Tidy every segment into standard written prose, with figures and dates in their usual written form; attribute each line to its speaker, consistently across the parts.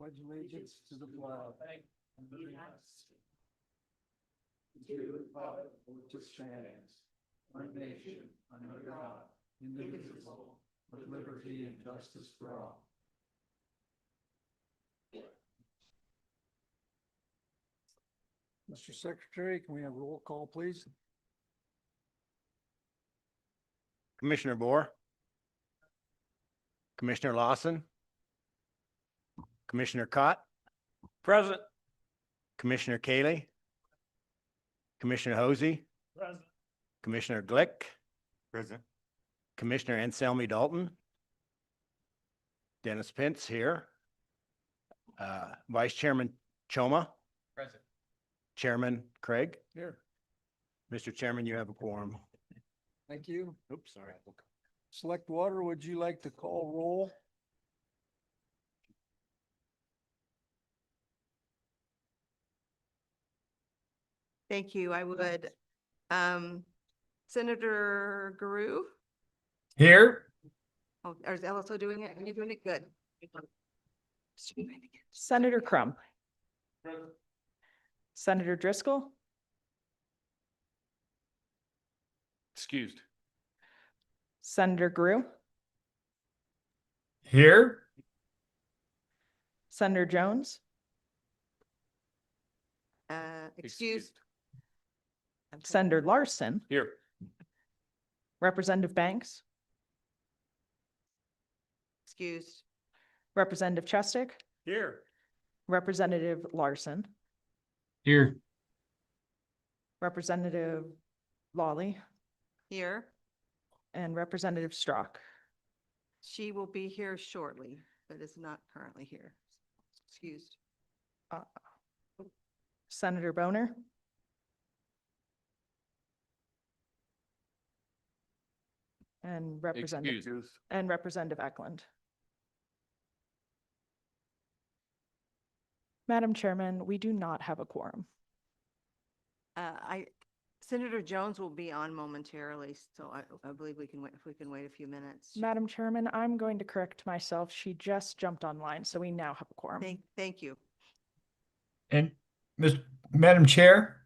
Speaker 1: pledge allegiance to the flag of the United States, to the republic which stands, one nation, under God, indivisible, with liberty and justice for all. Mr. Secretary, can we have roll call, please?
Speaker 2: Commissioner Bohr, Commissioner Lawson, Commissioner Cott, present. Commissioner Cayley, Commissioner Hosey, present. Commissioner Glick, present. Commissioner Anselmi Dalton, Dennis Pence here, Vice Chairman Choma, present. Chairman Craig,
Speaker 1: Here.
Speaker 2: Mr. Chairman, you have a quorum.
Speaker 1: Thank you.
Speaker 2: Oops, sorry.
Speaker 1: Select Water, would you like to call roll?
Speaker 3: Thank you. I would. Senator Guru?
Speaker 4: Here.
Speaker 3: Oh, is Elle also doing it? Are you doing it? Good.
Speaker 5: Senator Crum. Senator Driscoll.
Speaker 2: Excused.
Speaker 5: Senator Grew.
Speaker 4: Here.
Speaker 5: Senator Jones.
Speaker 3: Excused.
Speaker 5: Senator Larson.
Speaker 2: Here.
Speaker 5: Representative Banks.
Speaker 3: Excused.
Speaker 5: Representative Chestick.
Speaker 2: Here.
Speaker 5: Representative Larson.
Speaker 4: Here.
Speaker 5: Representative Lawley.
Speaker 3: Here.
Speaker 5: And Representative Strzok.
Speaker 3: She will be here shortly, but is not currently here. Excused.
Speaker 5: Senator Boner. And Representative Eklund. Madam Chairman, we do not have a quorum.
Speaker 3: Senator Jones will be on momentarily, so I believe we can wait, if we can wait a few minutes.
Speaker 5: Madam Chairman, I'm going to correct myself. She just jumped online, so we now have a quorum.
Speaker 3: Thank you.
Speaker 4: And Madam Chair.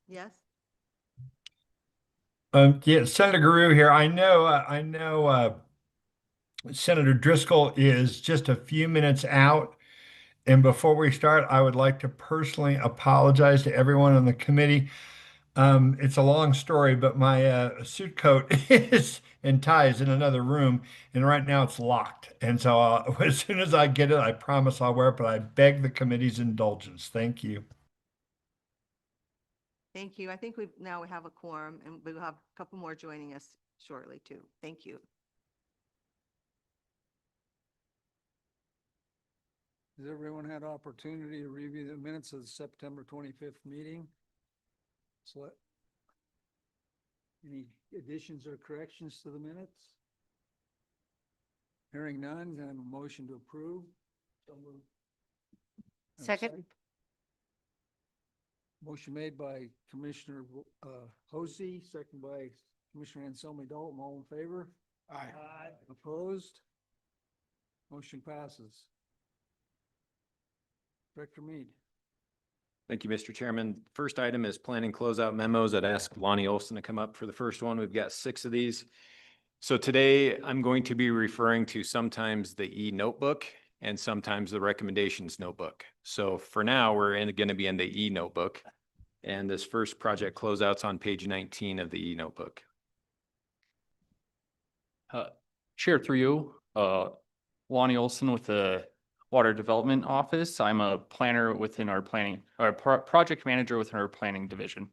Speaker 3: Yes.
Speaker 4: Yeah, Senator Guru here. I know Senator Driscoll is just a few minutes out. And before we start, I would like to personally apologize to everyone on the committee. It's a long story, but my suit coat is and tie is in another room, and right now it's locked. And so as soon as I get it, I promise I'll wear it, but I beg the committee's indulgence. Thank you.
Speaker 3: Thank you. I think we have a quorum, and we'll have a couple more joining us shortly too. Thank you.
Speaker 1: Has everyone had opportunity to review the minutes of the September 25th meeting? So any additions or corrections to the minutes? Hearing none, then a motion to approve. So moved. And a
Speaker 3: Second.
Speaker 1: Motion made by Commissioner Hosey, second by Commissioner Anselmi Dalton. All in favor? Aye. Opposed? Motion passes. Director Mead.
Speaker 6: Thank you, Mr. Chairman. First item is planning closeout memos. I'd ask Lonnie Olson to come up for the first one. We've got 6 of these. So today I'm going to be referring to sometimes the e-notebook and sometimes the recommendations notebook. So for now, we're going to be in the e-notebook. And this first project closeout's on page 19 of the e-notebook.
Speaker 7: Chair through you, Lonnie Olson with the Water Development Office. I'm a planner within our planning, or project manager within our planning division.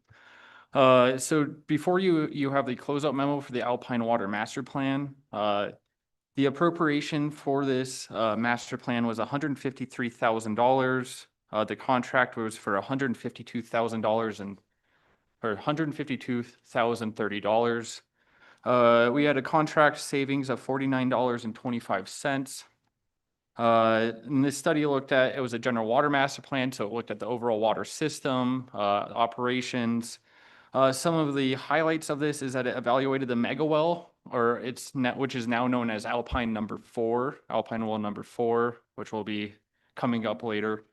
Speaker 7: So before you have the closeout memo for the Alpine Water Master Plan. The appropriation for this master plan was $153,000. The contract was for $152,000 or $152,030. We had a contract savings of $49.25. And this study looked at, it was a general water master plan, so it looked at the overall water system, operations. Some of the highlights of this is that it evaluated the mega well or which is now known as Alpine Alpine well number 4, which will be coming up later.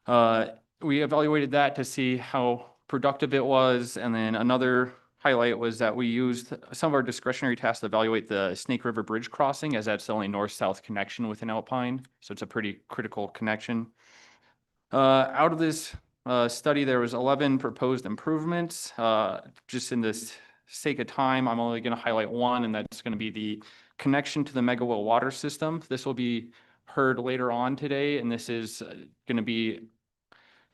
Speaker 7: We evaluated that to see how productive it was. And then another highlight was that we used some of our discretionary tasks to evaluate the Snake River Bridge crossing, as that's the only north-south connection within Alpine. So it's a pretty critical connection. Out of this study, there was 11 proposed improvements. Just in this sake of time, I'm only going to highlight one, and that's going to be the connection to the Megawell water system. This will be heard later on today, and this is going to be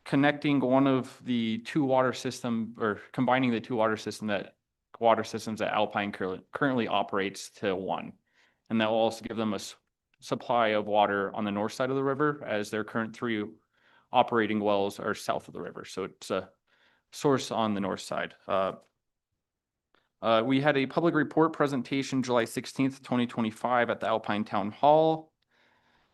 Speaker 7: connecting one of the two water system, or combining the two water systems that Alpine currently operates to one. And that will also give them a supply of water on the north side of the river, as their current 3 operating wells are south of the river. So it's a source on the north side. We had a public report presentation July 16th, 2025 at the Alpine Town Hall.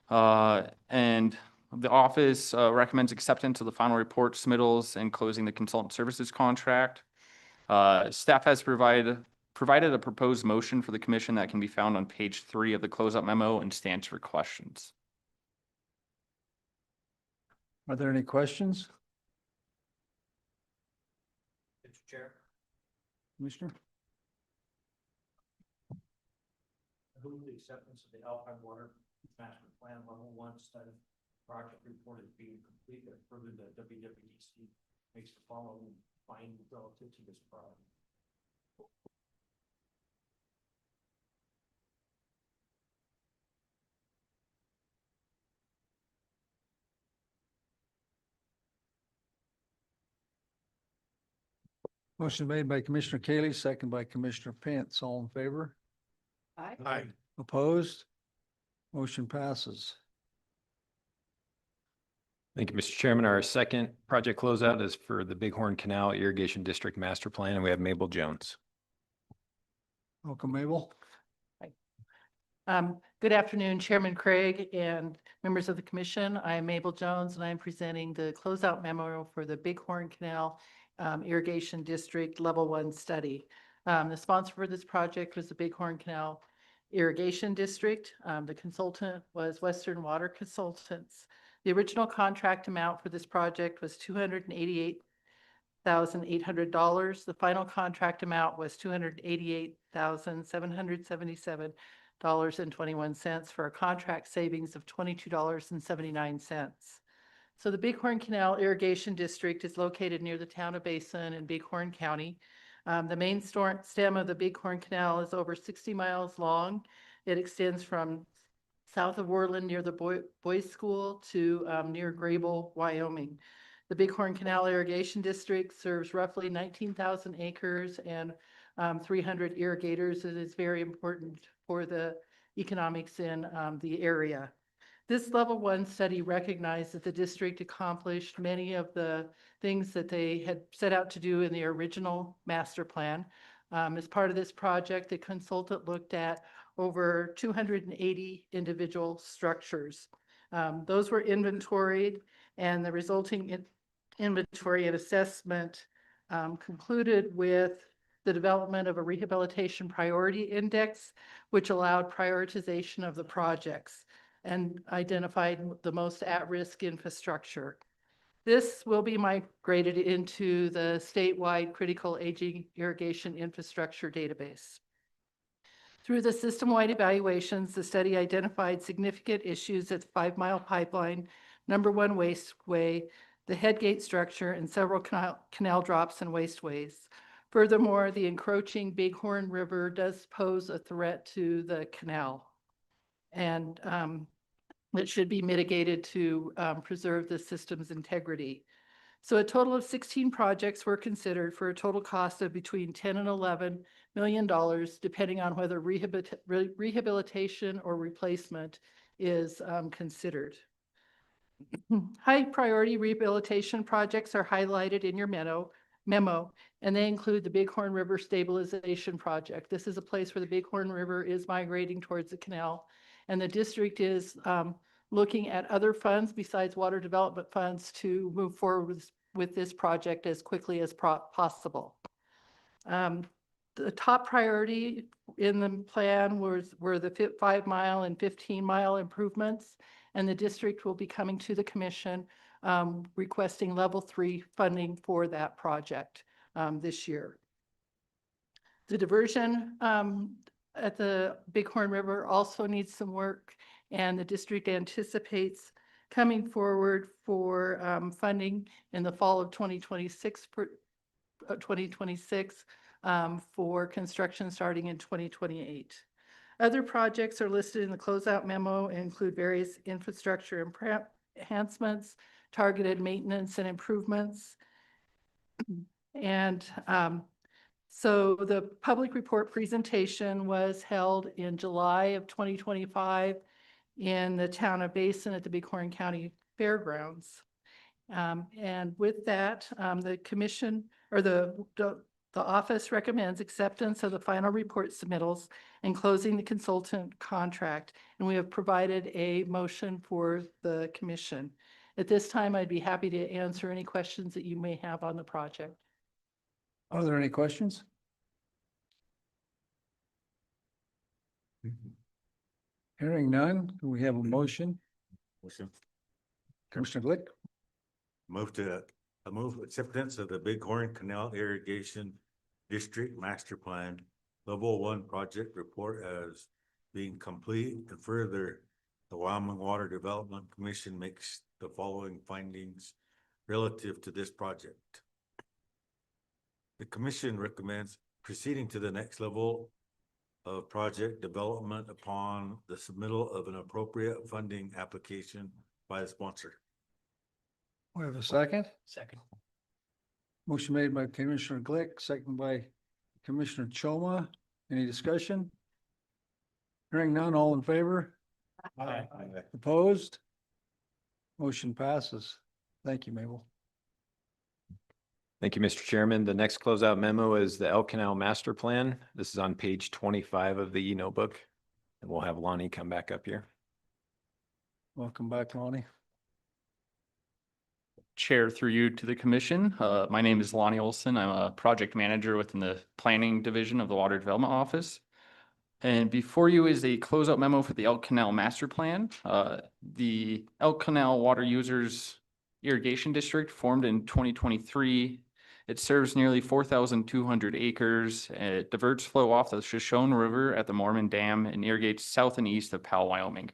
Speaker 7: And the office recommends acceptance of the final report submittals and closing the consultant services contract. Staff has provided a proposed motion for the commission that can be found on page 3 of the closeout memo and stands for questions.
Speaker 1: Are there any questions?
Speaker 2: Mr. Chair.
Speaker 1: Commissioner?
Speaker 2: I move the acceptance of the Alpine Water Master Plan Level 1 study project report is being completed, and further the WWDC makes the following findings relative to this project.
Speaker 1: Motion made by Commissioner Kaylee, second by Commissioner Pence. All in favor?
Speaker 3: Aye.
Speaker 2: Aye.
Speaker 1: Opposed? Motion passes.
Speaker 6: Thank you, Mr. Chairman. Our second project closeout is for the Bighorn Canal Irrigation District Master Plan, and we have Mabel Jones.
Speaker 1: Welcome, Mabel.
Speaker 8: Good afternoon, Chairman Craig and members of the commission. I am Mabel Jones, and I am presenting the closeout memo for the Bighorn Canal Irrigation District Level 1 study. The sponsor for this project was the Bighorn Canal Irrigation District. The consultant was Western Water Consultants. The original contract amount for this project was $288,800. The final contract amount was $288,777.21 for a contract savings of $22.79. So the Bighorn Canal Irrigation District is located near the town of Basin in Bighorn County. The main stem of the Bighorn Canal is over 60 miles long. It extends from south of Worland near the Boys School to near Grable, Wyoming. The Bighorn Canal Irrigation District serves roughly 19,000 acres and 300 irrigators. It is very important for the economics in the area. This level 1 study recognized that the district accomplished many of the things that they had set out to do in the original master plan. As part of this project, the consultant looked at over 280 individual structures. Those were inventoried, and the resulting inventory and assessment concluded with the development of a rehabilitation priority index, which allowed prioritization of the projects and identified the most at-risk infrastructure. This will be migrated into the statewide critical aging irrigation infrastructure database. Through the system-wide evaluations, the study identified significant issues at the 5 Mile Pipeline, number 1 wasteway, the headgate structure, and several canal drops and wasteways. Furthermore, the encroaching Bighorn River does pose a threat to the canal, and it should be mitigated to preserve the system's integrity. So a total of 16 projects were considered for a total cost of between $10 and $11 million, depending on whether rehabilitation or replacement is considered. High priority rehabilitation projects are highlighted in your memo, and they include the Bighorn River Stabilization Project. This is a place where the Bighorn River is migrating towards the canal, and the district is looking at other funds besides water development funds to move forward with this project as quickly as possible. the top priority in the plan were the 5 mile and 15 mile improvements. And the district will be coming to the commission requesting level 3 funding for that project this year. The diversion at the Bighorn River also needs some work, and the district anticipates coming forward for funding in the fall of 2026 for construction starting in 2028. Other projects are listed in the closeout memo and include various infrastructure enhancements, targeted maintenance and improvements. And so the public report presentation was held in July of 2025 in the town of Basin at the Bighorn County Fairgrounds. And with that, the commission or the office recommends acceptance of the final report submittals and closing the consultant contract. And we have provided a motion for the commission. At this time, I'd be happy to answer any questions that you may have on the project.
Speaker 1: Are there any questions? Hearing none, do we have a motion? Commissioner Glick?
Speaker 9: Move acceptance of the Bighorn Canal Irrigation District Master Plan Level 1 project report as being complete, and further, the Wyoming Water Development Commission makes the following findings relative to this project. The commission recommends proceeding to the next level of project development upon the submittal of an appropriate funding application by the sponsor.
Speaker 1: We have a second.
Speaker 2: Second.
Speaker 1: Motion made by Commissioner Glick, second by Commissioner Choma. Any discussion? Hearing none, all in favor?
Speaker 2: Aye.
Speaker 1: Opposed? Motion passes. Thank you, Mabel.
Speaker 6: Thank you, Mr. Chairman. The next closeout memo is the Elk Canal Master Plan. This is on page 25 of the e-notebook. And we'll have Lonnie come back up here.
Speaker 1: Welcome back, Lonnie.
Speaker 7: Chair, through you to the commission. My name is Lonnie Olson. I'm a project manager within the planning division of the Water Development Office. And before you is a closeout memo for the Elk Canal Master Plan. The Elk Canal Water Users Irrigation District formed in 2023. It serves nearly 4,200 acres. It diverts flow off the Shoshone River at the Mormon Dam and irrigates south and east of Powell, Wyoming.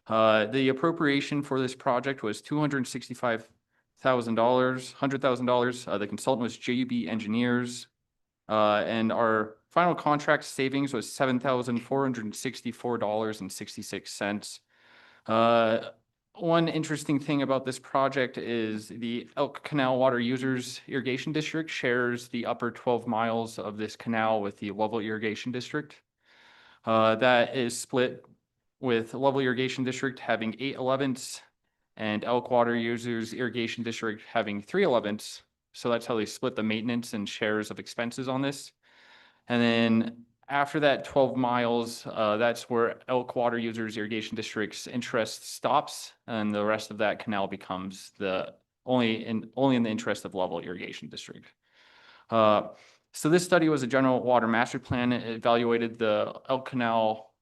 Speaker 7: The appropriation for this project was $100,000. The consultant was JB Engineers. And our final contract savings was $7,464.66. One interesting thing about this project is the Elk Canal Water Users Irrigation District shares the upper 12 miles of this canal with the Lovell Irrigation District. That is split with Lovell Irrigation District having 8/11ths and Elk Water Users Irrigation District having 3/11ths. So that's how they split the maintenance and shares of expenses on this. And then after that 12 miles, that's where Elk Water Users Irrigation District's interest stops, and the rest of that canal becomes only in the interest of Lovell Irrigation District. So this study was a general water master plan. It evaluated the Elk Canal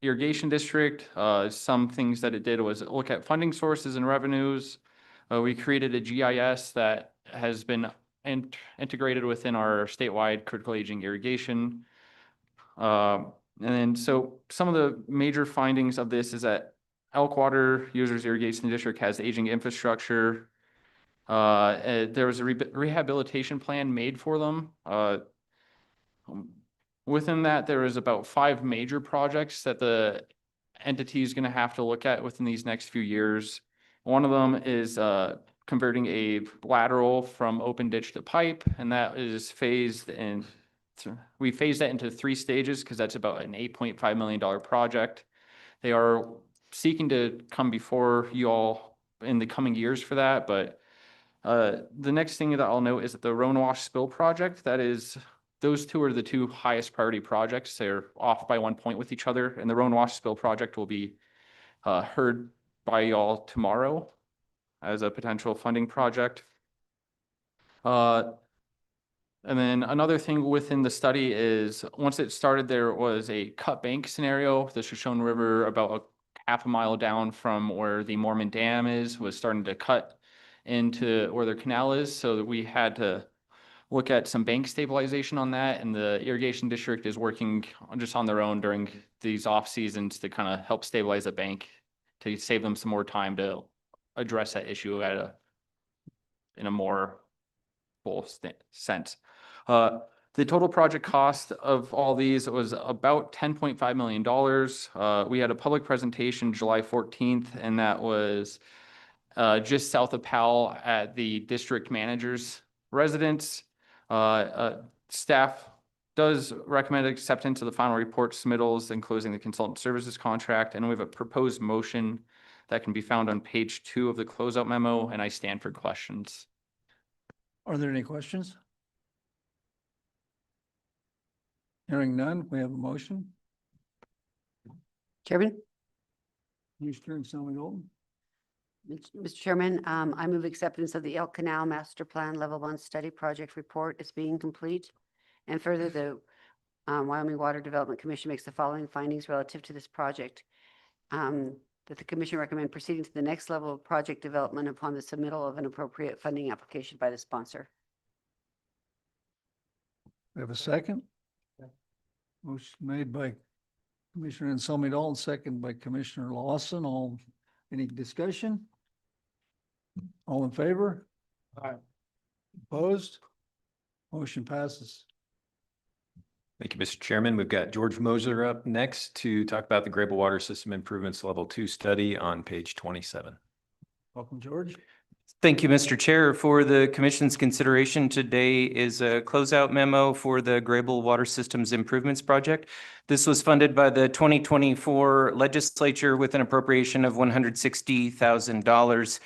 Speaker 7: Irrigation District. Some things that it did was look at funding sources and revenues. We created a GIS that has been integrated within our statewide critical aging irrigation. And then so some of the major findings of this is that Elk Water Users Irrigation District has aging infrastructure. There was a rehabilitation plan made for them. Within that, there is about 5 major projects that the entity is going to have to look at within these next few years. One of them is converting a lateral from open ditch to pipe, and that is phased in. We phased that into 3 stages because that's about an $8.5 million project. They are seeking to come before you all in the coming years for that, but the next thing that I'll note is that the Roan Wash Spill project, those 2 are the 2 highest priority projects. They're off by 1 point with each other, and the Roan Wash Spill project will be heard by y'all tomorrow as a potential funding project. And then another thing within the study is, once it started, there was a cut bank scenario. The Shoshone River, about a half a mile down from where the Mormon Dam is, was starting to cut into where their canal is. So that we had to look at some bank stabilization on that. And the irrigation district is working just on their own during these off seasons to kind of help stabilize the bank, to save them some more time to address that issue in a more full sense. The total project cost of all these was about $10.5 million. We had a public presentation July 14th, and that was just south of Powell at the district manager's residence. Staff does recommend acceptance of the final report submittals and closing the consultant services contract, and we have a proposed motion that can be found on page 2 of the closeout memo, and I stand for questions.
Speaker 1: Are there any questions? Hearing none, we have a motion.
Speaker 10: Chairman,
Speaker 1: Commissioner Selmy Golden.
Speaker 10: Mr. Chairman, I move acceptance of the Elk Canal Master Plan Level 1 Study Project Report as being complete. And further, the Wyoming Water Development Commission makes the following findings relative to this project. That the commission recommend proceeding to the next level of project development upon the submittal of an appropriate funding application by the sponsor.
Speaker 1: We have a second. Motion made by Commissioner Selmy Dalton, second by Commissioner Lawson. Any discussion? All in favor?
Speaker 2: Aye.
Speaker 1: Opposed? Motion passes.
Speaker 6: Thank you, Mr. Chairman. We've got George Moser up next to talk about the Grable Water System Improvements Level 2 study on page 27.
Speaker 1: Welcome, George.
Speaker 11: Thank you, Mr. Chair. For the Commission's consideration today is a closeout memo for the Grable Water Systems Improvements Project. This was funded by the 2024 Legislature with an appropriation of $160,000.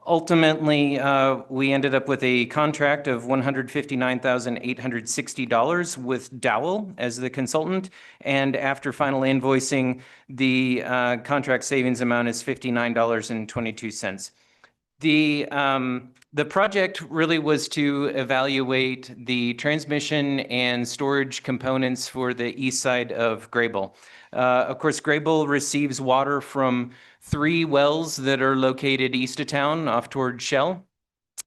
Speaker 11: Ultimately, we ended up with a contract of $159,860 with Dowell as the consultant. And after final invoicing, the contract savings amount is $59.22. The project really was to evaluate the transmission and storage components for the east side of Grable. Of course, Grable receives water from 3 wells that are located east of town off toward Shell.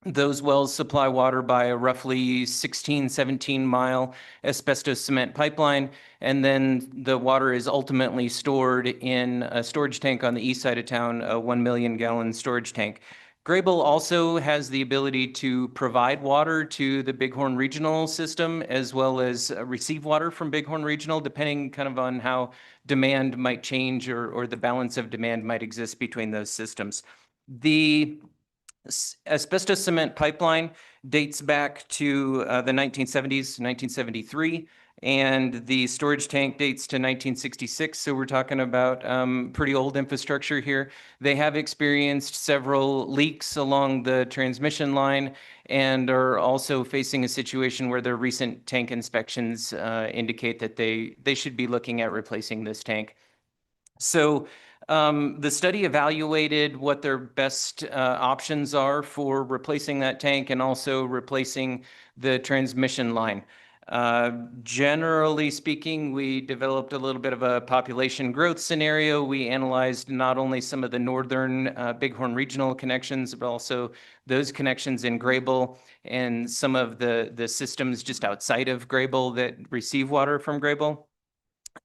Speaker 11: Those wells supply water by a roughly 17 mile asbestos cement pipeline. And then the water is ultimately stored in a storage tank on the east side of town, a 1 million gallon storage tank. Grable also has the ability to provide water to the Bighorn Regional system, as well as receive water from Bighorn Regional, depending kind of on how demand might change or the balance of demand might exist between those systems. The asbestos cement pipeline dates back to the 1970s, 1973. And the storage tank dates to 1966, so we're talking about pretty old infrastructure here. They have experienced several leaks along the transmission line and are also facing a situation where their recent tank inspections indicate that they should be looking at replacing this tank. So the study evaluated what their best options are for replacing that tank and also replacing the transmission line. Generally speaking, we developed a little bit of a population growth scenario. We analyzed not only some of the northern Bighorn Regional connections, but also those connections in Grable and some of the systems just outside of Grable that receive water from Grable.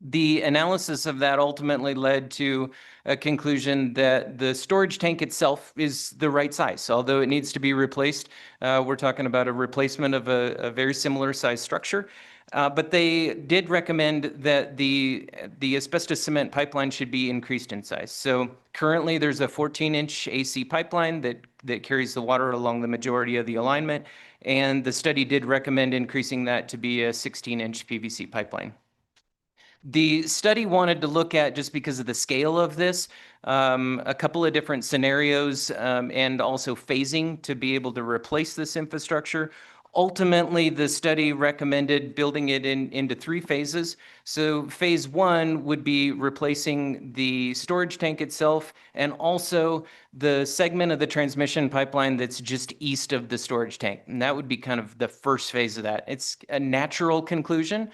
Speaker 11: The analysis of that ultimately led to a conclusion that the storage tank itself is the right size. Although it needs to be replaced, we're talking about a replacement of a very similar size structure. But they did recommend that the asbestos cement pipeline should be increased in size. So currently there's a 14-inch AC pipeline that carries the water along the majority of the alignment. And the study did recommend increasing that to be a 16-inch PVC pipeline. The study wanted to look at, just because of the scale of this, a couple of different scenarios and also phasing to be able to replace this infrastructure. Ultimately, the study recommended building it into 3 phases. So phase 1 would be replacing the storage tank itself and also the segment of the transmission pipeline that's just east of the storage tank. And that would be kind of the first phase of that. It's a natural conclusion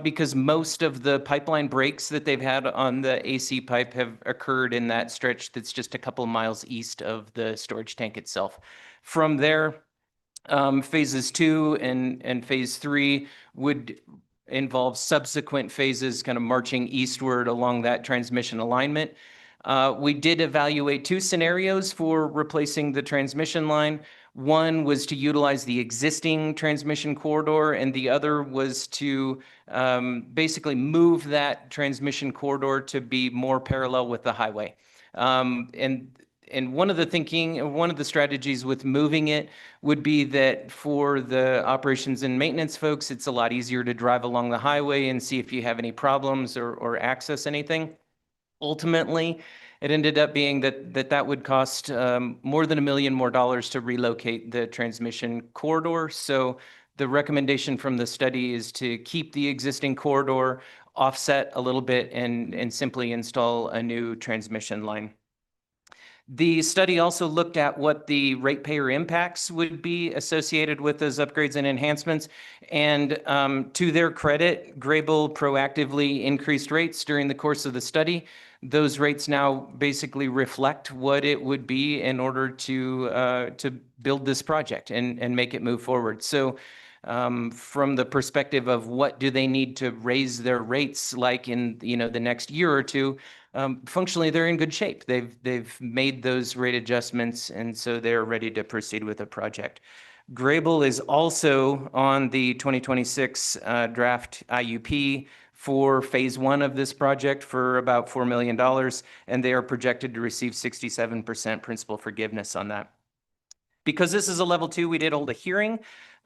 Speaker 11: because most of the pipeline breaks that they've had on the AC pipe have occurred in that stretch that's just a couple of miles east of the storage tank itself. From there, phases 2 and phase 3 would involve subsequent phases kind of marching eastward along that transmission alignment. We did evaluate 2 scenarios for replacing the transmission line. One was to utilize the existing transmission corridor, and the other was to basically move that transmission corridor to be more parallel with the highway. And one of the strategies with moving it would be that for the operations and maintenance folks, it's a lot easier to drive along the highway and see if you have any problems or access anything. Ultimately, it ended up being that would cost more than $1 million more to relocate the transmission corridor. So the recommendation from the study is to keep the existing corridor, offset a little bit, and simply install a new transmission line. The study also looked at what the ratepayer impacts would be associated with those upgrades and enhancements. And to their credit, Grable proactively increased rates during the course of the study. Those rates now basically reflect what it would be in order to build this project and make it move forward. So from the perspective of what do they need to raise their rates like in the next year or two, functionally, they're in good shape. They've made those rate adjustments, and so they're ready to proceed with the project. Grable is also on the 2026 draft IUP for phase 1 of this project for about $4 million, and they are projected to receive 67% principal forgiveness on that. Because this is a level 2, we did hold a hearing.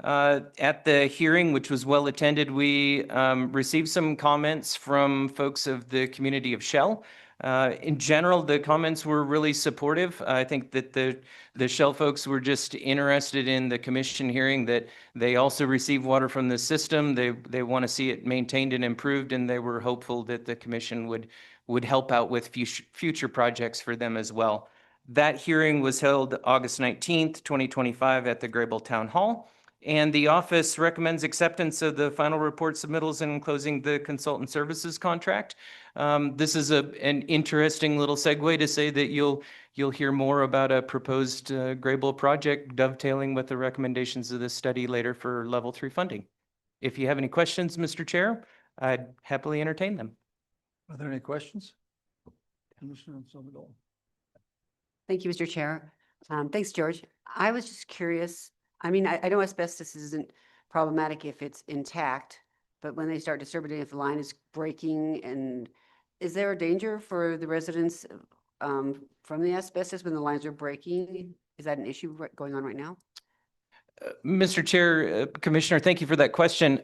Speaker 11: At the hearing, which was well attended, we received some comments from folks of the community of Shell. In general, the comments were really supportive. I think that the Shell folks were just interested in the commission hearing that they also receive water from the system. They want to see it maintained and improved, and they were hopeful that the commission would help out with future projects for them as well. That hearing was held August 19th, 2025 at the Grable Town Hall. And the office recommends acceptance of the final report submittals and closing the consultant services contract. This is an interesting little segue to say that you'll hear more about a proposed Grable project dovetailing with the recommendations of this study later for level 3 funding. If you have any questions, Mr. Chair, I'd happily entertain them.
Speaker 1: Are there any questions? Commissioner Somerville.
Speaker 10: Thank you, Mr. Chair. Thanks, George. I was just curious. I mean, I know asbestos isn't problematic if it's intact, but when they start disturbing, if the line is breaking, and is there a danger for the residents from the asbestos when the lines are breaking? Is that an issue going on right now?
Speaker 11: Mr. Chair, Commissioner, thank you for that question.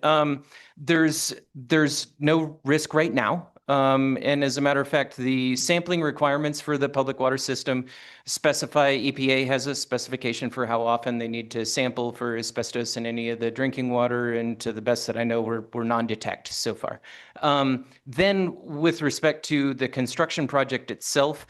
Speaker 11: There's no risk right now. And as a matter of fact, the sampling requirements for the public water system specify, EPA has a specification for how often they need to sample for asbestos in any of the drinking water. And to the best that I know, we're non-detect so far. Then with respect to the construction project itself,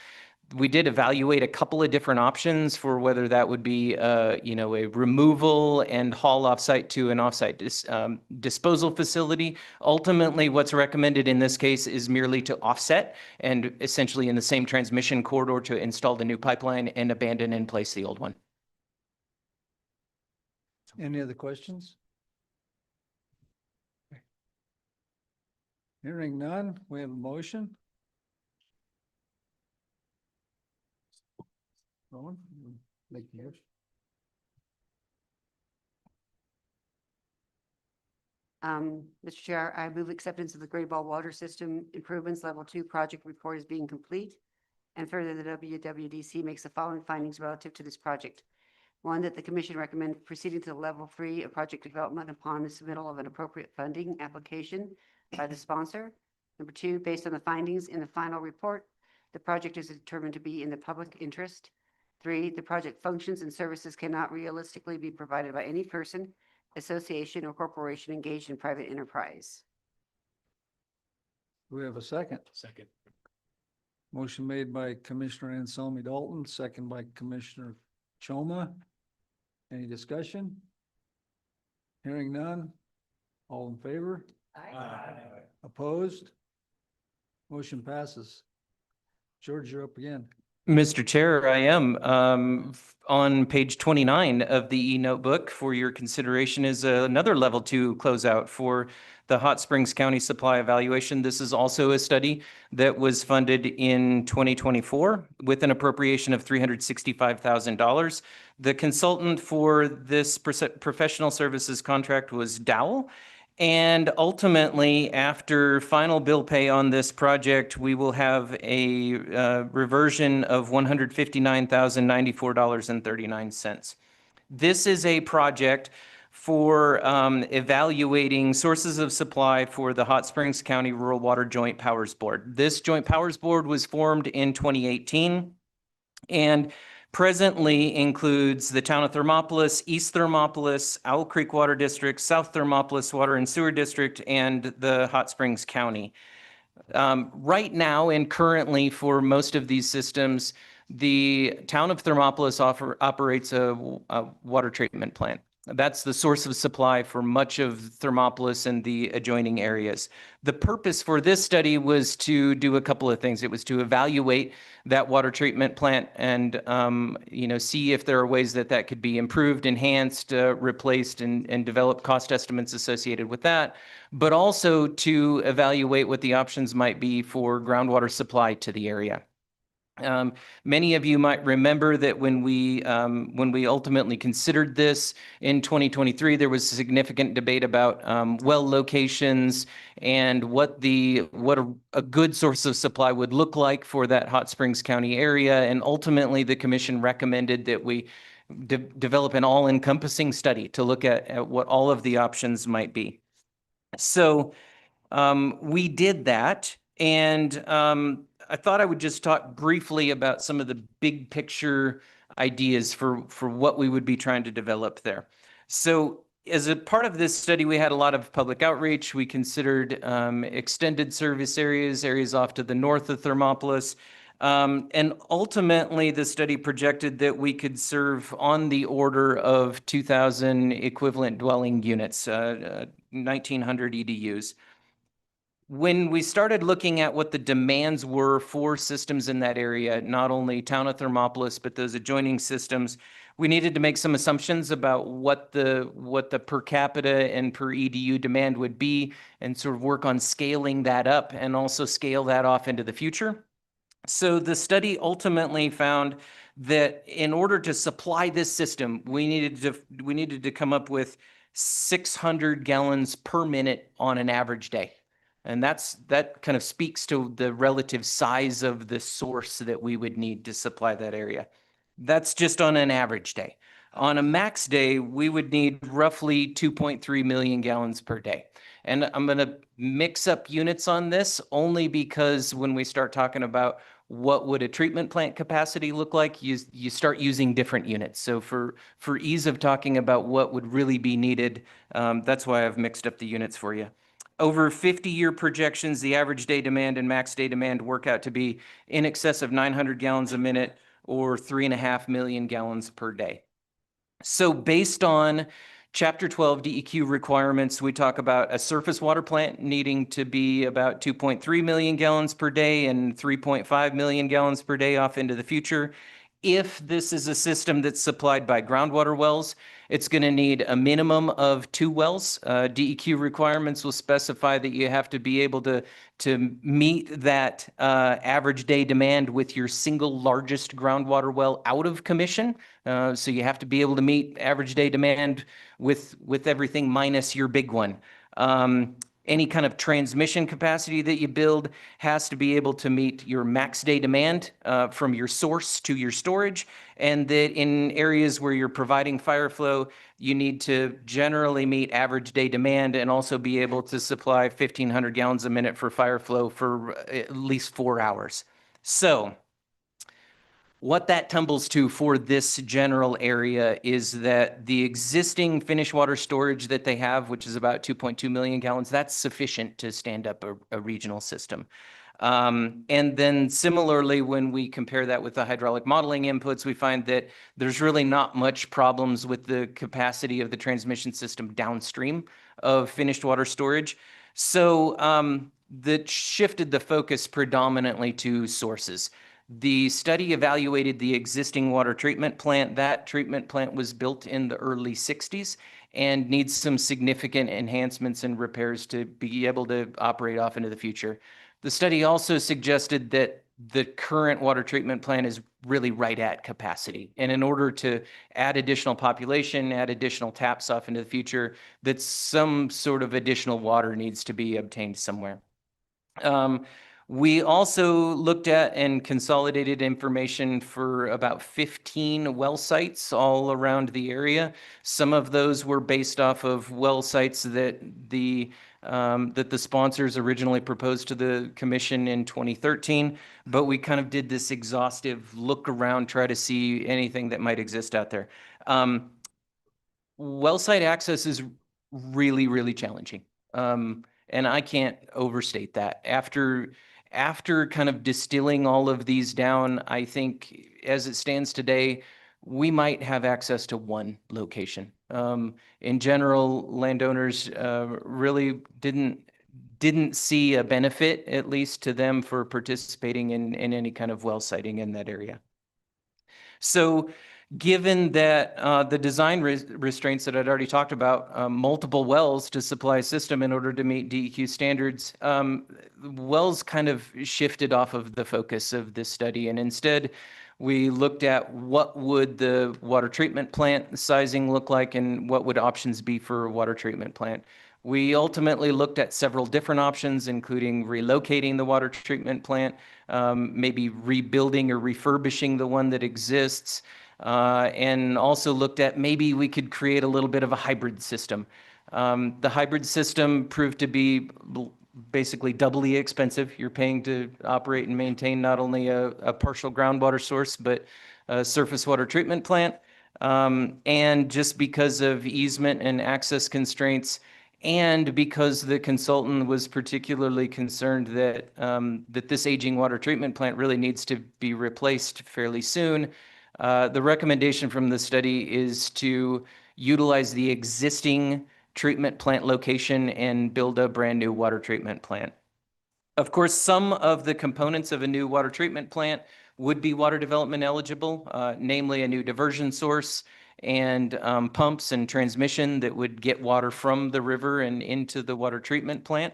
Speaker 11: we did evaluate a couple of different options for whether that would be, a removal and haul offsite to an offsite disposal facility. Ultimately, what's recommended in this case is merely to offset and essentially in the same transmission corridor to install the new pipeline and abandon in place the old one.
Speaker 1: Any other questions? Hearing none, we have a motion. Rowan, you make the motion.
Speaker 10: Mr. Chair, I move acceptance of the Grable Water System Improvements Level 2 project report as being complete. And further, the WWDC makes the following findings relative to this project. 1, that the commission recommends proceeding to level 3 of project development upon the submittal of an appropriate funding application by the sponsor. Number 2, based on the findings in the final report, the project is determined to be in the public interest. 3, the project functions and services cannot realistically be provided by any person association, or corporation engaged in private enterprise.
Speaker 1: Do we have a second?
Speaker 2: Second.
Speaker 1: Motion made by Commissioner Anselmi Dalton, second by Commissioner Choma. Any discussion? Hearing none. All in favor? Opposed? Motion passes. George, you're up again.
Speaker 11: Mr. Chair, I am. On page 29 of the e-notebook for your consideration is another level 2 closeout for the Hot Springs County Supply Evaluation. This is also a study that was funded in 2024 with an appropriation of $365,000. The consultant for this professional services contract was Dowell. And ultimately, after final bill pay on this project, we will have a reversion of $159,094.39. This is a project for evaluating sources of supply for the Hot Springs County Rural Water Joint Powers Board. This Joint Powers Board was formed in 2018 and presently includes the town of Thermopolis, East Thermopolis, Owl Creek Water District, South Thermopolis Water and Sewer District, and the Hot Springs County. Right now and currently for most of these systems, the town of Thermopolis operates a water treatment plant. That's the source of supply for much of Thermopolis and the adjoining areas. The purpose for this study was to do a couple of things. It was to evaluate that water treatment plant and see if there are ways that that could be improved, enhanced, replaced, and develop cost estimates associated with that, but also to evaluate what the options might be for groundwater supply to the area. Many of you might remember that when we ultimately considered this in 2023, there was significant debate about well locations and what a good source of supply would look like for that Hot Springs County area. And ultimately, the commission recommended that we develop an all-encompassing study to look at what all of the options might be. So we did that, and I thought I would just talk briefly about some of the big picture ideas for what we would be trying to develop there. So as a part of this study, we had a lot of public outreach. We considered extended service areas off to the north of Thermopolis. And ultimately, the study projected that we could serve on the order of 2,000 equivalent dwelling units, 1,900 EDUs. When we started looking at what the demands were for systems in that area, not only town of Thermopolis, but those adjoining systems, we needed to make some assumptions about what the per capita and per EDU demand would be and sort of work on scaling that up and also scale that off into the future. So the study ultimately found that in order to supply this system, we needed to come up with 600 gallons per minute on an average day. And that kind of speaks to the relative size of the source that we would need to supply that area. That's just on an average day. On a max day, we would need roughly 2.3 million gallons per day. And I'm going to mix up units on this only because when we start talking about what would a treatment plant capacity look like, you start using different units. So for ease of talking about what would really be needed, that's why I've mixed up the units for you. Over 50-year projections, the average day demand and max day demand work out to be in excess of 900 gallons a minute or 3.5 million gallons per day. So based on Chapter 12 DEQ requirements, we talk about a surface water plant needing to be about 2.3 million gallons per day and 3.5 million gallons per day off into the future. If this is a system that's supplied by groundwater wells, it's going to need a minimum of 2 wells. DEQ requirements will specify that you have to be able to meet that average day demand with your single largest groundwater well out of commission. So you have to be able to meet average day demand with everything minus your big one. Any kind of transmission capacity that you build has to be able to meet your max day demand from your source to your storage, and that in areas where you're providing fire flow, you need to generally meet average day demand and also be able to supply 1,500 gallons a minute for fire flow for at least 4 hours. So What that tumbles to for this general area is that the existing finished water storage that they have, which is about 2.2 million gallons, that's sufficient to stand up a regional system. And then similarly, when we compare that with the hydraulic modeling inputs, we find that there's really not much problems with the capacity of the transmission system downstream of finished water storage. So that shifted the focus predominantly to sources. The study evaluated the existing water treatment plant. That treatment plant was built in the early 60s and needs some significant enhancements and repairs to be able to operate off into the future. The study also suggested that the current water treatment plant is really right at capacity. And in order to add additional population, add additional taps off into the future, that some sort of additional water needs to be obtained somewhere. We also looked at and consolidated information for about 15 well sites all around the area. Some of those were based off of well sites that the sponsors originally proposed to the commission in 2013, but we kind of did this exhaustive look around, try to see anything that might exist out there. Well site access is really, really challenging. And I can't overstate that. After kind of distilling all of these down, I think as it stands today, we might have access to one location. In general, landowners really didn't see a benefit, at least to them, for participating in any kind of well siting in that area. So given that the design restraints that I'd already talked about, multiple wells to supply a system in order to meet DEQ standards, wells kind of shifted off of the focus of this study. And instead, we looked at what would the water treatment plant sizing look like and what would options be for a water treatment plant. We ultimately looked at several different options, including relocating the water treatment plant, maybe rebuilding or refurbishing the one that exists, and also looked at maybe we could create a little bit of a hybrid system. The hybrid system proved to be basically doubly expensive. You're paying to operate and maintain not only a partial groundwater source, but a surface water treatment plant. And just because of easement and access constraints, and because the consultant was particularly concerned that that this aging water treatment plant really needs to be replaced fairly soon, the recommendation from the study is to utilize the existing treatment plant location and build a brand new water treatment plant. Of course, some of the components of a new water treatment plant would be water development eligible, namely a new diversion source and pumps and transmission that would get water from the river and into the water treatment plant.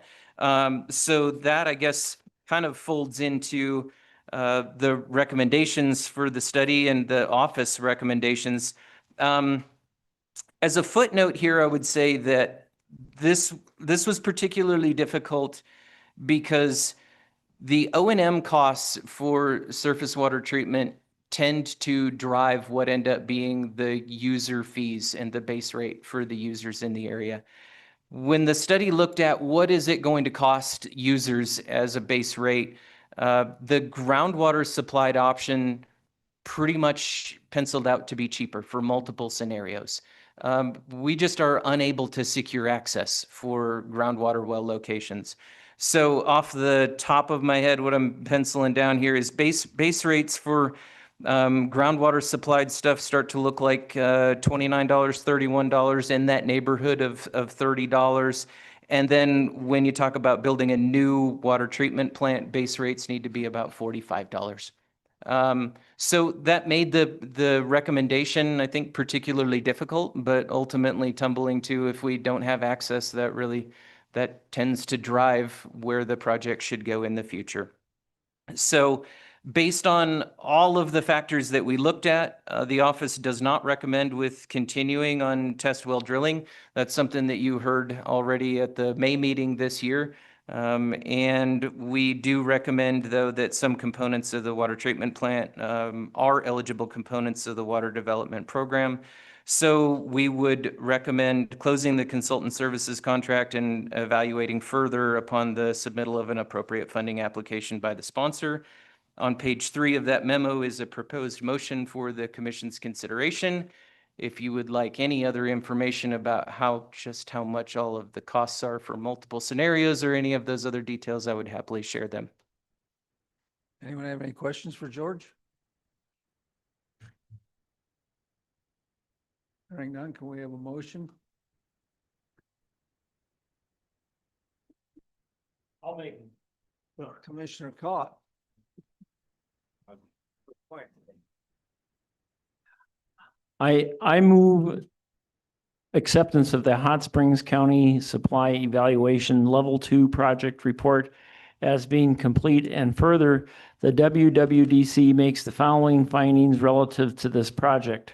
Speaker 11: So that, I guess, kind of folds into the recommendations for the study and the office recommendations. As a footnote here, I would say that this was particularly difficult because the O&M costs for surface water treatment tend to drive what end up being the user fees and the base rate for the users in the area. When the study looked at what is it going to cost users as a base rate, the groundwater supplied option pretty much penciled out to be cheaper for multiple scenarios. We just are unable to secure access for groundwater well locations. So off the top of my head, what I'm penciling down here is base rates for groundwater supplied stuff start to look like $29, $31 in that neighborhood of $30. And then when you talk about building a new water treatment plant, base rates need to be about $45. So that made the recommendation, I think, particularly difficult, but ultimately tumbling to, if we don't have access, that tends to drive where the project should go in the future. So based on all of the factors that we looked at, the office does not recommend with continuing on test well drilling. That's something that you heard already at the May meeting this year. And we do recommend, though, that some components of the water treatment plant are eligible components of the water development program. So we would recommend closing the consultant services contract and evaluating further upon the submittal of an appropriate funding application by the sponsor. On page 3 of that memo is a proposed motion for the commission's consideration. If you would like any other information about just how much all of the costs are for multiple scenarios or any of those other details, I would happily share them.
Speaker 1: Anyone have any questions for George? Hearing none, can we have a motion?
Speaker 2: I'll make.
Speaker 1: Commissioner Cott.
Speaker 12: I move acceptance of the Hot Springs County Supply Evaluation Level 2 project report as being complete, and further, the WWDC makes the following findings relative to this project.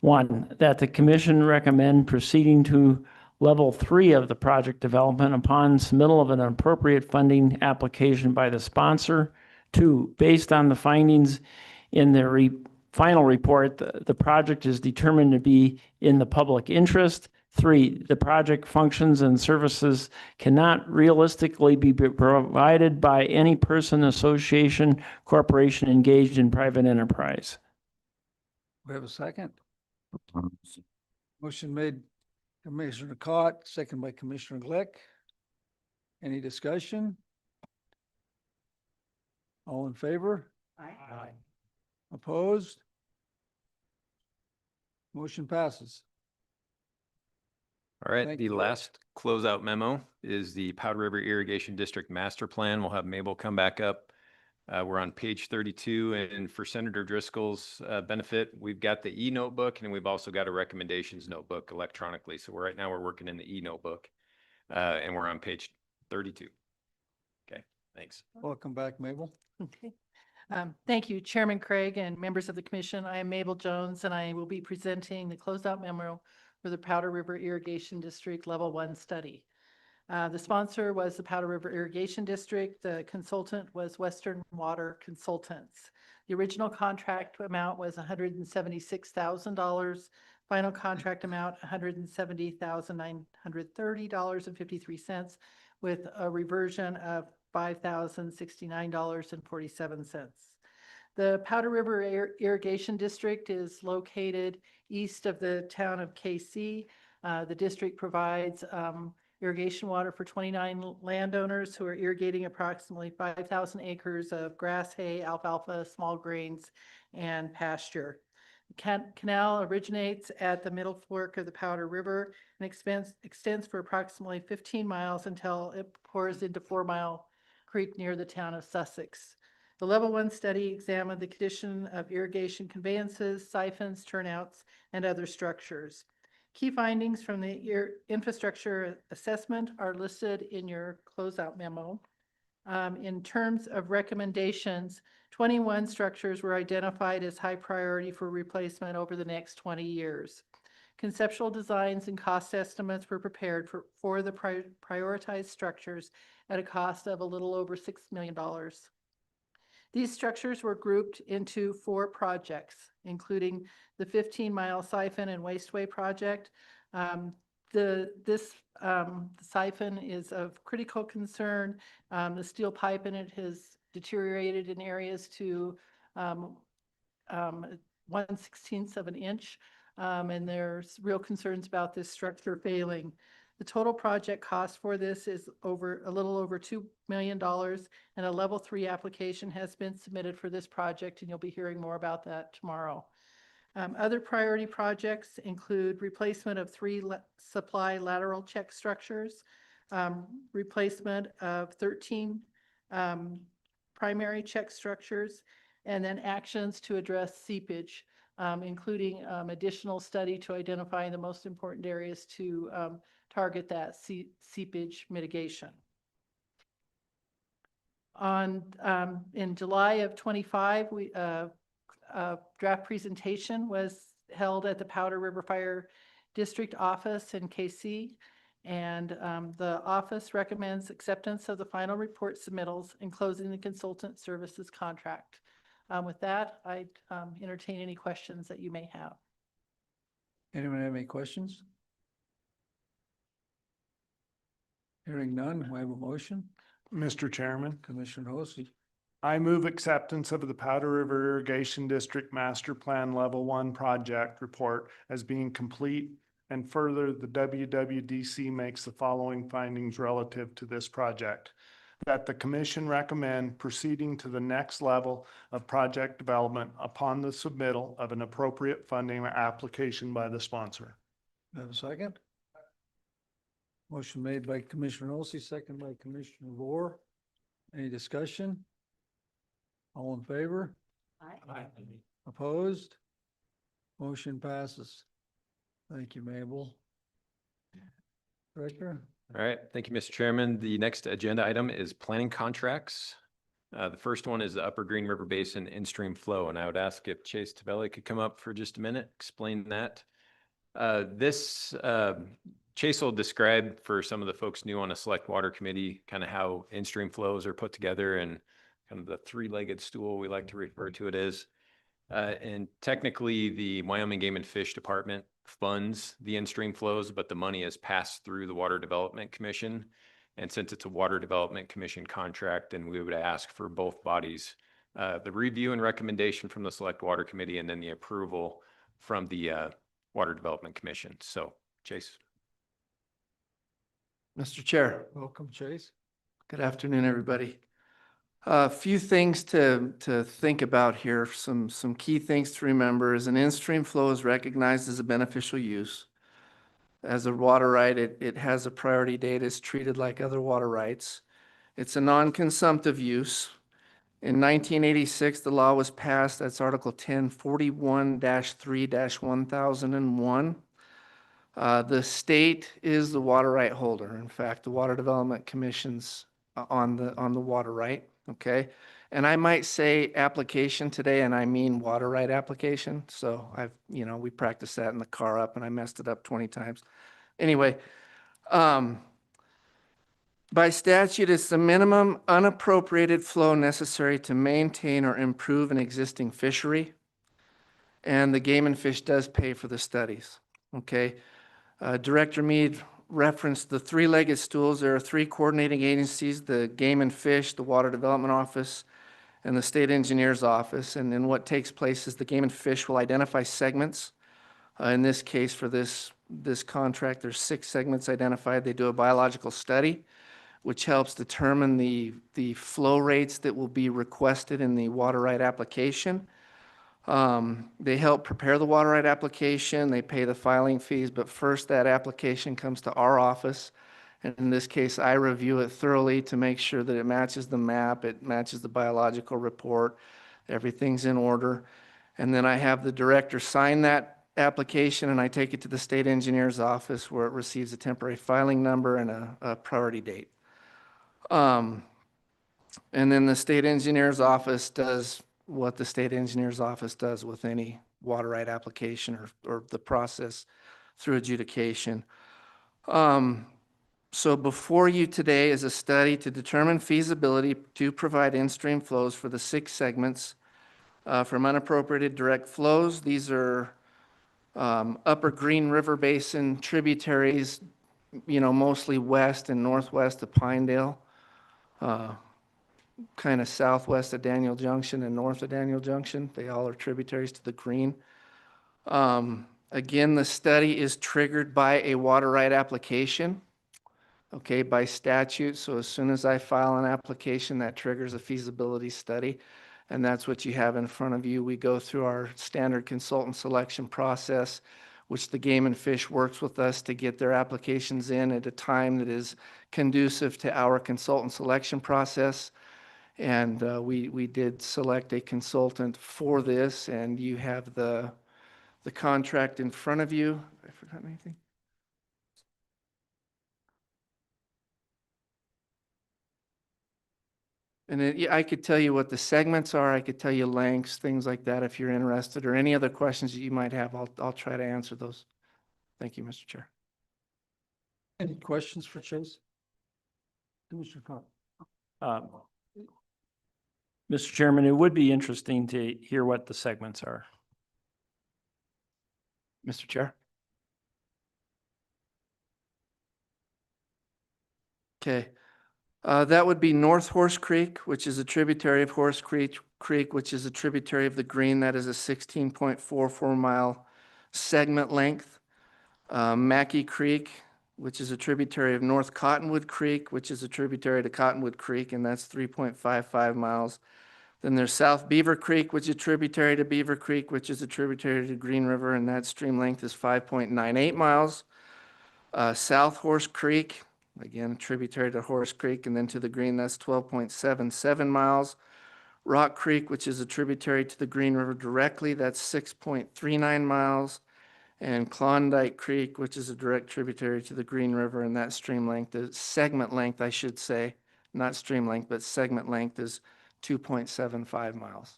Speaker 12: 1, that the commission recommend proceeding to level 3 of the project development upon submittal of an appropriate funding application by the sponsor. 2, based on the findings in the final report, the project is determined to be in the public interest. 3, the project functions and services cannot realistically be provided by any person, association, corporation engaged in private enterprise.
Speaker 1: We have a second. Motion made Commissioner Cott, second by Commissioner Glick. Any discussion? All in favor?
Speaker 8: Aye.
Speaker 1: Opposed? Motion passes.
Speaker 6: All right,
Speaker 1: Thank
Speaker 6: the
Speaker 1: you.
Speaker 6: last closeout memo is the Powder River Irrigation District Master Plan. We'll have Mabel come back up. We're on page 32, and for Senator Driscoll's benefit, we've got the e-notebook, and we've also got a recommendations notebook electronically. So right now we're working in the e-notebook, and we're on page 32. Okay, thanks.
Speaker 1: Welcome back, Mabel.
Speaker 8: Okay. Thank you, Chairman Craig and members of the commission. I am Mabel Jones, and I will be presenting the closeout memo for the Powder River Irrigation District Level 1 study. The sponsor was the Powder River Irrigation District. The consultant was Western Water Consultants. The original contract amount was $176,000. Final contract amount, $170,930.53, with a reversion of $5,069.47. The Powder River Irrigation District is located east of the town of KC. The district provides irrigation water for 29 landowners who are irrigating approximately 5,000 acres of grass, hay, alfalfa, small grains, and pasture. The canal originates at the middle fork of the Powder River and extends for approximately 15 miles until it pours into 4 Mile Creek near the town of Sussex. The Level 1 study examined the condition of irrigation conveyances, siphons, turnouts, and other structures. Key findings from the infrastructure assessment are listed in your closeout memo. In terms of recommendations, 21 structures were identified as high priority for replacement over the next 20 years. Conceptual designs and cost estimates were prepared for the prioritized structures at a cost of a little over $6 million. These structures were grouped into 4 projects, including the 15-mile siphon and wasteway project. This siphon is of critical concern. The steel pipe in it has deteriorated in areas to 1/16 of an inch, and there's real concerns about this structure failing. The total project cost for this is a little over $2 million, and a level 3 application has been submitted for this project, and you'll be hearing more about that tomorrow. Other priority projects include replacement of 3 supply lateral check structures, replacement of 13 primary check structures, and then actions to address seepage, including additional study to identify the most important areas to target that seepage mitigation. In July of 25, a draft presentation was held at the Powder River Fire District office in KC, and the office recommends acceptance of the final report submittals and closing the consultant services contract. With that, I entertain any questions that you may have.
Speaker 1: Anyone have any questions? Hearing none, we have a motion.
Speaker 13: Mr. Chairman,
Speaker 1: Commissioner Hosey.
Speaker 13: I move acceptance of the Powder River Irrigation District Master Plan Level 1 Project Report as being complete, and further, the WWDC makes the following findings relative to this project. That the commission recommend proceeding to the next level of project development upon the submittal of an appropriate funding application by the sponsor.
Speaker 1: Have a second? Motion made by Commissioner Olsey, second by Commissioner Rohr. Any discussion? All in favor? Opposed? Motion passes. Thank you, Mabel. Director?
Speaker 6: All right, thank you, Mr. Chairman. The next agenda item is planning contracts. The first one is the Upper Green River Basin in-stream flow, and I would ask if Chase Tavelli could come up for just a minute, explain that. Chase will describe for some of the folks new on the Select Water Committee, kind of how in-stream flows are put together and kind of the three-legged stool we like to refer to it as. And technically, the Wyoming Game and Fish Department funds the in-stream flows, but the money is passed through the Water Development Commission. And since it's a Water Development Commission contract, then we would ask for both bodies, the review and recommendation from the Select Water Committee, and then the approval from the Water Development Commission. So, Chase.
Speaker 14: Mr. Chair,
Speaker 1: Welcome, Chase.
Speaker 14: good afternoon, everybody. A few things to think about here. Some key things to remember is an in-stream flow is recognized as a beneficial use. As a water right, it has a priority date. It's treated like other water rights. It's a non-consumptive use. In 1986, the law was passed. That's Article 1041-3-1001. The state is the water right holder. In fact, the Water Development Commission's on the water right, okay? And I might say application today, and I mean water right application. So we practiced that in the car up, and I messed it up 20 times. Anyway, by statute, it's the minimum unappropriated flow necessary to maintain or improve an existing fishery. And the Game and Fish does pay for the studies, okay? Director Mead referenced the three-legged stools. There are three coordinating agencies, the Game and Fish, the Water Development Office, and the State Engineer's Office. And then what takes place is the Game and Fish will identify segments. In this case, for this contract, there's 6 segments identified. They do a biological study, which helps determine the flow rates that will be requested in the water right application. They help prepare the water right application. They pay the filing fees, but first that application comes to our office. And in this case, I review it thoroughly to make sure that it matches the map, it matches the biological report, everything's in order. And then I have the director sign that application, and I take it to the state engineer's office where it receives a temporary filing number and a priority date. And then the state engineer's office does what the state engineer's office does with any water right application or the process through adjudication. So before you today is a study to determine feasibility to provide in-stream flows for the 6 segments from unappropriated direct flows. These are Upper Green River Basin tributaries, mostly west and northwest of Pinedale. Kind of southwest of Daniel Junction and north of Daniel Junction. They all are tributaries to the Green. Again, the study is triggered by a water right application, okay, by statute. So as soon as I file an application, that triggers a feasibility study. And that's what you have in front of you. We go through our standard consultant selection process, which the Game and Fish works with us to get their applications in at a time that is conducive to our consultant selection process. And we did select a consultant for this, and you have the contract in front of you. Have I forgotten anything? And I could tell you what the segments are. I could tell you lengths, things like that, if you're interested, or any other questions that you might have. I'll try to answer those. Thank you, Mr. Chair.
Speaker 1: Any questions for Chase? Commissioner Cobb.
Speaker 12: Mr. Chairman, it would be interesting to hear what the segments are.
Speaker 14: Mr. Chair. Okay. That would be North Horse Creek, which is a tributary of Horse Creek, which is a tributary of the Green. That is a 16.44 mile segment length. Mackey Creek, which is a tributary of North Cottonwood Creek, which is a tributary to Cottonwood Creek, and that's 3.55 miles. Then there's South Beaver Creek, which is a tributary to Beaver Creek, which is a tributary to Green River, and that stream length is 5.98 miles. South Horse Creek, again, tributary to Horse Creek, and then to the Green, that's 12.77 miles. Rock Creek, which is a tributary to the Green River directly, that's 6.39 miles. And Klondike Creek, which is a direct tributary to the Green River, and that stream length is, segment length, I should say, not stream length, but segment length is 2.75 miles.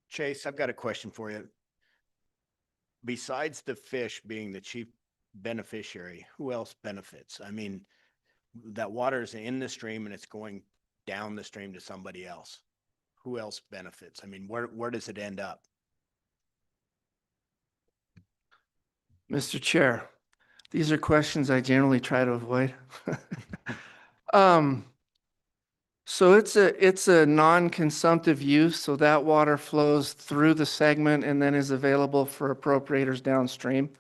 Speaker 15: Chase, I've got a question for you. Besides the fish being the chief beneficiary, who else benefits? I mean, that water is in the stream and it's going down the stream to somebody else. Who else benefits? I mean, where does it end up?
Speaker 14: Mr. Chair, these are questions I generally try to avoid. So it's a non-consumptive use, so that water flows through the segment and then is available for appropriators downstream.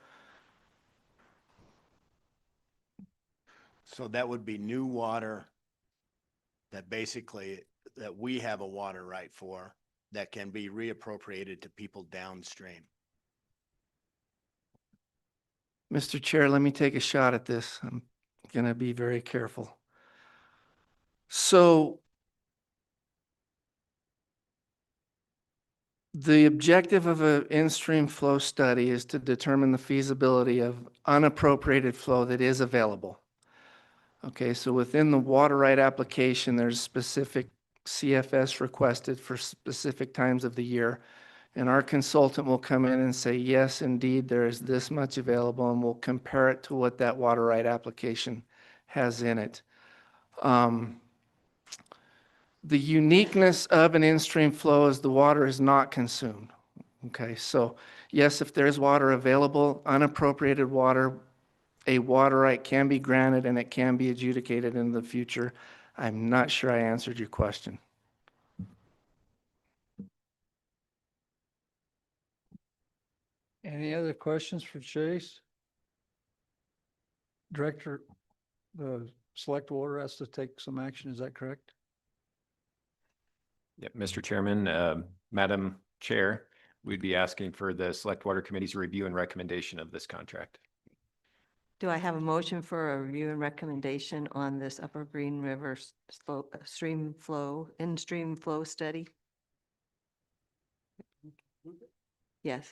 Speaker 15: So that would be new water that basically, that we have a water right for, that can be reappropriated to people downstream.
Speaker 14: Mr. Chair, let me take a shot at this. I'm going to be very careful. So the objective of an in-stream flow study is to determine the feasibility of unappropriated flow that is available. Okay, so within the water right application, there's specific CFS requested for specific times of the year. And our consultant will come in and say, yes, indeed, there is this much available, and we'll compare it to what that water right application has in it. The uniqueness of an in-stream flow is the water is not consumed. Okay, so yes, if there's water available, unappropriated water, a water right can be granted and it can be adjudicated in the future. I'm not sure I answered your question.
Speaker 1: Any other questions for Chase? Director, the select water has to take some action, is that correct?
Speaker 6: Yep, Mr. Chairman, Madam Chair, we'd be asking for the Select Water Committee's review and recommendation of this contract.
Speaker 3: Do I have a motion for a review and recommendation on this Upper Green River stream flow, in-stream flow study? Yes.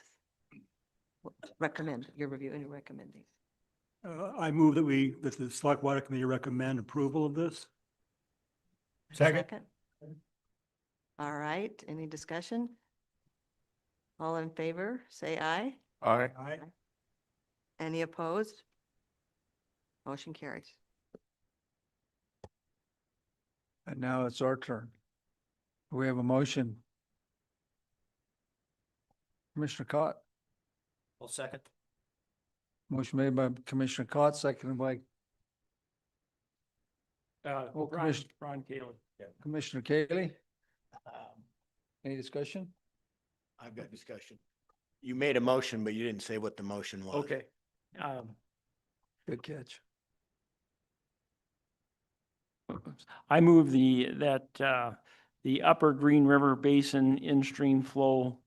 Speaker 3: Recommend, you're reviewing and recommending.
Speaker 2: I move that the Select Water Committee recommend approval of this.
Speaker 4: Second.
Speaker 3: All right, any discussion? All in favor, say aye.
Speaker 4: Aye.
Speaker 2: Aye.
Speaker 3: Any opposed? Motion carries.
Speaker 1: And now it's our turn. We have a motion. Commissioner Cott,
Speaker 2: Well, second.
Speaker 1: motion made by Commissioner Cott, seconded by Commissioner
Speaker 2: Ron Cayley.
Speaker 1: Commissioner Cayley. Any discussion?
Speaker 15: I've got discussion. You made a motion, but you didn't say what the motion was.
Speaker 2: Okay.
Speaker 1: Good catch.
Speaker 12: I move that the Upper Green River Basin in-stream flow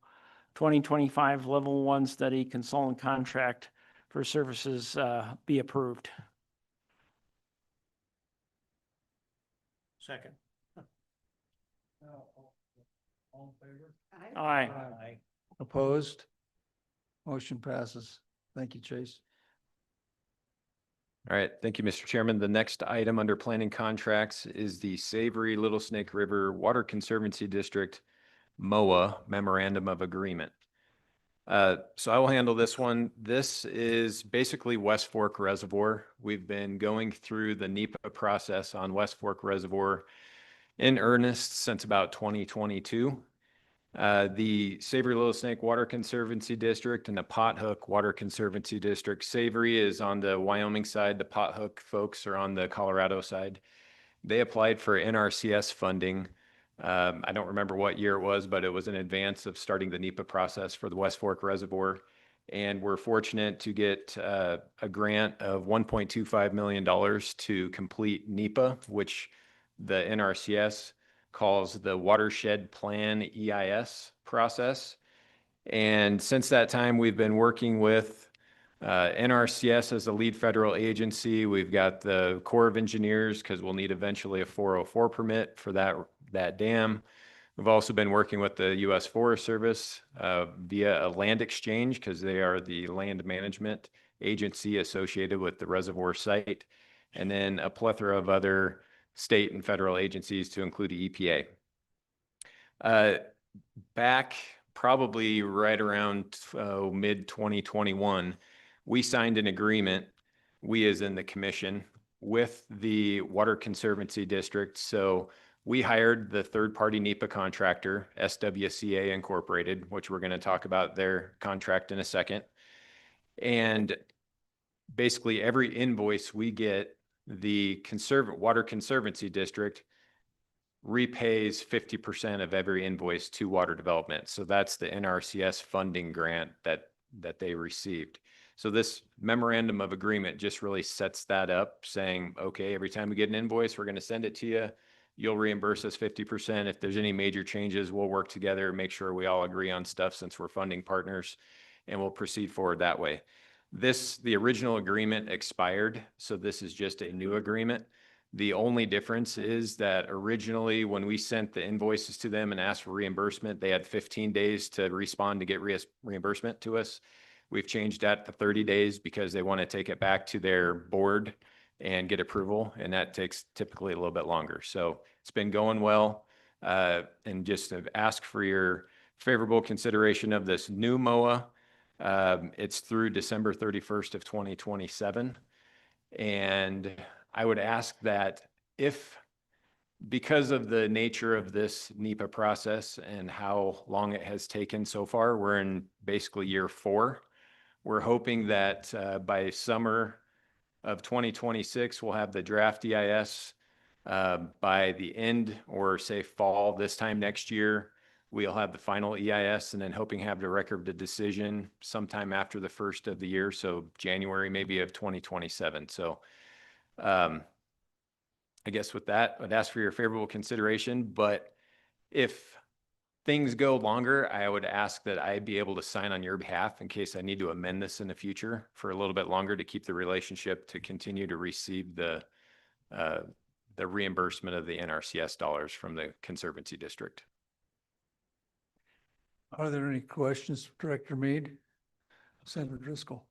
Speaker 12: 2025 Level 1 study consultant contract for services be approved.
Speaker 2: Second.
Speaker 1: All in favor?
Speaker 12: Aye.
Speaker 1: Opposed? Motion passes. Thank you, Chase.
Speaker 6: All right, thank you, Mr. Chairman. The next item under planning contracts is the Savory Little Snake River Water Conservancy District MOA Memorandum of Agreement. So I will handle this one. This is basically West Fork Reservoir. We've been going through the NEPA process on West Fork Reservoir in earnest since about 2022. The Savory Little Snake Water Conservancy District and the Pothook Water Conservancy District. Savory is on the Wyoming side. The Pothook folks are on the Colorado side. They applied for NRCS funding. I don't remember what year it was, but it was in advance of starting the NEPA process for the West Fork Reservoir. And we're fortunate to get a grant of $1.25 million to complete NEPA, which the NRCS calls the Watershed Plan EIS process. And since that time, we've been working with NRCS as the lead federal agency. We've got the Corps of Engineers because we'll need eventually a 404 permit for that dam. We've also been working with the U.S. Forest Service via a land exchange because they are the land management agency associated with the reservoir site, and then a plethora of other state and federal agencies to include the EPA. Back probably right around mid-2021, we signed an agreement, we as in the commission, with the Water Conservancy District. So we hired the third-party NEPA contractor, SWCA Incorporated, which we're going to talk about their contract in a second. And basically every invoice we get, the Water Conservancy District repays 50% of every invoice to water development. So that's the NRCS funding grant that they received. So this memorandum of agreement just really sets that up, saying, okay, every time we get an invoice, we're going to send it to you. You'll reimburse us 50%. If there's any major changes, we'll work together, make sure we all agree on stuff since we're funding partners, and we'll proceed forward that way. The original agreement expired, so this is just a new agreement. The only difference is that originally when we sent the invoices to them and asked for reimbursement, they had 15 days to respond to get reimbursement to us. We've changed that to 30 days because they want to take it back to their board and get approval, and that takes typically a little bit longer. So it's been going well, and just to ask for your favorable consideration of this new MOA. It's through December 31st of 2027. And I would ask that because of the nature of this NEPA process and how long it has taken so far, we're in basically year 4. We're hoping that by summer of 2026, we'll have the draft EIS. By the end or say fall this time next year, we'll have the final EIS, and then hoping to have the record of the decision sometime after the first of the year. So January maybe of 2027. So I guess with that, I'd ask for your favorable consideration, but if things go longer, I would ask that I be able to sign on your behalf in case I need to amend this in the future for a little bit longer to keep the relationship to continue to receive the reimbursement of the NRCS dollars from the Conservancy District.
Speaker 1: Are there any questions, Director Mead? Senator Driscoll.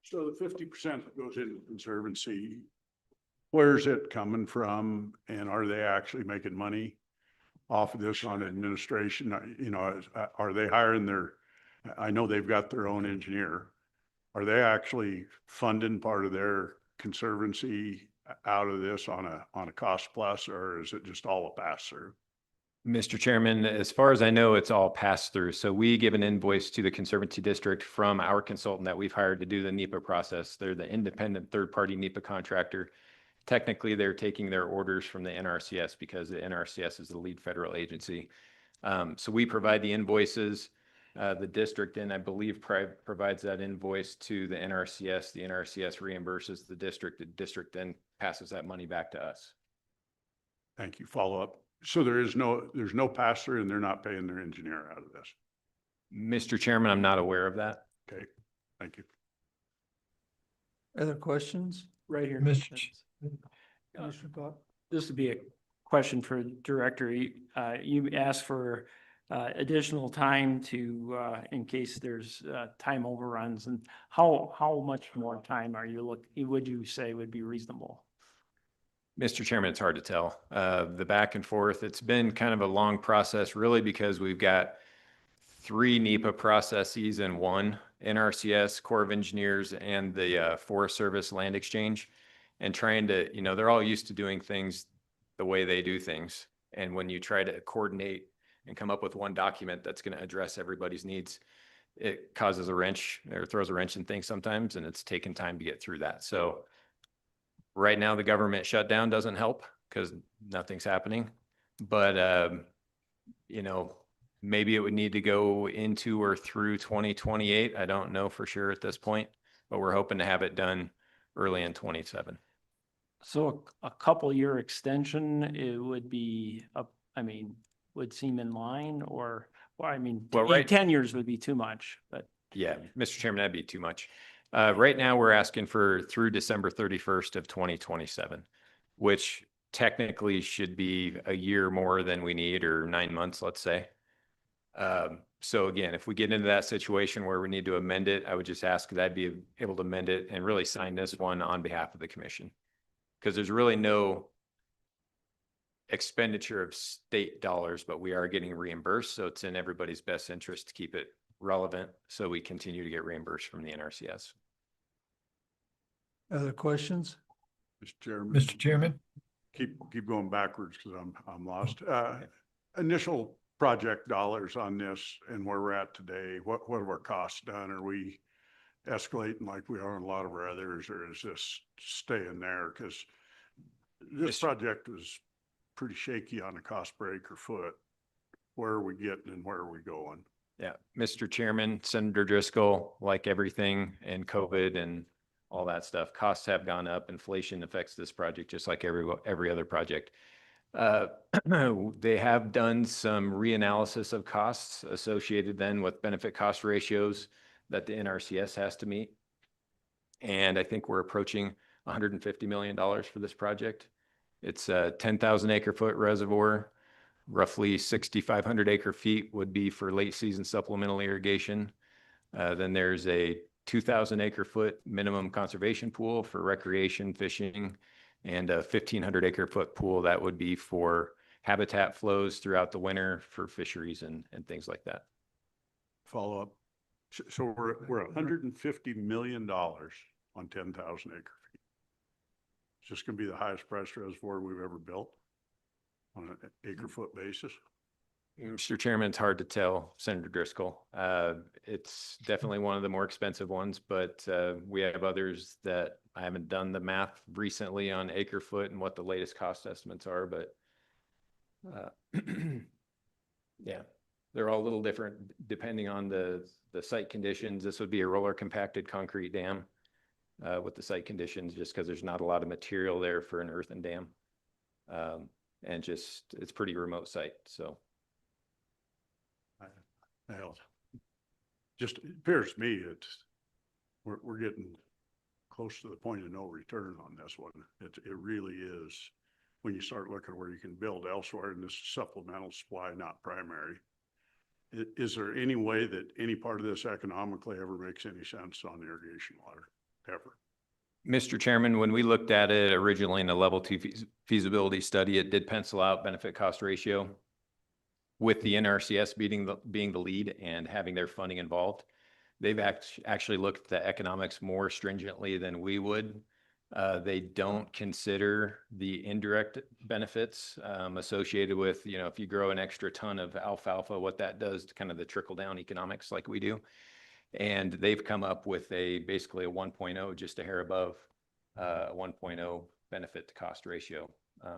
Speaker 16: So the 50% that goes into the Conservancy, where's it coming from? And are they actually making money off of this on administration? Are they hiring I know they've got their own engineer. Are they actually funding part of their Conservancy out of this on a cost plus, or is it just all a pass through?
Speaker 6: Mr. Chairman, as far as I know, it's all passed through. So we give an invoice to the Conservancy District from our consultant that we've hired to do the NEPA process. They're the independent third-party NEPA contractor. Technically, they're taking their orders from the NRCS because the NRCS is the lead federal agency. So we provide the invoices. The district, and I believe provides that invoice to the NRCS. The NRCS reimburses the district. The district then passes that money back to us.
Speaker 16: Thank you. Follow up. So there's no pass through, and they're not paying their engineer out of this.
Speaker 6: Mr. Chairman, I'm not aware of that.
Speaker 16: Okay, thank you.
Speaker 1: Other questions?
Speaker 12: Right here.
Speaker 1: Commissioner Pop?
Speaker 12: This would be a question for the director. You asked for additional time to, in case there's time overruns, and how much more time would you say would be reasonable?
Speaker 6: Mr. Chairman, it's hard to tell. The back and forth, it's been kind of a long process, really, because we've got 3 NEPA processes in one: NRCS, Corps of Engineers, and the Forest Service Land Exchange. and trying to, you know, they're all used to doing things the way they do things. And when you try to coordinate and come up with one document that's going to address everybody's needs, it causes a wrench or throws a wrench in things sometimes, and it's taken time to get through that. So right now, the government shutdown doesn't help because nothing's happening. But, you know, maybe it would need to go into or through 2028. I don't know for sure at this point, but we're hoping to have it done early in 27.
Speaker 12: So a couple year extension, it would be, I mean, would seem in line or, well, I mean,
Speaker 6: Well, right.
Speaker 12: 10 years would be too much, but.
Speaker 6: Yeah, Mr. Chairman, that'd be too much. Right now, we're asking for through December 31st of 2027, which technically should be a year more than we need, or 9 months, let's say. So again, if we get into that situation where we need to amend it, I would just ask that I'd be able to amend it and really sign this one on behalf of the commission. Because there's really no expenditure of state dollars, but we are getting reimbursed. So it's in everybody's best interest to keep it relevant so we continue to get reimbursed from the NRCS.
Speaker 16: Other questions? Mr. Chairman.
Speaker 4: Mr. Chairman?
Speaker 16: Keep going backwards because I'm lost. Initial project dollars on this and where we're at today, what have our costs done? Are we escalating like we are on a lot of our others, or is this staying there? Because this project was pretty shaky on the cost per acre foot. Where are we getting and where are we going?
Speaker 6: Yeah, Mr. Chairman, Senator Driscoll, like everything in COVID and all that stuff, costs have gone up. Inflation affects this project just like every other project. They have done some reanalysis of costs associated then with benefit cost ratios that the NRCS has to meet. And I think we're approaching $150 million for this project. It's a 10,000 acre foot reservoir. Roughly 6,500 acre feet would be for late season supplemental irrigation. Then there's a 2,000 acre foot minimum conservation pool for recreation, fishing, and a 1,500 acre foot pool that would be for habitat flows throughout the winter for fisheries and things like that.
Speaker 16: Follow up. So we're $150 million on 10,000 acre feet. It's just going to be the highest pressure reservoir we've ever built on an acre foot basis.
Speaker 6: Mr. Chairman, it's hard to tell, Senator Driscoll. It's definitely one of the more expensive ones, but we have others that I haven't done the math recently on acre foot and what the latest cost estimates are, but yeah, they're all a little different depending on the site conditions. This would be a roller compacted concrete dam with the site conditions, just because there's not a lot of material there for an earthen dam. And just, it's pretty remote site, so.
Speaker 16: Well, just it appears to me we're getting close to the point of no return on this one. It really is, when you start looking where you can build elsewhere, and this is supplemental supply, not primary. Is there any way that any part of this economically ever makes any sense on irrigation water, ever?
Speaker 6: Mr. Chairman, when we looked at it originally in a level 2 feasibility study, it did pencil out benefit cost ratio with the NRCS being the lead and having their funding involved. They've actually looked at the economics more stringently than we would. They don't consider the indirect benefits associated with, you know, if you grow an extra ton of alfalfa, what that does to kind of the trickle down economics like we do. And they've come up with basically a 1.0, just a hair above 1.0 benefit to cost ratio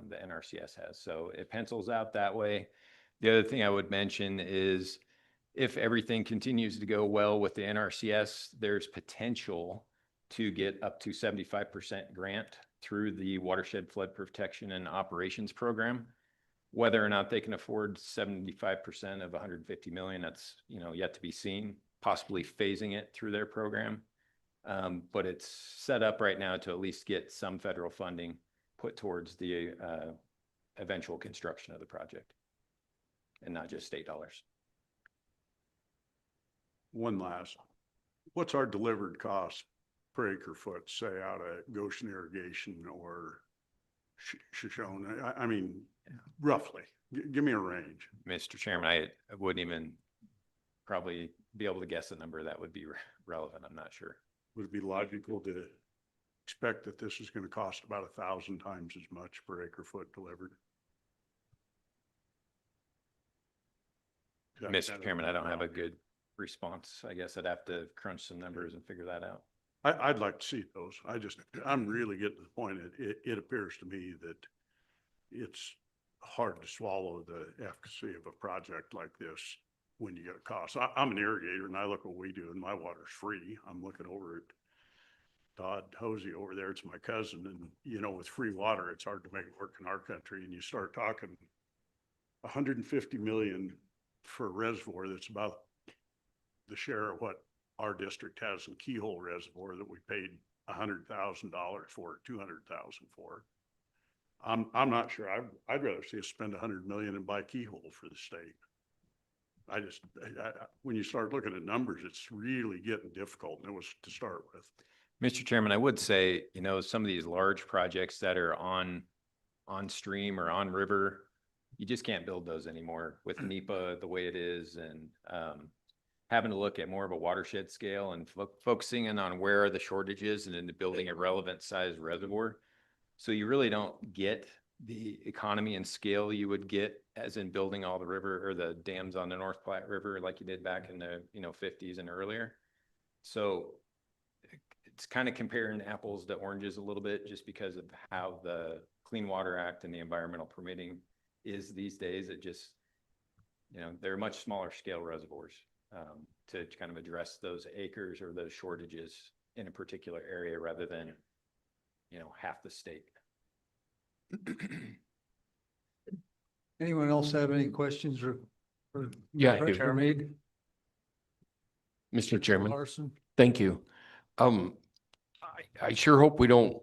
Speaker 6: the NRCS has. So it pencils out that way. The other thing I would mention is if everything continues to go well with the NRCS, there's potential to get up to 75% grant through the Watershed Flood Protection and Operations Program. Whether or not they can afford 75% of 150 million, that's, you know, yet to be seen, possibly phasing it through their program. But it's set up right now to at least get some federal funding put towards the eventual construction of the project, and not just state dollars.
Speaker 16: One last, what's our delivered cost per acre foot, say out of Goshen Irrigation or Shoshone? I mean, roughly, give me a range.
Speaker 6: Mr. Chairman, I wouldn't even probably be able to guess a number that would be relevant. I'm not sure.
Speaker 16: Would it be logical to expect that this is going to cost about 1,000 times as much per acre foot delivered. Is that kind
Speaker 6: Mr.
Speaker 16: of
Speaker 6: Chairman, I don't have a
Speaker 16: about-
Speaker 6: good response. I guess I'd have to crunch some numbers and figure that out.
Speaker 16: I'd like to see those. I'm really getting to the point, it appears to me that it's hard to swallow the efficacy of a project like this when you get a cost. I'm an irrigator and I look what we do and my water's free. I'm looking over at Todd Hosey over there. It's my cousin. And you know, with free water, it's hard to make it work in our country. And you start talking 150 million for a reservoir that's about the share of what our district has in Keyhole Reservoir that we paid $100,000 for, $200,000 for. I'm not sure. I'd rather see us spend 100 million and buy Keyhole for the state. When you start looking at numbers, it's really getting difficult, and it was to start with.
Speaker 6: Mr. Chairman, I would say, you know, some of these large projects that are on stream or on river, you just can't build those anymore with NEPA the way it is, and having to look at more of a watershed scale and focusing in on where are the shortages and into building a relevant size reservoir. So you really don't get the economy and scale you would get as in building all the river or the dams on the North Platte River like you did back in the 50s and earlier. So it's kind of comparing apples to oranges a little bit just because of how the Clean Water Act and the environmental permitting is these days. It just, they're much smaller scale reservoirs to kind of address those acres or those shortages in a particular area rather than, half the state.
Speaker 1: Anyone else have any questions or?
Speaker 17: Yeah, I do.
Speaker 1: Chairman
Speaker 17: Mr. Chairman,
Speaker 1: Larson?
Speaker 17: thank you. I sure hope we don't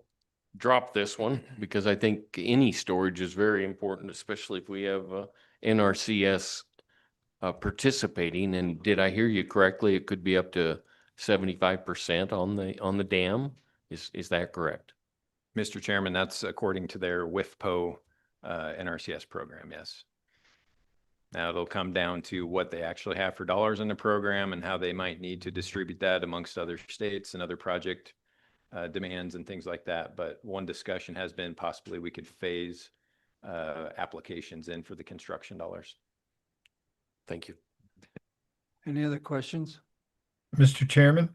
Speaker 17: drop this one because I think any storage is very important, especially if we have NRCS participating. And did I hear you correctly? It could be up to 75% on the dam. Is that correct?
Speaker 6: Mr. Chairman, that's according to their WIFPO NRCS program, yes. Now it'll come down to what they actually have for dollars in the program and how they might need to distribute that amongst other states and other project demands and things like that. But one discussion has been possibly we could phase applications in for the construction dollars.
Speaker 17: Thank you.
Speaker 1: Any other questions?
Speaker 4: Mr. Chairman?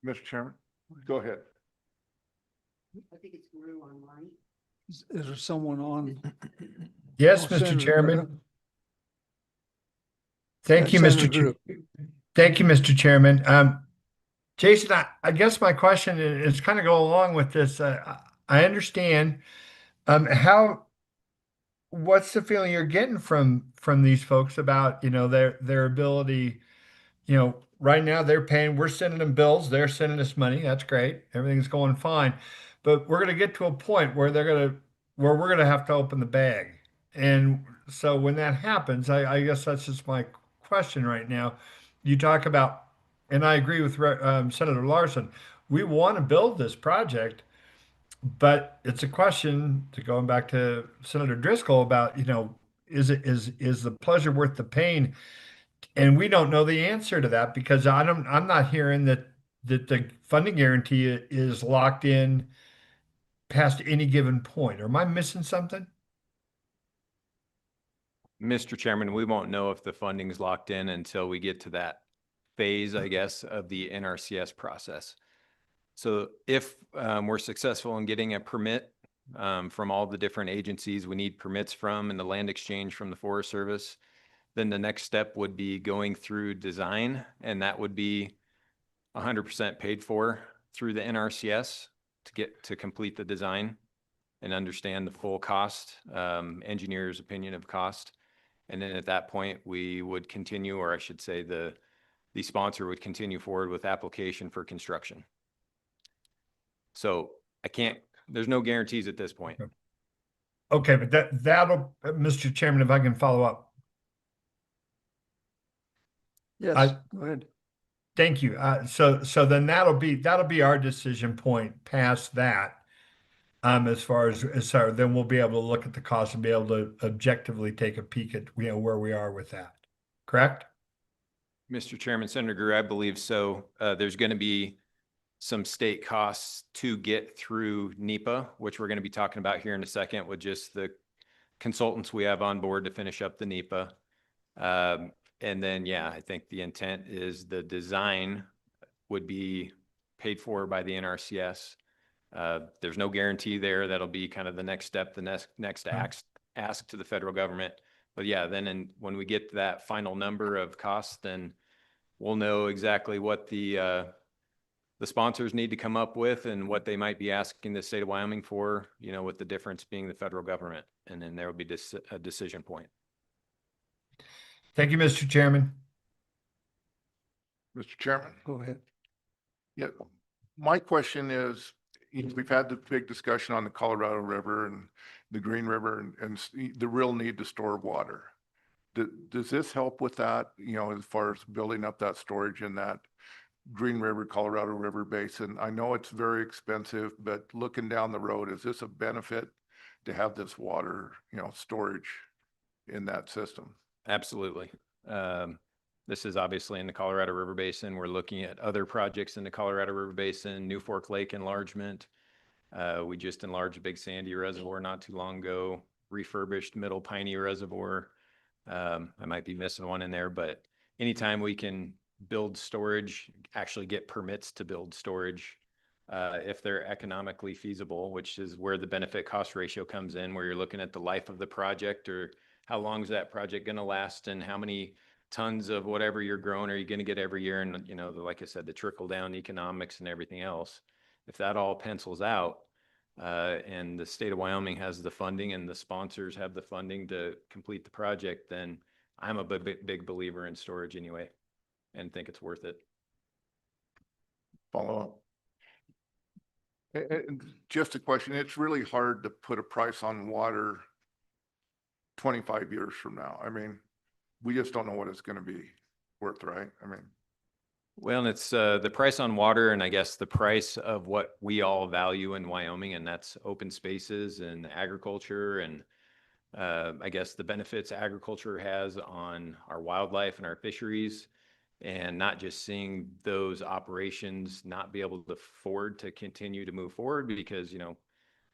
Speaker 16: Mr. Chairman, go ahead.
Speaker 10: I think it's Guru online.
Speaker 1: Is there someone on?
Speaker 4: Yes,
Speaker 1: Oh,
Speaker 4: Mr.
Speaker 1: Senator
Speaker 4: Chairman. Thank you,
Speaker 1: Senator
Speaker 4: Mr. Chair.
Speaker 1: Drew.
Speaker 4: Thank you, Mr. Chairman. Jason, I guess my question is kind of go along with this. I understand what's the feeling you're getting from these folks about, their ability, right now they're paying, we're sending them bills, they're sending us money. That's great. Everything's going fine. But we're going to get to a point where we're going to have to open the bag. And so when that happens, I guess that's just my question right now. You talk about, and I agree with Senator Larson, we want to build this project, but it's a question to going back to Senator Driscoll about, is the pleasure worth the pain? And we don't know the answer to that because I'm not hearing that the funding guarantee is locked in past any given point. Or am I missing something?
Speaker 6: Mr. Chairman, we won't know if the funding is locked in until we get to that phase, I guess, of the NRCS process. So if we're successful in getting a permit from all the different agencies we need permits from and the land exchange from the Forest Service, then the next step would be going through design, and that would be 100% paid for through the NRCS to complete the design and understand the full cost, engineer's opinion of cost. And then at that point, we would continue, or I should say the sponsor would continue forward with application for construction. So there's no guarantees at this point.
Speaker 4: Okay, but that'll, Mr. Chairman, if I can follow up.
Speaker 1: Yes, go ahead.
Speaker 4: Thank you. So then that'll be our decision point past that. As far as then we'll be able to look at the cost and be able to objectively take a peek at where we are with that. Correct?
Speaker 6: Mr. Chairman, Senator Greer, I believe so. There's going to be some state costs to get through NEPA, which we're going to be talking about here in a second with just the consultants we have on board to finish up the NEPA. And then, yeah, I think the intent is the design would be paid for by the NRCS. There's no guarantee there. That'll be kind of the next step, the next ask to the federal government. But yeah, then when we get to that final number of costs, then we'll know exactly what the sponsors need to come up with and what they might be asking the state of Wyoming for, you know, with the difference being the federal government. And then there will be a decision point.
Speaker 4: Thank you, Mr. Chairman.
Speaker 18: Mr. Chairman?
Speaker 14: Go ahead.
Speaker 18: Yeah, my question is, we've had the big discussion on the Colorado River and the Green River and the real need to store water. Does this help with that, you know, as far as building up that storage in that Green River, Colorado River basin? I know it's very expensive, but looking down the road, is this a benefit to have this water, you know, storage in that system?
Speaker 6: Absolutely. This is obviously in the Colorado River Basin. We're looking at other projects in the Colorado River Basin, New Fork Lake enlargement. We just enlarged Big Sandy Reservoir not too long ago, refurbished Middle Piney Reservoir. I might be missing one in there, but anytime we can build storage, actually get permits to build storage, if they're economically feasible, which is where the benefit cost ratio comes in, where you're looking at the life of the project or how long is that project going to last and how many tons of whatever you're growing are you going to get every year. And, you know, like I said, the trickle down economics and everything else, if that all pencils out, and the state of Wyoming has the funding and the sponsors have the funding to complete the project, then I'm a big believer in storage anyway and think it's worth it.
Speaker 18: Follow up. And just a question, it's really hard to put a price on water 25 years from now. I mean, we just don't know what it's going to be worth, right? I mean,
Speaker 6: well, and it's the price on water and I guess the price of what we all value in Wyoming, and that's open spaces and agriculture and I guess the benefits agriculture has on our wildlife and our fisheries, and not just seeing those operations not be able to afford to continue to move forward because, you know,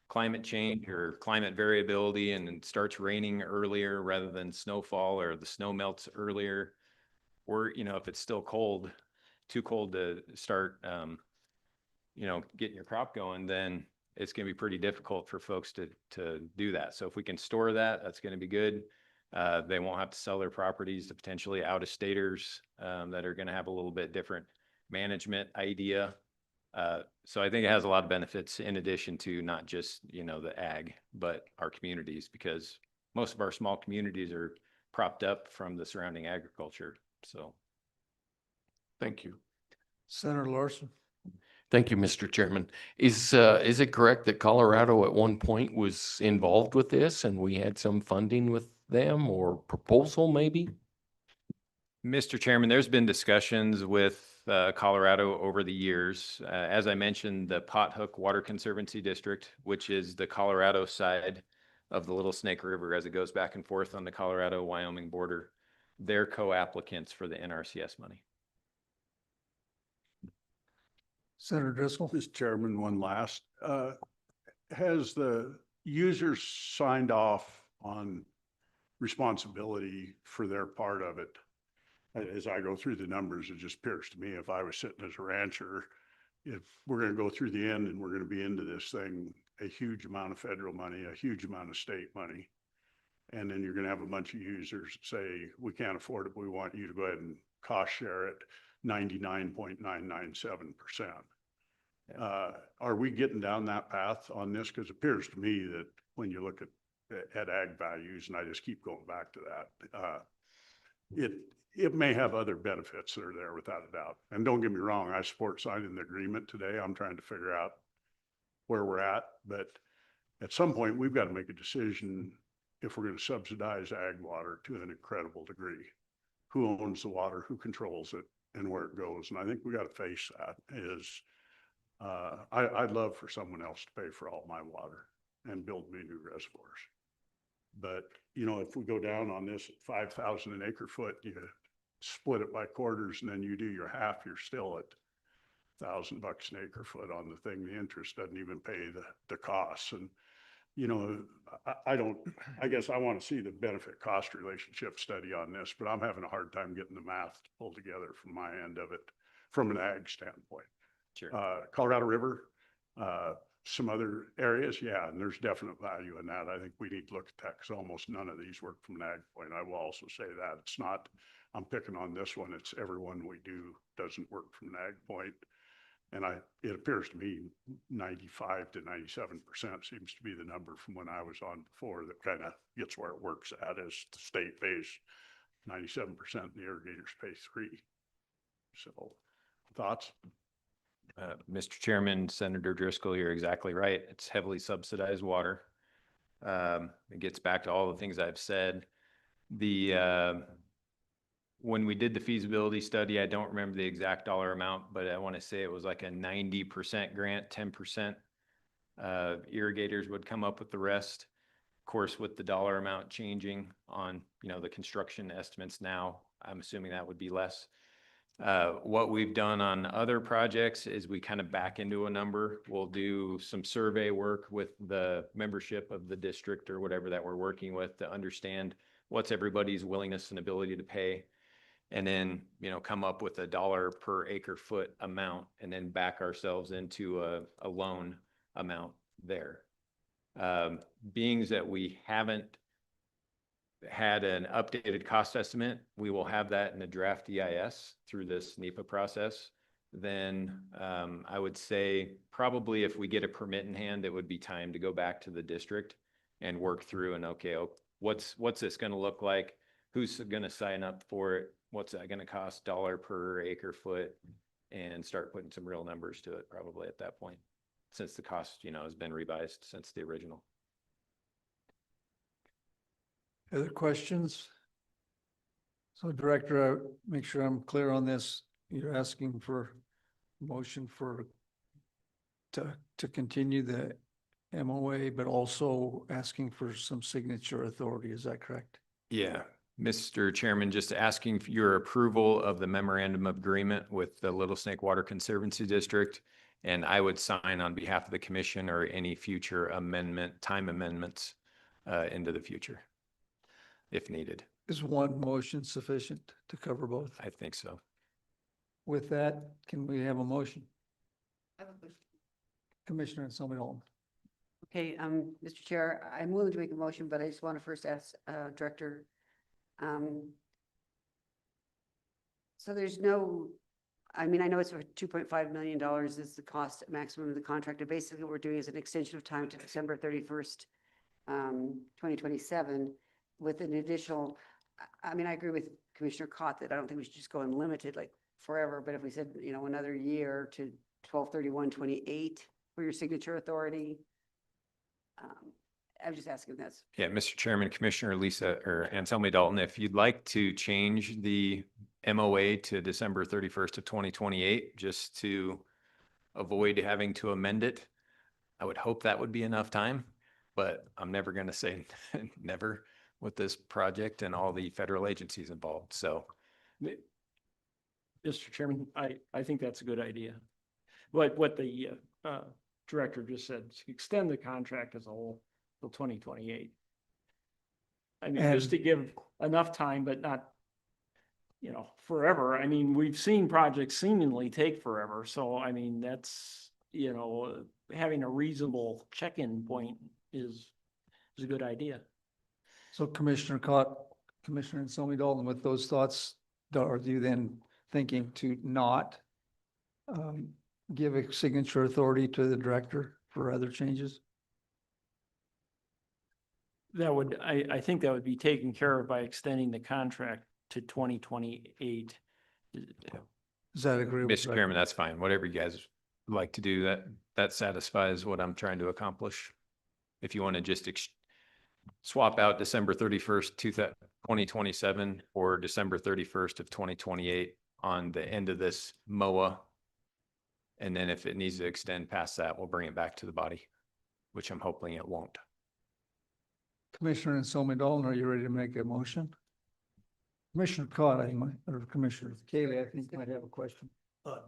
Speaker 6: climate change or climate variability and it starts raining earlier rather than snowfall or the snow melts earlier. Or, you know, if it's still cold, too cold to start, you know, getting your crop going, then it's going to be pretty difficult for folks to do that. So if we can store that, that's going to be good. They won't have to sell their properties to potentially out-of-staters that are going to have a little bit different management idea. So I think it has a lot of benefits in addition to not just, you know, the ag, but our communities, because most of our small communities are propped up from the surrounding agriculture. So.
Speaker 18: thank you.
Speaker 14: Senator Larson?
Speaker 17: Thank you, Mr. Chairman. Is it correct that Colorado at one point was involved with this and we had some funding with them or proposal maybe?
Speaker 6: Mr. Chairman, there's been discussions with Colorado over the years. As I mentioned, the Pothook Water Conservancy District, which is the Colorado side of the Little Snake River as it goes back and forth on the Colorado-Wyoming border, they're co-applicants for the NRCS money.
Speaker 14: Senator Driscoll?
Speaker 16: Mr. Chairman, one last, has the users signed off on responsibility for their part of it? As I go through the numbers, it just appears to me if I was sitting as a rancher, if we're going to go through the end and we're going to be into this thing, a huge amount of federal money, a huge amount of state money, and then you're going to have a bunch of users say, we can't afford it, we want you to go ahead and cost share it 99.997%. Are we getting down that path on this? Because it appears to me that when you look at ag values, and I just keep going back to that, it may have other benefits that are there without a doubt. And don't get me wrong, I support signing the agreement today. I'm trying to figure out where we're at, but at some point we've got to make a decision if we're going to subsidize ag water to an incredible degree. Who owns the water, who controls it, and where it goes. And I think we got to face that is, I'd love for someone else to pay for all my water and build me new reservoirs. But, you know, if we go down on this at 5,000 an acre foot, you split it by quarters and then you do your half, you're still at $1,000 an acre foot on the thing. The interest doesn't even pay the costs. And, you know, I guess I want to see the benefit cost relationship study on this, but I'm having a hard time getting the math to pull together from my end of it, from an ag standpoint.
Speaker 6: Sure.
Speaker 16: Colorado River, some other areas, yeah, and there's definite value in that. I think we need to look at that because almost none of these work from an ag point. I will also say that it's not, I'm picking on this one, it's everyone we do doesn't work from an ag point. And it appears to me 95 to 97% seems to be the number from when I was on before that kind of gets where it works at, as the state pays 97% and the irrigators pay 3%. So thoughts?
Speaker 6: Mr. Chairman, Senator Driscoll, you're exactly right. It's heavily subsidized water. It gets back to all the things I've said. When we did the feasibility study, I don't remember the exact dollar amount, but I want to say it was like a 90% grant, 10% irrigators would come up with the rest. Of course, with the dollar amount changing on, you know, the construction estimates now, I'm assuming that would be less. What we've done on other projects is we kind of back into a number. We'll do some survey work with the membership of the district or whatever that we're working with to understand what's everybody's willingness and ability to pay. And then, you know, come up with $1 per acre foot amount and then back ourselves into a loan amount there. Being that we haven't had an updated cost estimate, we will have that in a draft EIS through this NEPA process. Then I would say probably if we get a permit in hand, it would be time to go back to the district and work through and okay, what's this going to look like? Who's going to sign up for it? What's that going to cost $1 per acre foot? And start putting some real numbers to it probably at that point, since the cost, you know, has been revised since the original.
Speaker 1: Other questions? So Director, make sure I'm clear on this. You're asking for motion to continue the MOA, but also asking for some signature authority. Is that correct?
Speaker 6: Yeah, Mr. Chairman, just asking for your approval of the memorandum of agreement with the Little Snake Water Conservancy District. And I would sign on behalf of the commission or any future time amendments into the future, if needed.
Speaker 1: Is one motion sufficient to cover both?
Speaker 6: I think so.
Speaker 1: With that, can we have a motion? Commissioner Anselmi-Dalton.
Speaker 10: Okay, Mr. Chair, I'm willing to make a motion, but I just want to first ask, Director, so there's no, I mean, I know it's for $2.5 million is the cost maximum of the contract. And basically what we're doing is an extension of time to December 31st, 2027 with an additional, I mean, I agree with Commissioner Cott that I don't think we should just go unlimited like forever, but if we said, you know, another year to 12/31/28 for your signature authority, I'm just asking this.
Speaker 6: Yeah, Mr. Chairman, Commissioner Lisa or Anselmi Dalton, if you'd like to change the MOA to December 31st of 2028, just to avoid having to amend it, I would hope that would be enough time, but I'm never going to say never with this project and all the federal agencies involved. So,
Speaker 12: Mr. Chairman, I think that's a good idea. What the director just said, extend the contract as a whole till 2028. I mean, just to give enough time, but not, you know, forever. I mean, we've seen projects seemingly take forever. So, I mean, that's, you know, having a reasonable check-in point is a good idea.
Speaker 1: So Commissioner Cott, Commissioner Anselmi-Dalton, with those thoughts, are you then thinking to not give a signature authority to the director for other changes?
Speaker 12: That would, I think that would be taken care of by extending the contract to 2028.
Speaker 1: Does that agree with
Speaker 6: Mr. Chairman, that's fine. Whatever you guys like to do, that satisfies what I'm trying to accomplish. If you want to just swap out December 31st, 2027 or December 31st of 2028 on the end of this MOA. And then if it needs to extend past that, we'll bring it back to the body, which I'm hoping it won't.
Speaker 1: Commissioner Anselmi-Dalton, are you ready to make a motion? Commissioner Cott, or Commissioner Kaylee, I think might have a question.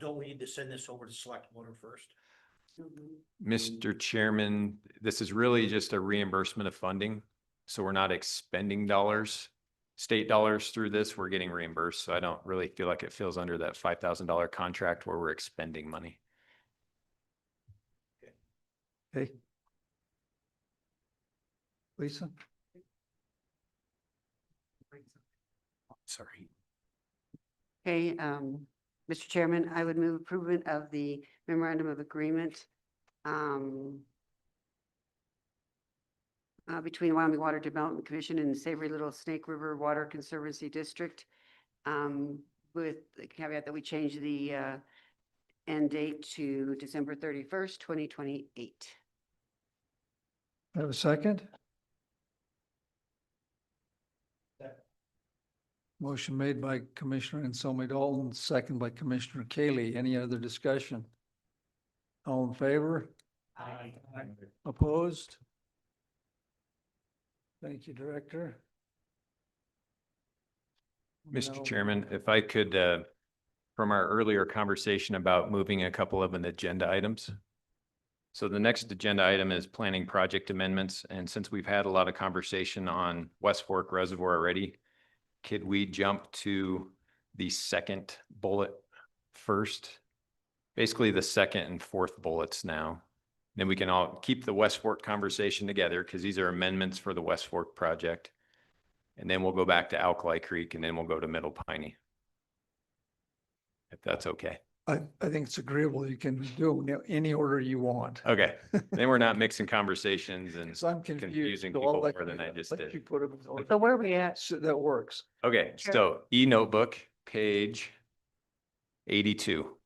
Speaker 2: Don't we need to send this over to select water first?
Speaker 6: Mr. Chairman, this is really just a reimbursement of funding. So we're not expending dollars, state dollars through this, we're getting reimbursed. So I don't really feel like it feels under that $5,000 contract where we're expending money.
Speaker 1: Okay. Lisa?
Speaker 6: Sorry.
Speaker 10: Okay, Mr. Chairman, I would move approval of the memorandum of agreement between Wyoming Water Development Commission and Savory Little Snake River Water Conservancy District, with the caveat that we change the end date to December 31st, 2028.
Speaker 1: Have a second? Motion made by Commissioner Anselmi Dalton, second by Commissioner Kaylee. Any other discussion? All in favor?
Speaker 2: Aye.
Speaker 1: Opposed? Thank you, Director.
Speaker 6: Mr.
Speaker 1: Now-
Speaker 6: Chairman, if I could, from our earlier conversation about moving a couple of an agenda items. So the next agenda item is planning project amendments. And since we've had a lot of conversation on West Fork Reservoir already, could we jump to the second bullet first? Basically the second and fourth bullets now. Then we can all keep the West Fork conversation together because these are amendments for the West Fork project. And then we'll go back to Alkali Creek and then we'll go to Middle Piney. If that's okay.
Speaker 1: I think it's agreeable. You can do it in any order you want.
Speaker 6: Okay, then we're not mixing conversations and
Speaker 1: So I'm confused.
Speaker 6: confusing
Speaker 1: so I'll
Speaker 6: people
Speaker 1: let
Speaker 6: more than
Speaker 1: you-
Speaker 6: I just
Speaker 1: let
Speaker 6: did.
Speaker 1: you put 'em in order.
Speaker 10: So where are we at?
Speaker 1: So that works.
Speaker 6: Okay,
Speaker 10: Sure.
Speaker 6: so e-notebook, page 82.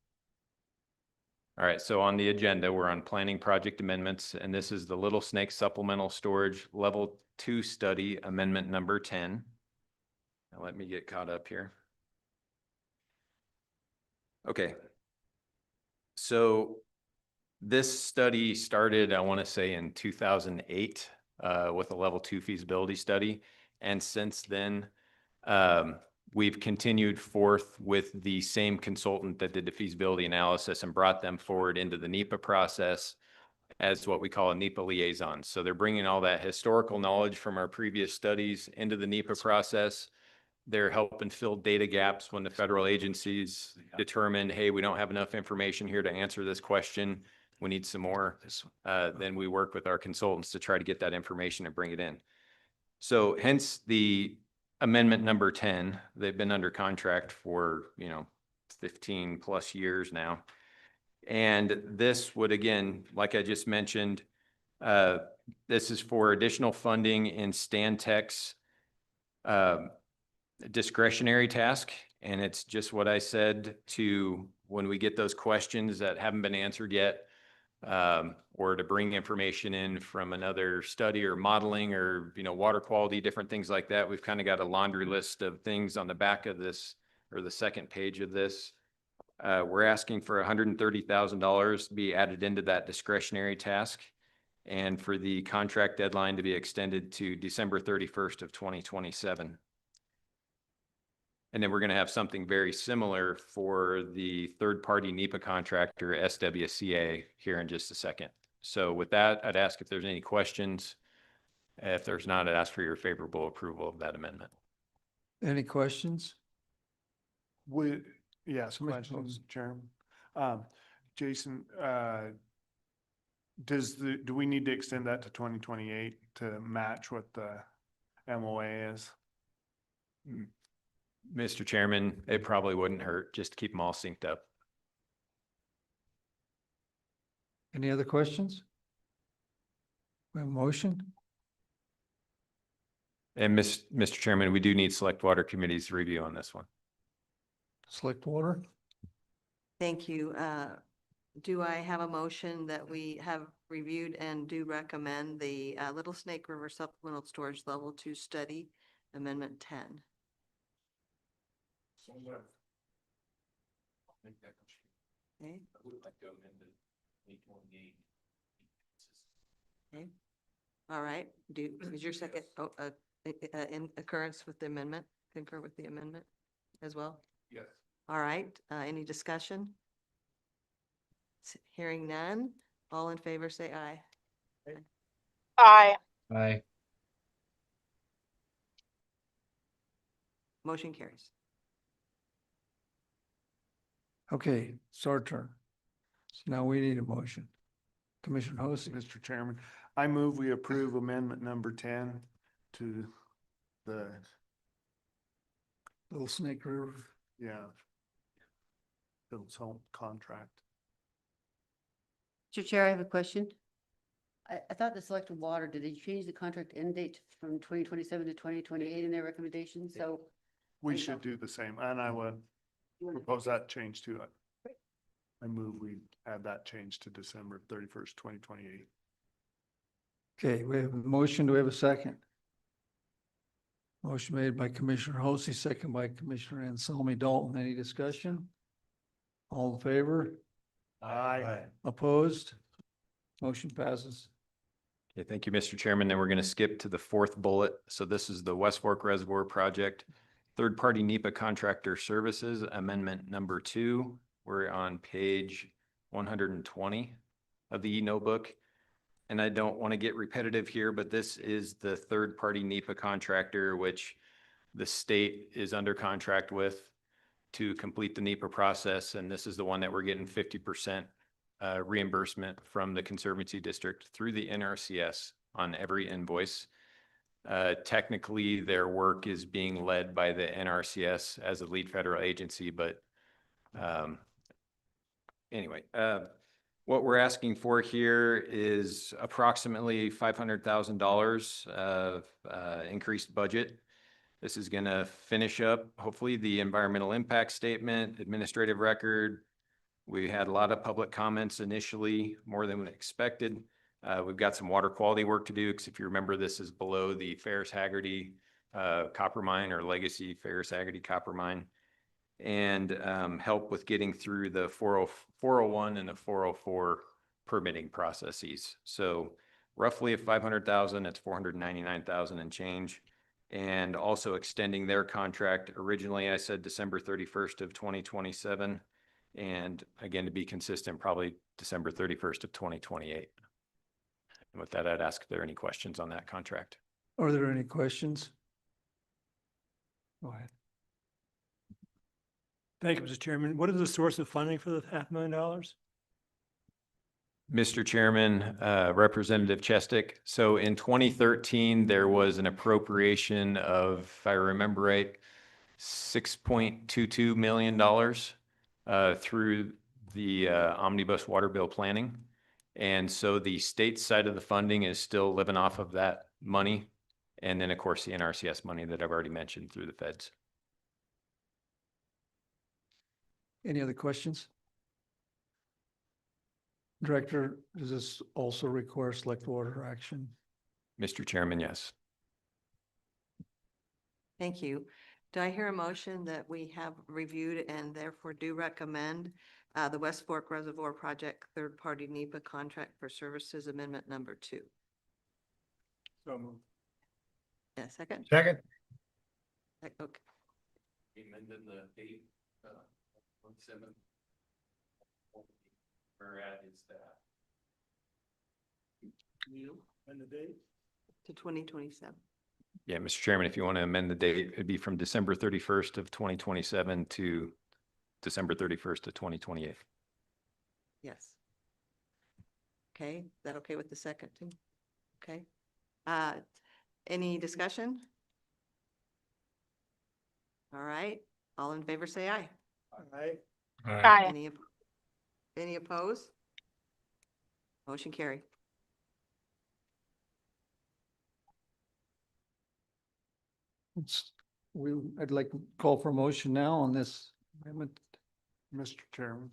Speaker 6: All right, so on the agenda, we're on planning project amendments, and this is the Little Snake Supplemental Storage Level 2 Study Amendment number 10. Now let me get caught up here. Okay. So this study started, I want to say in 2008 with a level 2 feasibility study. And since then, we've continued forth with the same consultant that did the feasibility analysis and brought them forward into the NEPA process as what we call a NEPA liaison. So they're bringing all that historical knowledge from our previous studies into the NEPA process. They're helping fill data gaps when the federal agencies determine, hey, we don't have enough information here to answer this question. We need some more. Then we work with our consultants to try to get that information and bring it in. So hence the amendment number 10. They've been under contract for, 15 plus years now. And this would, again, like I just mentioned, this is for additional funding in Stantec's discretionary task. And it's just what I said to when we get those questions that haven't been answered yet, or to bring information in from another study or modeling or, water quality, different things like that. We've kind of got a laundry list of things on the back of this or the second page of this. We're asking for $130,000 to be added into that discretionary task and for the contract deadline to be extended to December 31st of 2027. And then we're going to have something very similar for the third-party NEPA contractor, SWCA, here in just a second. So with that, I'd ask if there's any questions. If there's not, I'd ask for your favorable approval of that amendment.
Speaker 1: Any questions?
Speaker 13: Yes, questions, Chairman. Jason, do we need to extend that to 2028 to match what the MOA is?
Speaker 6: Mr. Chairman, it probably wouldn't hurt just to keep them all synced up.
Speaker 1: Any other questions? We have a motion?
Speaker 6: And Mr. Chairman, we do need Select Water Committee's review on this one.
Speaker 1: Select Water?
Speaker 3: Thank you. Do I have a motion that we have reviewed and do recommend the Little Snake River Supplemental Storage Level 2 Study Amendment 10? Okay. Okay. All right. Is your second in occurrence with the amendment, concur with the amendment as well?
Speaker 18: Yes.
Speaker 3: All right. Any discussion? Hearing none, all in favor say aye.
Speaker 5: Aye.
Speaker 12: Aye.
Speaker 3: Motion carries.
Speaker 1: Okay, it's our turn. So now we need a motion. Commissioner Hosey.
Speaker 13: Mr. Chairman, I move we approve amendment number 10 to the,
Speaker 1: Little Snake River.
Speaker 13: yeah, Phil's home contract.
Speaker 10: Mr. Chair, I have a question. I thought the selected water, did they change the contract end date from 2027 to 2028 in their recommendations? So
Speaker 13: We should do the same, and I would propose that change to it. I move we add that change to December 31st, 2028.
Speaker 1: Okay, we have a motion. Do we have a second? Motion made by Commissioner Hosey, second by Commissioner Anselmi Dalton. Any discussion? All in favor?
Speaker 13: Aye.
Speaker 1: Opposed? Motion passes.
Speaker 6: Okay, thank you, Mr. Chairman. Then we're going to skip to the fourth bullet. So this is the West Fork Reservoir Project, third-party NEPA contractor services, amendment number 2. We're on page 120 of the e-notebook. And I don't want to get repetitive here, but this is the third-party NEPA contractor, which the state is under contract with to complete the NEPA process. And this is the one that we're getting 50% reimbursement from the Conservancy District through the NRCS on every invoice. Technically, their work is being led by the NRCS as a lead federal agency, but anyway, what we're asking for here is approximately $500,000 of increased budget. This is going to finish up, hopefully, the environmental impact statement, administrative record. We had a lot of public comments initially, more than we expected. We've got some water quality work to do, because if you remember, this is below the Ferris-Haggerty copper mine, or legacy Ferris-Haggerty copper mine, and help with getting through the 401 and the 404 permitting processes. So roughly at 500,000, it's 499,000 and change. And also extending their contract. Originally, I said December 31st of 2027. And again, to be consistent, probably December 31st of 2028. And with that, I'd ask if there are any questions on that contract.
Speaker 1: Are there any questions? Go ahead.
Speaker 19: Thank you, Mr. Chairman. What is the source of funding for the $500,000?
Speaker 6: Mr. Chairman, Representative Chestick. So in 2013, there was an appropriation of, if I remember right, $6.22 million through the omnibus water bill planning. And so the state side of the funding is still living off of that money. And then, of course, the NRCS money that I've already mentioned through the feds.
Speaker 1: Any other questions? Director, does this also require select water action?
Speaker 6: Mr. Chairman, yes.
Speaker 3: Thank you. Do I hear a motion that we have reviewed and therefore do recommend the West Fork Reservoir Project third-party NEPA contract for services amendment number 2?
Speaker 13: So moved.
Speaker 3: Yeah, second?
Speaker 4: Second.
Speaker 3: Okay.
Speaker 6: Amended the date, 27. Where at is that?
Speaker 13: You and the date?
Speaker 3: To 2027.
Speaker 6: Yeah, Mr. Chairman, if you want to amend the date, it'd be from December 31st of 2027 to December 31st of 2028.
Speaker 3: Yes. Okay, is that okay with the second too? Okay. Any discussion? All right, all in favor say aye.
Speaker 13: Aye.
Speaker 5: Aye.
Speaker 3: Any opposed? Motion carried.
Speaker 1: I'd like to call for a motion now on this amendment.
Speaker 13: Mr. Chairman,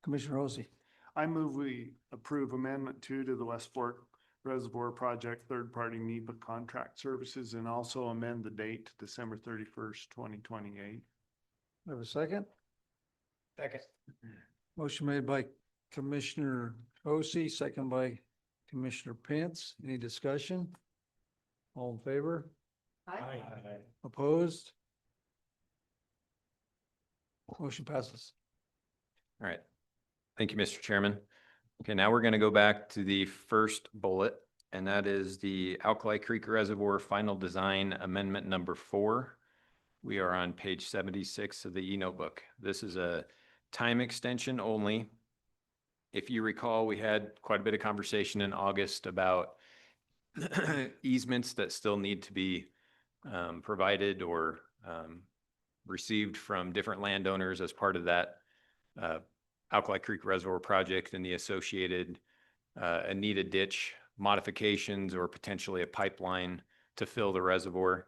Speaker 1: Commissioner Hosey.
Speaker 13: I move we approve amendment 2 to the West Fork Reservoir Project third-party NEPA contract services, and also amend the date to December 31st, 2028.
Speaker 1: Have a second?
Speaker 2: Second.
Speaker 1: Motion made by Commissioner Hosey, second by Commissioner Pence. Any discussion? All in favor?
Speaker 2: Aye.
Speaker 1: Opposed? Motion passes.
Speaker 6: All right. Thank you, Mr. Chairman. Okay, now we're going to go back to the first bullet, and that is the Alkali Creek Reservoir Final Design Amendment number 4. We are on page 76 of the e-notebook. This is a time extension only. If you recall, we had quite a bit of conversation in August about easements that still need to be provided or received from different landowners as part of that Alkali Creek Reservoir project and the associated Anita ditch modifications or potentially a pipeline to fill the reservoir.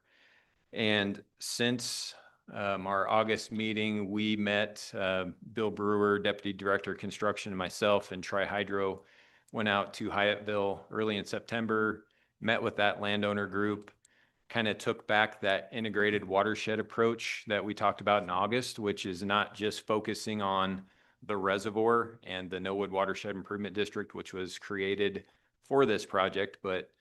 Speaker 6: And since our August meeting, we met Bill Brewer, Deputy Director of Construction, and myself, and Tri-Hydro went out to Hyattville early in September, met with that landowner group, kind of took back that integrated watershed approach that we talked about in August, which is not just focusing on the reservoir and the Millwood Watershed Improvement District, which was created for this project, but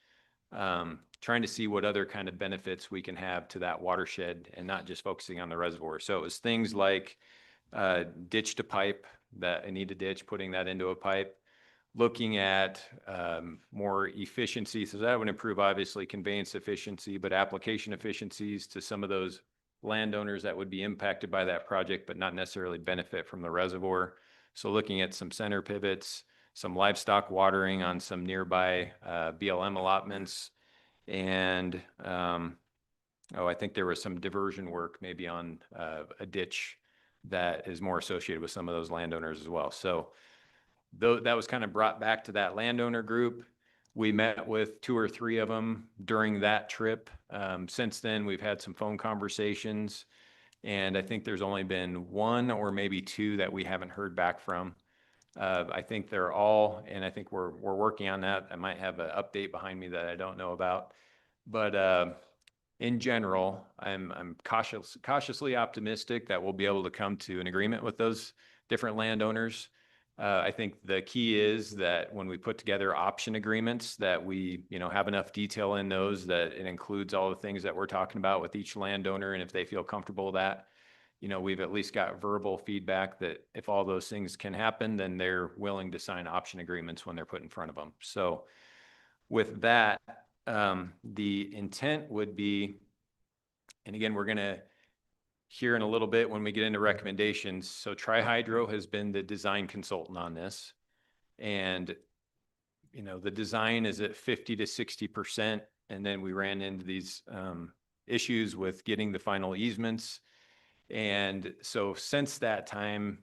Speaker 6: trying to see what other kind of benefits we can have to that watershed and not just focusing on the reservoir. So it was things like ditch to pipe, that Anita ditch, putting that into a pipe, looking at more efficiency. So that would improve obviously conveyance efficiency, but application efficiencies to some of those landowners that would be impacted by that project, but not necessarily benefit from the reservoir. So looking at some center pivots, some livestock watering on some nearby BLM allotments, and I think there was some diversion work maybe on a ditch that is more associated with some of those landowners as well. So that was kind of brought back to that landowner group. We met with 2 or 3 of them during that trip. Since then, we've had some phone conversations, and I think there's only been 1 or maybe 2 that we haven't heard back from. I think they're all, and I think we're working on that. I might have an update behind me that I don't know about, but in general, I'm cautiously optimistic that we'll be able to come to an agreement with those different landowners. I think the key is that when we put together option agreements, that we, have enough detail in those that it includes all the things that we're talking about with each landowner, and if they feel comfortable with that, we've at least got verbal feedback that if all those things can happen, then they're willing to sign option agreements when they're put in front of them. So with that, the intent would be, and again, we're going to hear in a little bit when we get into recommendations. So Tri-Hydro has been the design consultant on this, and the design is at 50 to 60%, and then we ran into these issues with getting the final easements. And so since that time,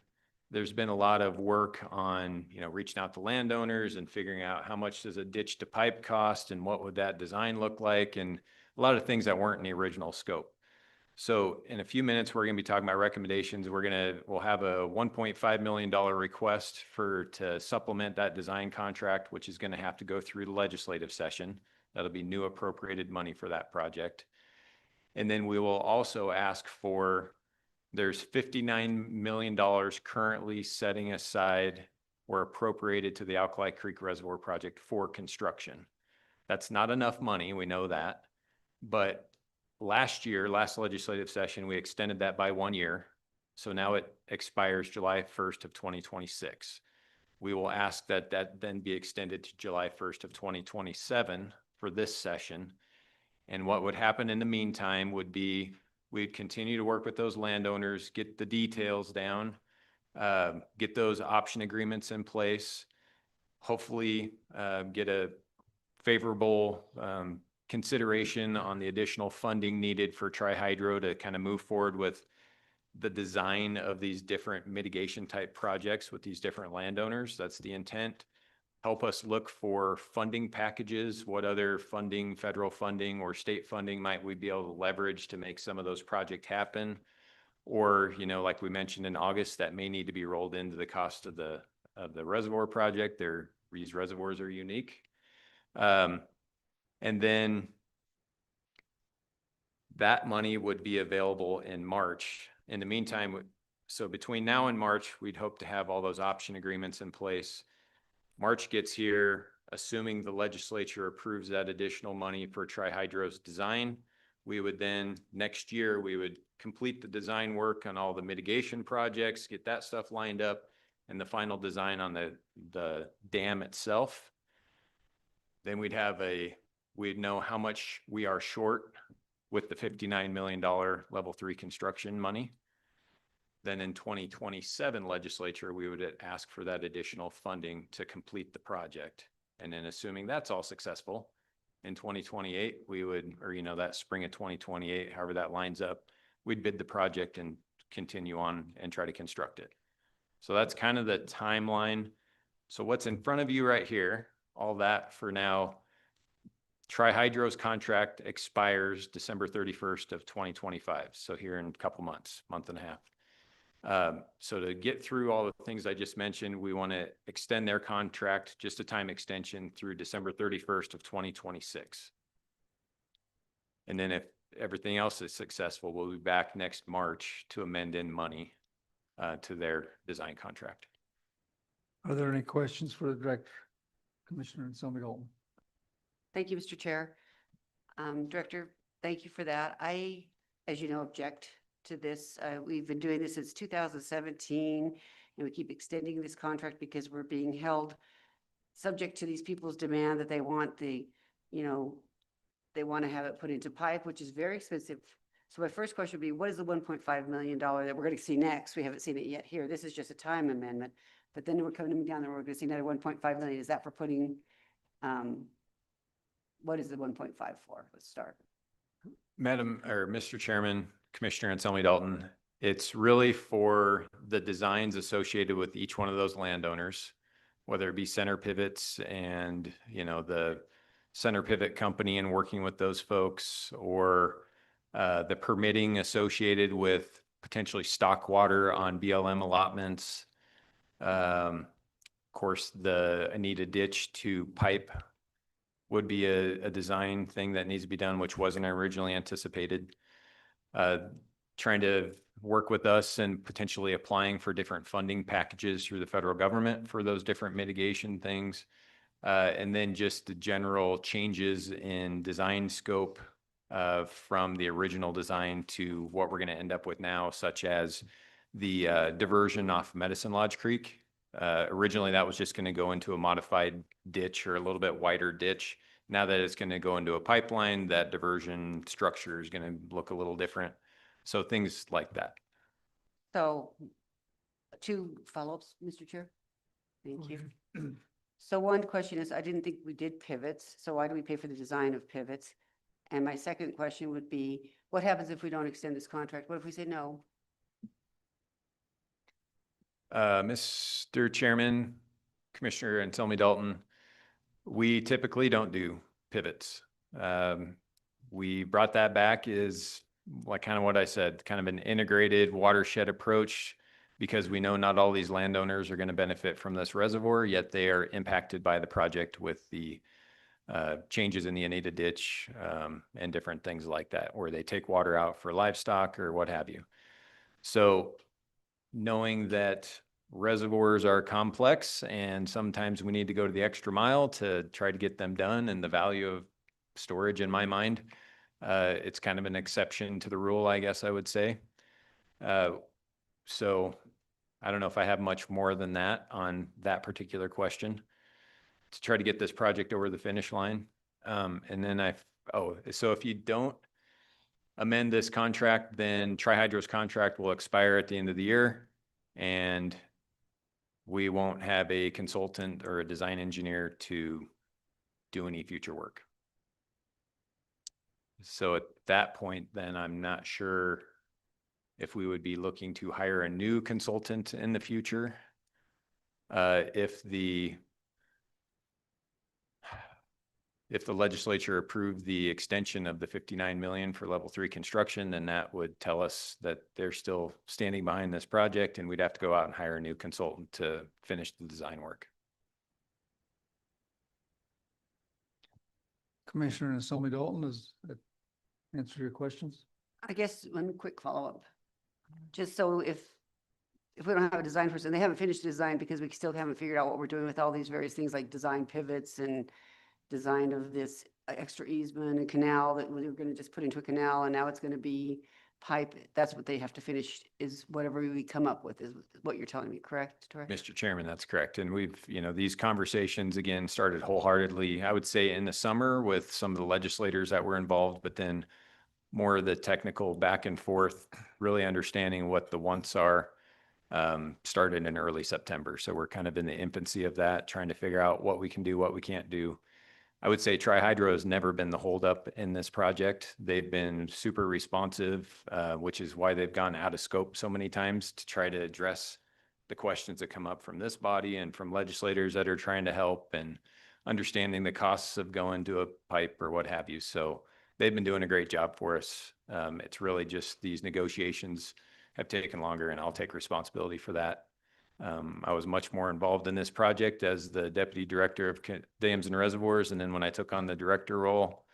Speaker 6: there's been a lot of work on, reaching out to landowners and figuring out how much does a ditch to pipe cost and what would that design look like, and a lot of things that weren't in the original scope. So in a few minutes, we're going to be talking about recommendations. We'll have a $1.5 million request to supplement that design contract, which is going to have to go through the legislative session. That'll be new appropriated money for that project. And then we will also ask there's $59 million currently setting aside or appropriated to the Alkali Creek Reservoir project for construction. That's not enough money, we know that, but last legislative session, we extended that by 1 year. So now it expires July 1st of 2026. We will ask that then be extended to July 1st of 2027 for this session. And what would happen in the meantime would be we'd continue to work with those landowners, get the details down, get those option agreements in place, hopefully get a favorable consideration on the additional funding needed for Tri-Hydro to kind of move forward with the design of these different mitigation type projects with these different landowners. That's the intent. Help us look for funding packages. What other funding, federal funding or state funding might we be able to leverage to make some of those projects happen? Or, like we mentioned in August, that may need to be rolled into the cost of the reservoir project. These reservoirs are unique. And then that money would be available in March. In the meantime, so between now and March, we'd hope to have all those option agreements in place. March gets here, assuming the legislature approves that additional money for Tri-Hydro's design. We would then, next year, we would complete the design work on all the mitigation projects, get that stuff lined up, and the final design on the dam itself, then we'd know how much we are short with the $59 million level 3 construction money. Then in 2027 legislature, we would ask for that additional funding to complete the project. And then assuming that's all successful, in 2028, we would, or that spring of 2028, however that lines up, we'd bid the project and continue on and try to construct it. So that's kind of the timeline. So what's in front of you right here, all that for now, Tri-Hydro's contract expires December 31st of 2025. So here in a couple months, month and a half. So to get through all the things I just mentioned, we want to extend their contract, just a time extension through December 31st of 2026. And then if everything else is successful, we'll be back next March to amend in money to their design contract.
Speaker 1: Are there any questions for the director? Commissioner Anselmi Dalton.
Speaker 10: Thank you, Mr. Chair. Director, thank you for that. I, as you know, object to this. We've been doing this since 2017, and we keep extending this contract because we're being held subject to these people's demand that they want they want to have it put into pipe, which is very expensive. So my first question would be, what is the $1.5 million that we're going to see next? We haven't seen it yet here. This is just a time amendment, but then we're coming down there, we're going to see another 1.5 million. Is that for putting, what is the 1.5 for? Let's start.
Speaker 6: Mr. Chairman, Commissioner Anselmi Dalton, it's really for the designs associated with each one of those landowners, whether it be center pivots and, the center pivot company and working with those folks, or the permitting associated with potentially stock water on BLM allotments. Of course, the Anita ditch to pipe would be a design thing that needs to be done, which wasn't originally anticipated. Trying to work with us and potentially applying for different funding packages through the federal government for those different mitigation things. And then just the general changes in design scope from the original design to what we're going to end up with now, such as the diversion off Medicine Lodge Creek. Originally, that was just going to go into a modified ditch or a little bit wider ditch. Now that it's going to go into a pipeline, that diversion structure is going to look a little different. So things like that.
Speaker 10: So 2 follow-ups, Mr. Chair. Thank you. So one question is, I didn't think we did pivots. So why do we pay for the design of pivots? And my second question would be, what happens if we don't extend this contract? What if we say no?
Speaker 6: Mr. Chairman, Commissioner Anselmi Dalton, we typically don't do pivots. We brought that back is like kind of what I said, kind of an integrated watershed approach, because we know not all these landowners are going to benefit from this reservoir, yet they are impacted by the project with the changes in the Anita ditch and different things like that, where they take water out for livestock or what have you. So knowing that reservoirs are complex and sometimes we need to go to the extra mile to try to get them done, and the value of storage, in my mind, it's kind of an exception to the rule, I guess I would say. So I don't know if I have much more than that on that particular question to try to get this project over the finish line. And then so if you don't amend this contract, then Tri-Hydro's contract will expire at the end of the year, and we won't have a consultant or a design engineer to do any future work. So at that point, then I'm not sure if we would be looking to hire a new consultant in the future. If the legislature approved the extension of the 59 million for level 3 construction, then that would tell us that they're still standing behind this project, and we'd have to go out and hire a new consultant to finish the design work.
Speaker 1: Commissioner Anselmi Dalton, does that answer your questions?
Speaker 10: I guess one quick follow-up. Just so if we don't have a design person, they haven't finished the design because we still haven't figured out what we're doing with all these various things like design pivots and design of this extra easement and canal that we were going to just put into a canal, and now it's going to be pipe, that's what they have to finish, is whatever we come up with, is what you're telling me, correct, Tori?
Speaker 6: Mr. Chairman, that's correct. And we've, these conversations again started wholeheartedly, I would say in the summer with some of the legislators that were involved, but then more of the technical back and forth, really understanding what the wants are, started in early September. So we're kind of in the infancy of that, trying to figure out what we can do, what we can't do. I would say Tri-Hydro has never been the holdup in this project. They've been super responsive, which is why they've gone out of scope so many times to try to address the questions that come up from this body and from legislators that are trying to help and understanding the costs of going to a pipe or what have you. So they've been doing a great job for us. It's really just these negotiations have taken longer, and I'll take responsibility for that. I was much more involved in this project as the Deputy Director of Dams and Reservoirs. And then when I took on the director role,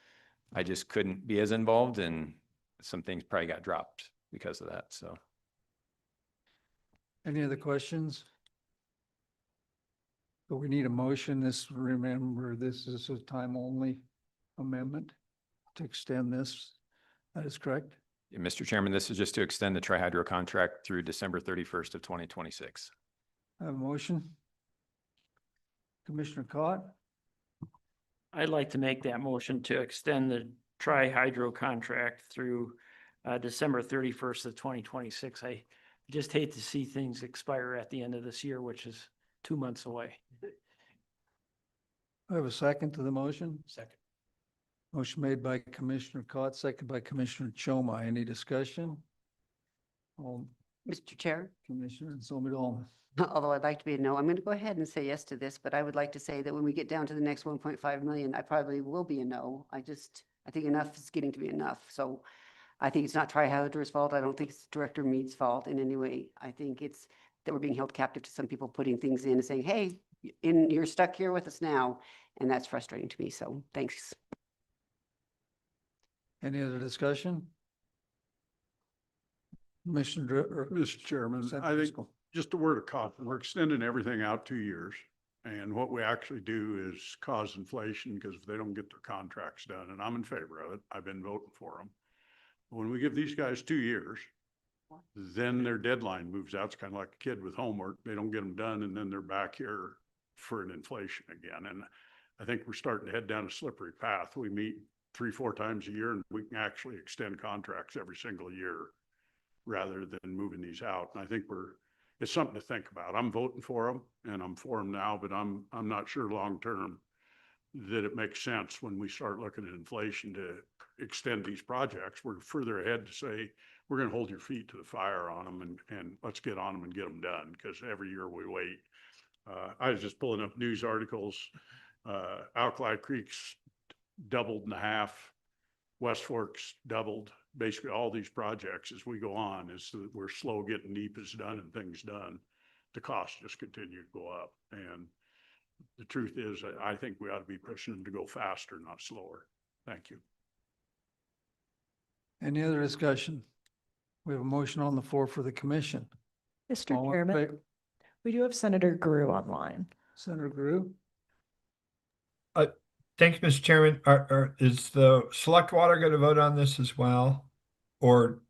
Speaker 6: I just couldn't be as involved, and some things probably got dropped because of that. So.
Speaker 1: Any other questions? So we need a motion. Remember, this is a time-only amendment to extend this. That is correct?
Speaker 6: Yeah, Mr. Chairman, this is just to extend the Tri-Hydro contract through December 31st of 2026.
Speaker 1: I have a motion. Commissioner Cott,
Speaker 12: I'd like to make that motion to extend the Tri-Hydro contract through December 31st of 2026. I just hate to see things expire at the end of this year, which is 2 months away.
Speaker 1: I have a second to the motion.
Speaker 2: Second.
Speaker 1: Motion made by Commissioner Cott, second by Commissioner Choma. Any discussion?
Speaker 10: Mr. Chair,
Speaker 1: Commissioner Somidol.
Speaker 10: although I'd like to be a no, I'm going to go ahead and say yes to this, but I would like to say that when we get down to the next 1.5 million, I probably will be a no. I think enough is getting to be enough. So I think it's not Tri-Hydro's fault. I don't think it's Director Mead's fault in any way. I think it's that we're being held captive to some people putting things in and saying, hey, you're stuck here with us now. And that's frustrating to me. So thanks.
Speaker 1: Any other discussion? Commissioner.
Speaker 16: Mr. Chairman, I think just a word of caution, we're extending everything out 2 years. And what we actually do is cause inflation because if they don't get their contracts done, and I'm in favor of it, I've been voting for them. When we give these guys 2 years, then their deadline moves out. It's kind of like a kid with homework. They don't get them done and then they're back here for an inflation again. And I think we're starting to head down a slippery path. We meet 3-4 times a year and we can actually extend contracts every single year rather than moving these out. And I think it's something to think about. I'm voting for them and I'm for them now, but I'm not sure long-term that it makes sense when we start looking at inflation to extend these projects. We're further ahead to say, we're going to hold your feet to the fire on them and let's get on them and get them done, because every year we wait. I was just pulling up news articles. Alkali Creek's doubled in half. West Fork's doubled. Basically all these projects as we go on is that we're slow getting NEPA's done and things done. The costs just continue to go up. And the truth is, I think we ought to be pushing them to go faster, not slower. Thank you.
Speaker 1: Any other discussion? We have a motion on the floor for the commission.
Speaker 5: Mr.
Speaker 1: All in
Speaker 5: Chairman,
Speaker 1: favor?
Speaker 5: we do have Senator Guru online.
Speaker 1: Senator Grew?
Speaker 4: Thank you, Mr. Chairman. Is the select water going to vote on this as well? Or?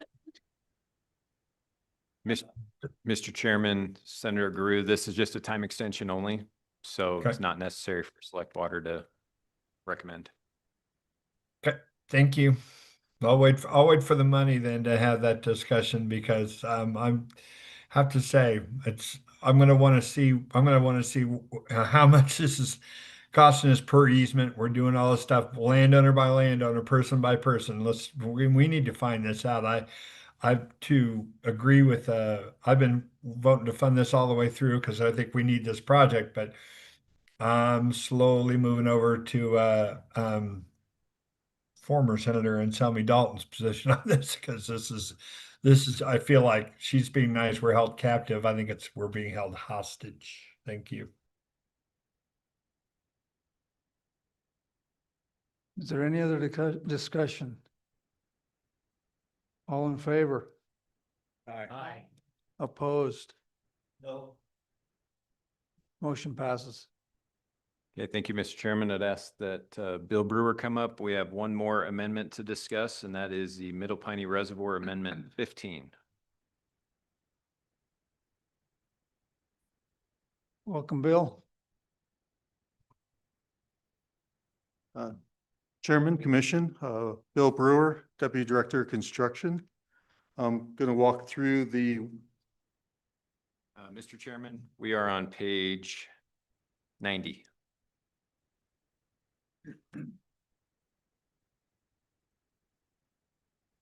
Speaker 6: Mr. Chairman, Senator Guru, this is just a time extension only. So
Speaker 4: Okay.
Speaker 6: It's not necessary for select water to recommend.
Speaker 4: Okay, thank you. I'll wait for the money then to have that discussion, because I'm have to say I'm going to want to see how much this is costing us per easement. We're doing all this stuff landowner by landowner, person by person. We need to find this out. I to agree with I've been voting to fund this all the way through because I think we need this project, but I'm slowly moving over to former Senator Anselmi Dalton's position on this, because this is I feel like she's being nice. We're held captive. I think we're being held hostage. Thank you.
Speaker 1: Is there any other discussion? All in favor?
Speaker 2: Aye.
Speaker 1: Opposed?
Speaker 2: No.
Speaker 1: Motion passes.
Speaker 6: Okay, thank you, Mr. Chairman. I'd ask that Bill Brewer come up. We have one more amendment to discuss, and that is the Middle Piney Reservoir Amendment 15.
Speaker 20: Welcome, Bill. Chairman, Commission, Bill Brewer, Deputy Director of Construction. I'm going to walk through the
Speaker 6: Mr. Chairman, we are on page 90.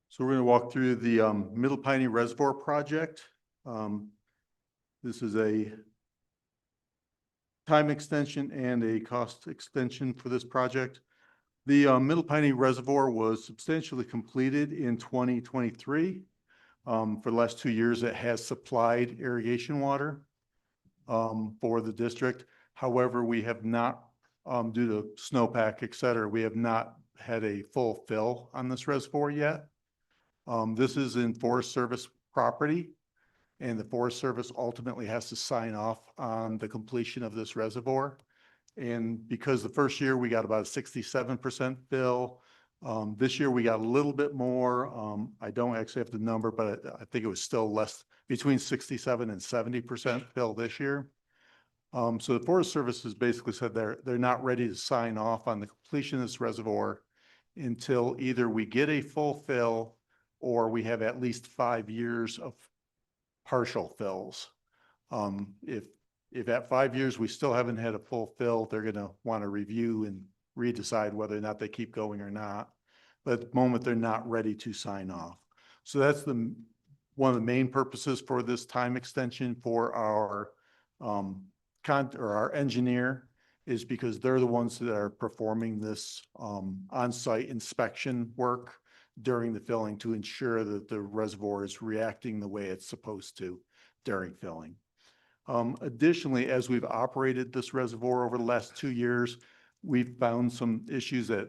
Speaker 20: So we're going to walk through the Middle Piney Reservoir project. This is a time extension and a cost extension for this project. The Middle Piney Reservoir was substantially completed in 2023. For the last 2 years, it has supplied irrigation water for the district. However, we have not, due to snowpack, et cetera, we have not had a full fill on this reservoir yet. This is in Forest Service property, and the Forest Service ultimately has to sign off on the completion of this reservoir. And because the first year we got about a 67% fill, this year we got a little bit more. I don't actually have the number, but I think it was still less, between 67 and 70% fill this year. So the Forest Service has basically said they're not ready to sign off on the completion of this reservoir until either we get a full fill or we have at least 5 years of partial fills. If at 5 years we still haven't had a full fill, they're going to want to review and redecide whether or not they keep going or not. But at the moment, they're not ready to sign off. So that's one of the main purposes for this time extension for our our engineer, is because they're the ones that are performing this on-site inspection work during the filling to ensure that the reservoir is reacting the way it's supposed to during filling. Additionally, as we've operated this reservoir over the last 2 years, we've found some issues that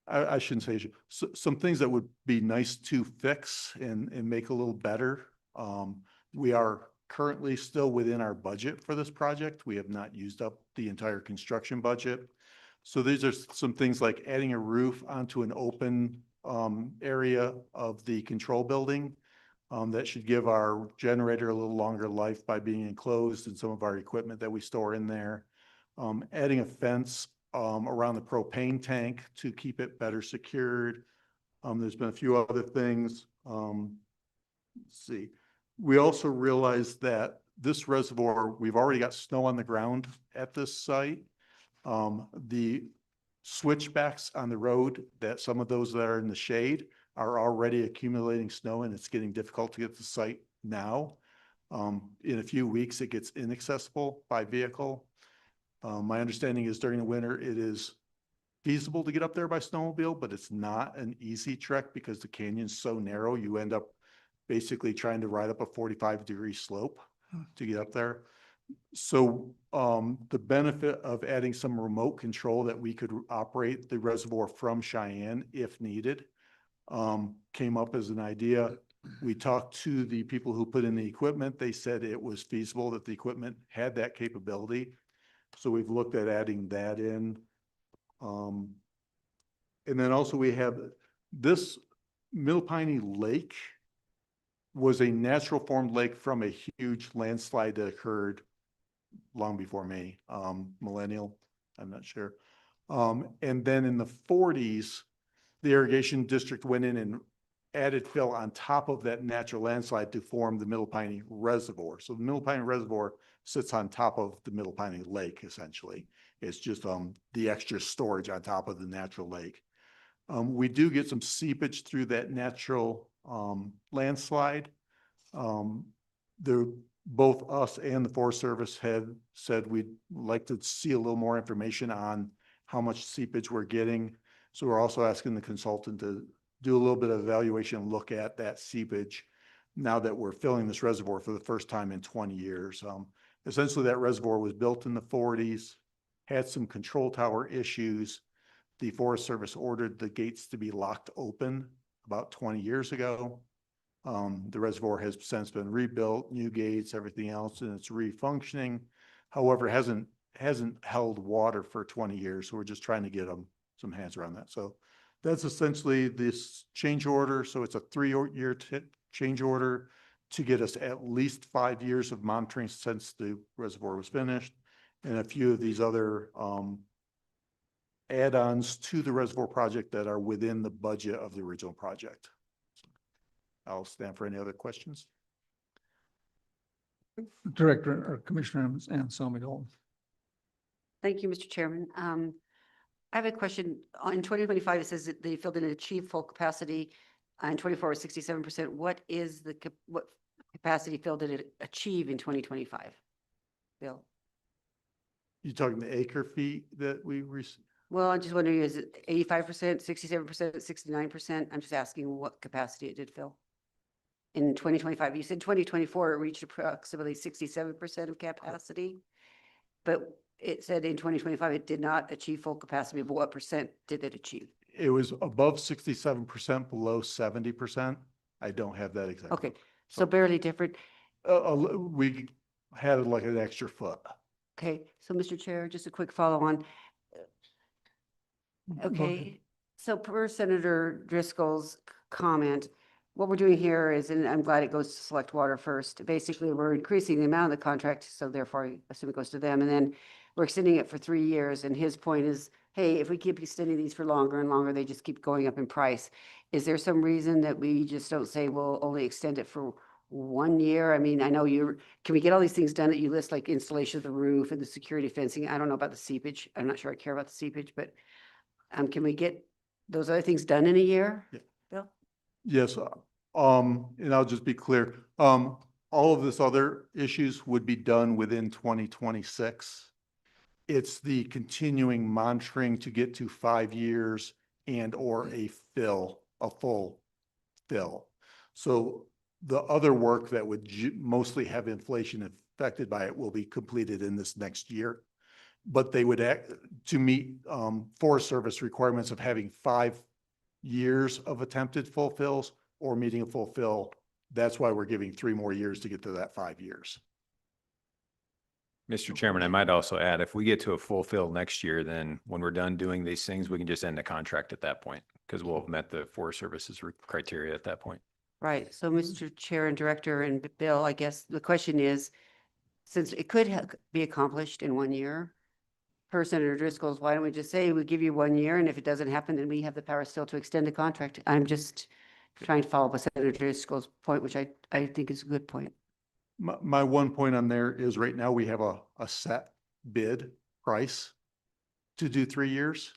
Speaker 20: I shouldn't say issues, some things that would be nice to fix and make a little better. We are currently still within our budget for this project. We have not used up the entire construction budget. So these are some things like adding a roof onto an open area of the control building. That should give our generator a little longer life by being enclosed and some of our equipment that we store in there. Adding a fence around the propane tank to keep it better secured. There's been a few other things. Let's see. We also realized that this reservoir, we've already got snow on the ground at this site. The switchbacks on the road, that some of those that are in the shade are already accumulating snow, and it's getting difficult to get to the site now. In a few weeks, it gets inaccessible by vehicle. My understanding is during the winter, it is feasible to get up there by snowmobile, but it's not an easy trek because the canyon's so narrow. You end up basically trying to ride up a 45-degree slope to get up there. So the benefit of adding some remote control that we could operate the reservoir from Cheyenne if needed came up as an idea. We talked to the people who put in the equipment. They said it was feasible, that the equipment had that capability. So we've looked at adding that in. And then also we have this Middle Piney Lake was a natural formed lake from a huge landslide that occurred long before me, millennial, I'm not sure. And then in the 40s, the irrigation district went in and added fill on top of that natural landslide to form the Middle Piney Reservoir. So the Middle Piney Reservoir sits on top of the Middle Piney Lake, essentially. It's just the extra storage on top of the natural lake. We do get some seepage through that natural landslide. Both us and the Forest Service had said we'd like to see a little more information on how much seepage we're getting. So we're also asking the consultant to do a little bit of evaluation and look at that seepage now that we're filling this reservoir for the first time in 20 years. Essentially, that reservoir was built in the 40s, had some control tower issues. The Forest Service ordered the gates to be locked open about 20 years ago. The reservoir has since been rebuilt, new gates, everything else, and it's refunctioning. However, it hasn't hasn't held water for 20 years. So we're just trying to get them some hands around that. So that's essentially this change order. So it's a 3-year change order to get us at least 5 years of monitoring since the reservoir was finished, and a few of these other add-ons to the reservoir project that are within the budget of the original project. I'll stand for any other questions.
Speaker 1: Director or Commissioner Anselmi Dalton.
Speaker 10: Thank you, Mr. Chairman. I have a question. In 2025, it says that they filled in and achieved full capacity. In 24 was 67%. What is what capacity filled did it achieve in 2025? Bill?
Speaker 20: You talking the acre feet that we
Speaker 10: Well, I'm just wondering, is it 85%, 67%, 69%? I'm just asking what capacity it did fill. In 2025, you said 2024, it reached approximately 67% of capacity, but it said in 2025, it did not achieve full capacity, but what percent did it achieve?
Speaker 20: It was above 67%, below 70%. I don't have that exactly.
Speaker 10: Okay, so barely different.
Speaker 20: We had like an extra foot.
Speaker 10: Okay, so Mr. Chair, just a quick follow on. Okay, so per Senator Driscoll's comment, what we're doing here is, and I'm glad it goes to Select Water first. Basically, we're increasing the amount of the contract, so therefore I assume it goes to them. And then we're extending it for 3 years. And his point is, hey, if we keep extending these for longer and longer, they just keep going up in price. Is there some reason that we just don't say we'll only extend it for 1 year? I mean, I know can we get all these things done that you list, like installation of the roof and the security fencing? I don't know about the seepage. I'm not sure I care about the seepage, but can we get those other things done in a year?
Speaker 20: Yeah.
Speaker 10: Bill?
Speaker 20: Yes, and I'll just be clear. All of this other issues would be done within 2026. It's the continuing monitoring to get to 5 years and or a full fill. So the other work that would mostly have inflation affected by it will be completed in this next year. But they would to meet Forest Service requirements of having 5 years of attempted fulfills or meeting a fulfill. That's why we're giving 3 more years to get to that 5 years.
Speaker 6: Mr. Chairman, I might also add, if we get to a full fill next year, then when we're done doing these things, we can just end the contract at that point because we'll have met the Forest Service's criteria at that point.
Speaker 10: Right. So Mr. Chair and Director and Bill, I guess the question is, since it could be accomplished in 1 year, per Senator Driscoll's, why don't we just say we give you 1 year, and if it doesn't happen, then we have the power still to extend the contract? I'm just trying to follow up with Senator Driscoll's point, which I think is a good point.
Speaker 20: My one point on there is right now we have a set bid price to do 3 years.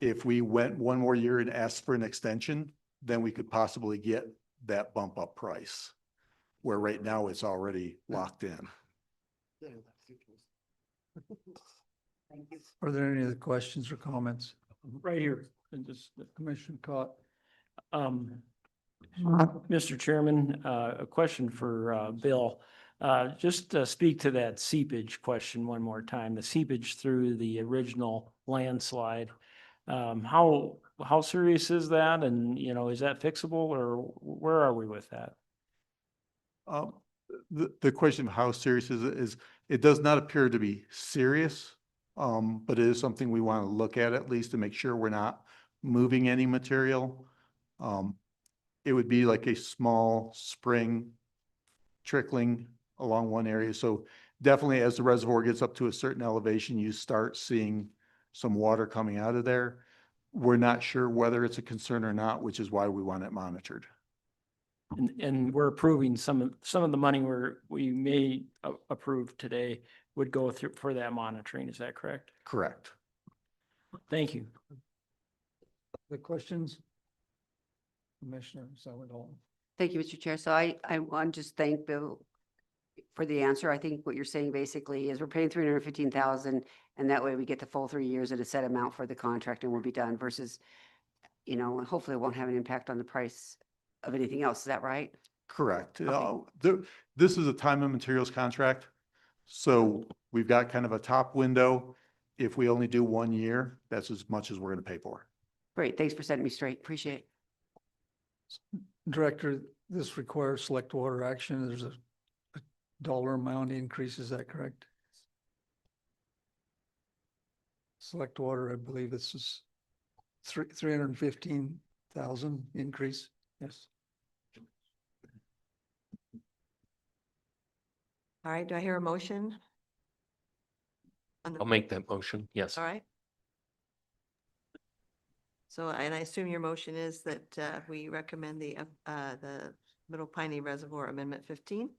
Speaker 20: If we went 1 more year and asked for an extension, then we could possibly get that bump up price, where right now it's already locked in.
Speaker 1: Are there any other questions or comments?
Speaker 12: Right here,
Speaker 1: And just the commission caught.
Speaker 12: Mr. Chairman, a question for Bill. Just speak to that seepage question one more time, the seepage through the original landslide. How serious is that? And, is that fixable, or where are we with that?
Speaker 20: The question of how serious is it does not appear to be serious, but it is something we want to look at least to make sure we're not moving any material. It would be like a small spring trickling along one area. So definitely as the reservoir gets up to a certain elevation, you start seeing some water coming out of there. We're not sure whether it's a concern or not, which is why we want it monitored.
Speaker 12: And we're approving some of the money we may approve today would go through for that monitoring. Is that correct?
Speaker 20: Correct.
Speaker 12: Thank you.
Speaker 1: The questions? Commissioner Salvador.
Speaker 10: Thank you, Mr. Chair. So I want to just thank Bill for the answer. I think what you're saying basically is we're paying $315,000, and that way we get the full 3 years at a set amount for the contract and we'll be done versus, hopefully it won't have an impact on the price of anything else. Is that right?
Speaker 20: Correct.
Speaker 10: Okay.
Speaker 20: This is a time and materials contract. So we've got kind of a top window. If we only do 1 year, that's as much as we're going to pay for.
Speaker 10: Great. Thanks for setting me straight. Appreciate it.
Speaker 1: Director, this requires select water action. There's a dollar amount increase. Is that correct? select water, I believe this is 315,000 increase. Yes.
Speaker 3: All right, do I hear a motion?
Speaker 17: I'll make that motion. Yes.
Speaker 3: All right. So, and I assume your motion is that we recommend the Middle Piney Reservoir Amendment 15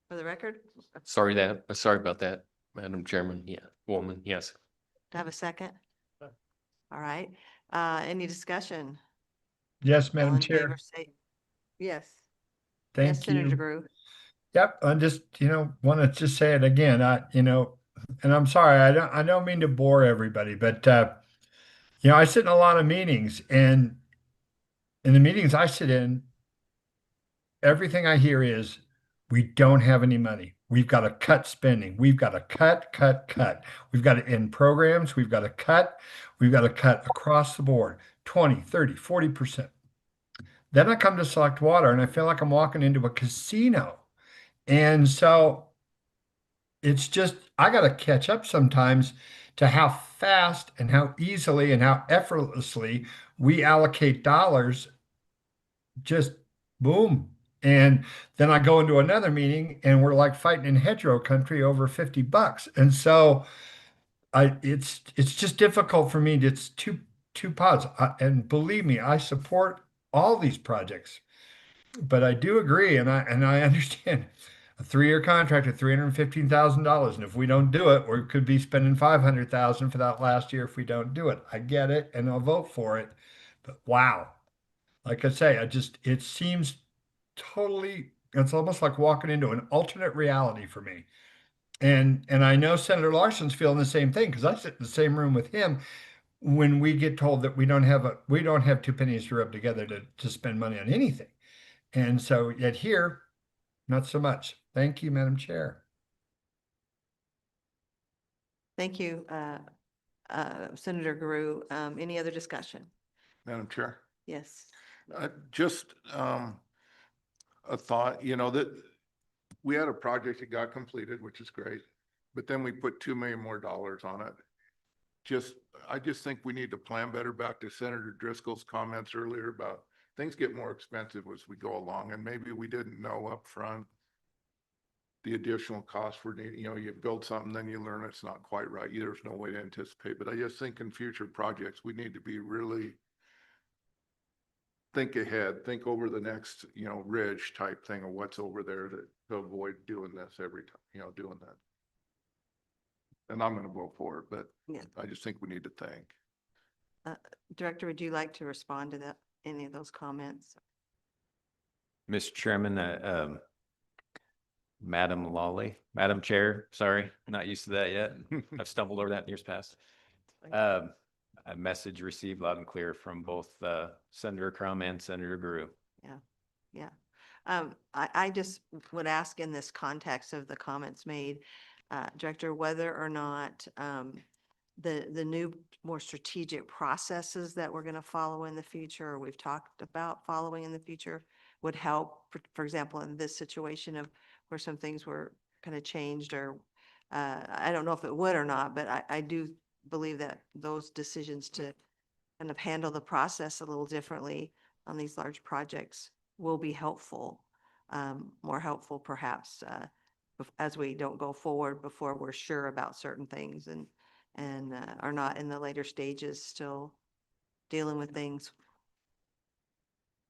Speaker 3: for the record?
Speaker 17: Sorry about that, Madam Chairman. Yeah, woman. Yes.
Speaker 3: To have a second? All right. Any discussion?
Speaker 4: Yes,
Speaker 3: All
Speaker 4: Madam
Speaker 3: in
Speaker 4: Chair.
Speaker 3: favor, say yes. Yes,
Speaker 4: Thank
Speaker 3: Senator
Speaker 4: you.
Speaker 3: Grew.
Speaker 4: Yep, I just, want to just say it again. And I'm sorry, I don't mean to bore everybody, but I sit in a lot of meetings, and in the meetings I sit in, everything I hear is we don't have any money. We've got to cut spending. We've got to cut. We've got to end programs. We've got to cut. We've got to cut across the board 20, 30, 40%. Then I come to select water and I feel like I'm walking into a casino. And so it's just, I got to catch up sometimes to how fast and how easily and how effortlessly we allocate dollars. Just boom. And then I go into another meeting and we're like fighting in hedgerow country over $50. And so it's just difficult for me. It's two pods. And believe me, I support all these projects, but I do agree. And I understand a 3-year contract at $315,000. And if we don't do it, we could be spending $500,000 for that last year if we don't do it. I get it and I'll vote for it. But wow. Like I say, it seems totally, it's almost like walking into an alternate reality for me. And I know Senator Larson's feeling the same thing because I sit in the same room with him when we get told that we don't have 2 pennies to rub together to spend money on anything. And so yet here, not so much. Thank you, Madam Chair.
Speaker 3: Thank you, Senator Grew. Any other discussion?
Speaker 18: Madam Chair.
Speaker 3: Yes.
Speaker 18: Just a thought, that we had a project that got completed, which is great, but then we put $2 million more on it. I just think we need to plan better. Back to Senator Driscoll's comments earlier about things get more expensive as we go along, and maybe we didn't know up front the additional cost for, you build something, then you learn it's not quite right. There's no way to anticipate, but I just think in future projects, we need to be really think ahead, think over the next, ridge type thing of what's over there to avoid doing this every time, doing that. And I'm going to vote for it, but
Speaker 3: Yeah.
Speaker 18: I just think we need to think.
Speaker 3: Director, would you like to respond to any of those comments?
Speaker 6: Mr. Chairman, Madam Chair, sorry, not used to that yet. I've stumbled over that in years past. A message received loud and clear from both Senator Crum and Senator Grew.
Speaker 3: Yeah. I just would ask in this context of the comments made, Director, whether or not the new, more strategic processes that we're going to follow in the future, or we've talked about following in the future, would help, for example, in this situation of where some things were kind of changed, or I don't know if it would or not, but I do believe that those decisions to kind of handle the process a little differently on these large projects will be helpful, more helpful perhaps, as we don't go forward before we're sure about certain things and are not in the later stages still dealing with things.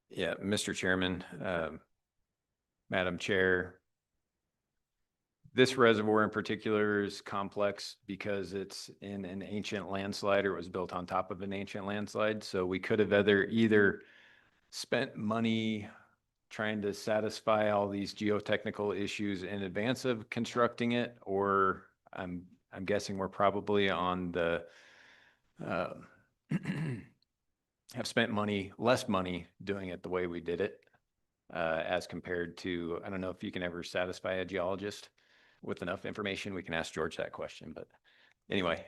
Speaker 6: Yeah, Mr. Chairman, Madam Chair, this reservoir in particular is complex because it's in an ancient landslide, or it was built on top of an ancient landslide. So we could have either spent money trying to satisfy all these geotechnical issues in advance of constructing it, or I'm guessing we're probably on the have spent less money doing it the way we did it, as compared to, I don't know if you can ever satisfy a geologist with enough information. We can ask George that question, but anyway,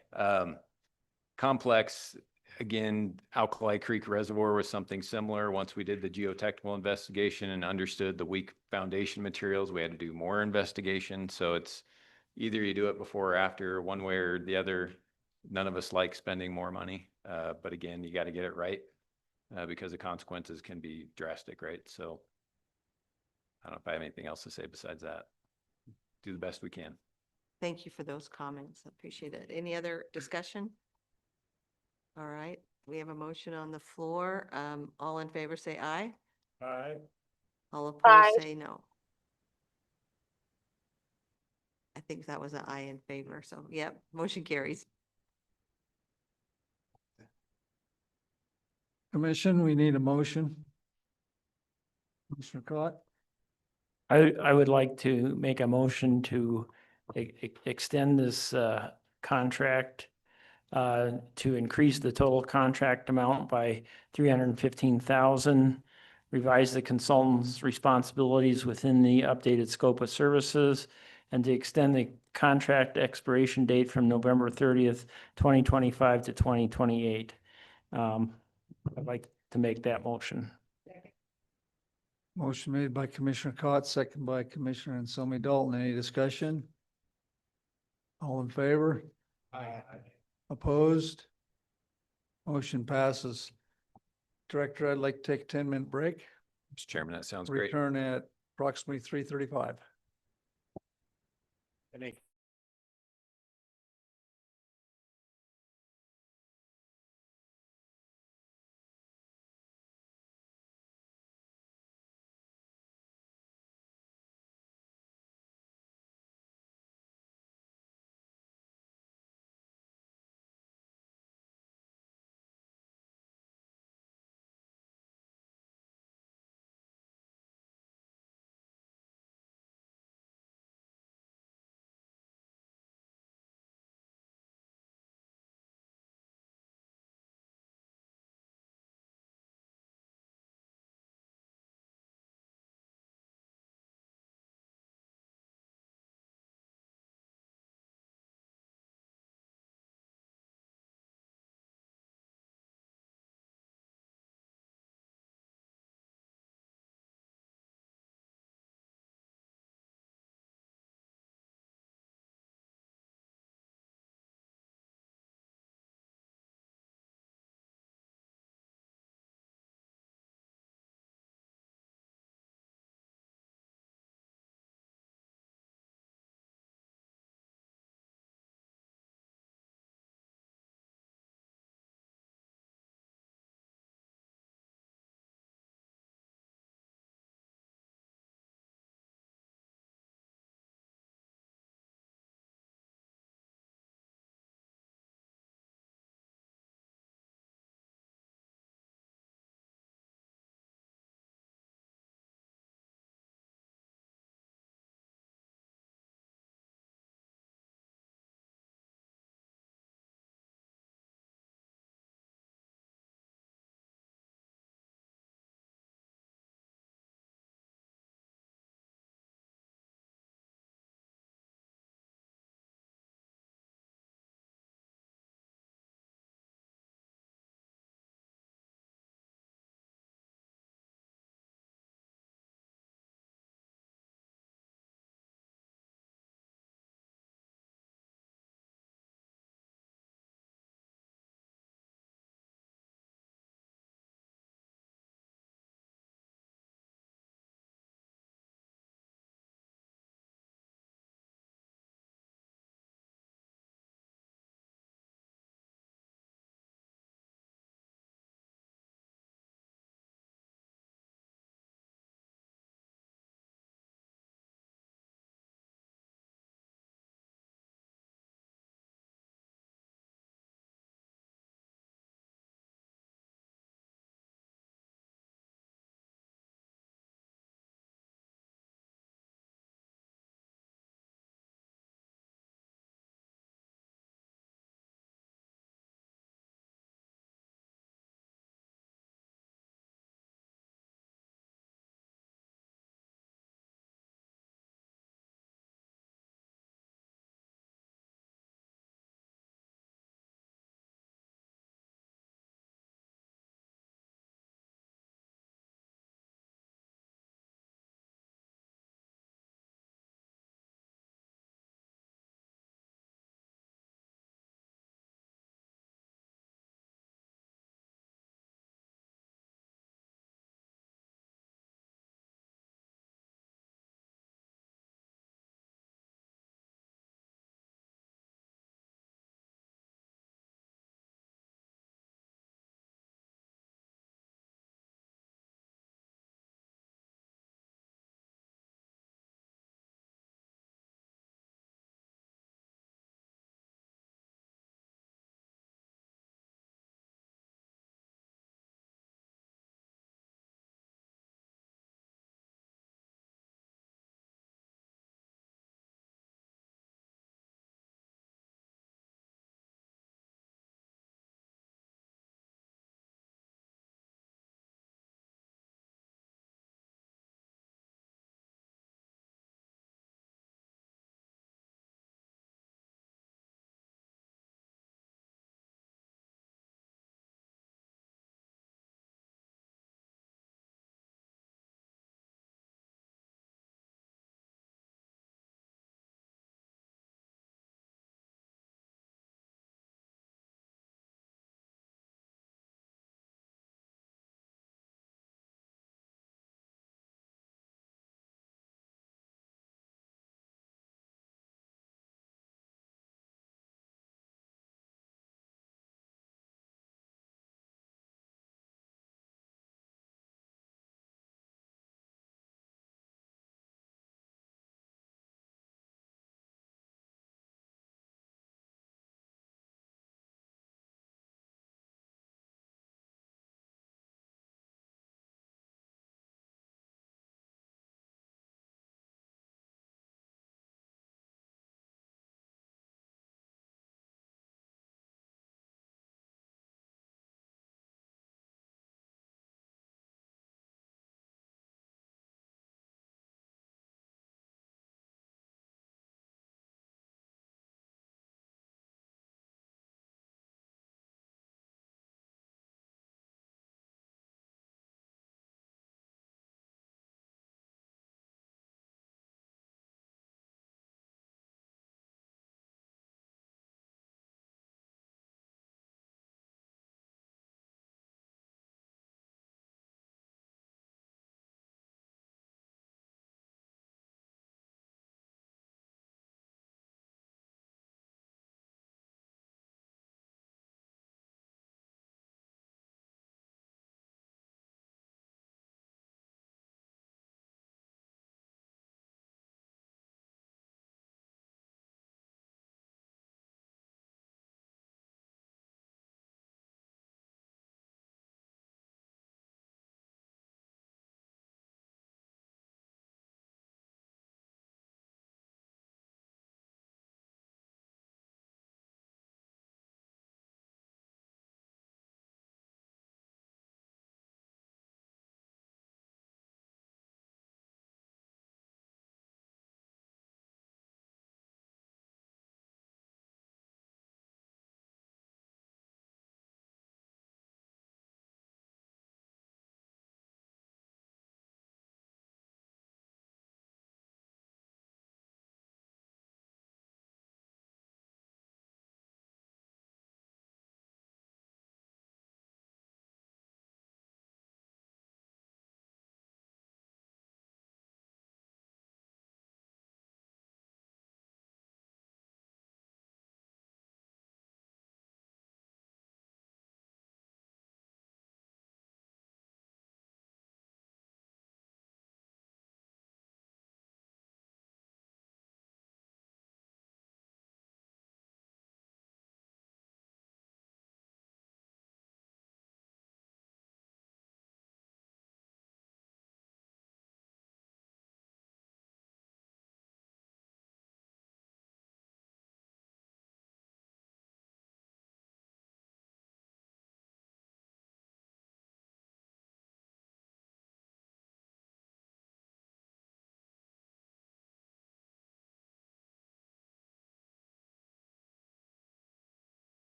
Speaker 6: complex. Again, Alkali Creek Reservoir was something similar. Once we did the geotechnical investigation and understood the weak foundation materials, we had to do more investigation. So it's either you do it before or after, one way or the other. None of us like spending more money, but again, you got to get it right because the consequences can be drastic, right? So I don't know if I have anything else to say besides that. Do the best we can.
Speaker 3: Thank you for those comments. I appreciate it. Any other discussion? All right, we have a motion on the floor. All in favor, say aye.
Speaker 19: Aye.
Speaker 3: All opposed, say no. I think that was an aye in favor, so yep, motion carries.
Speaker 1: Commission, we need a motion. Commissioner Cott?
Speaker 12: I would like to make a motion to extend this contract to increase the total contract amount by 315,000, revise the consultant's responsibilities within the updated scope of services, and to extend the contract expiration date from November 30th, 2025 to 2028. I'd like to make that motion.
Speaker 1: Motion made by Commissioner Cott, second by Commissioner Anselmi Dalton. Any discussion? All in favor?
Speaker 2: Aye.
Speaker 1: Opposed? Motion passes. Director, I'd like to take a 10-minute break.
Speaker 6: Mr. Chairman, that sounds great.
Speaker 1: Return at approximately 3:35.
Speaker 15: Any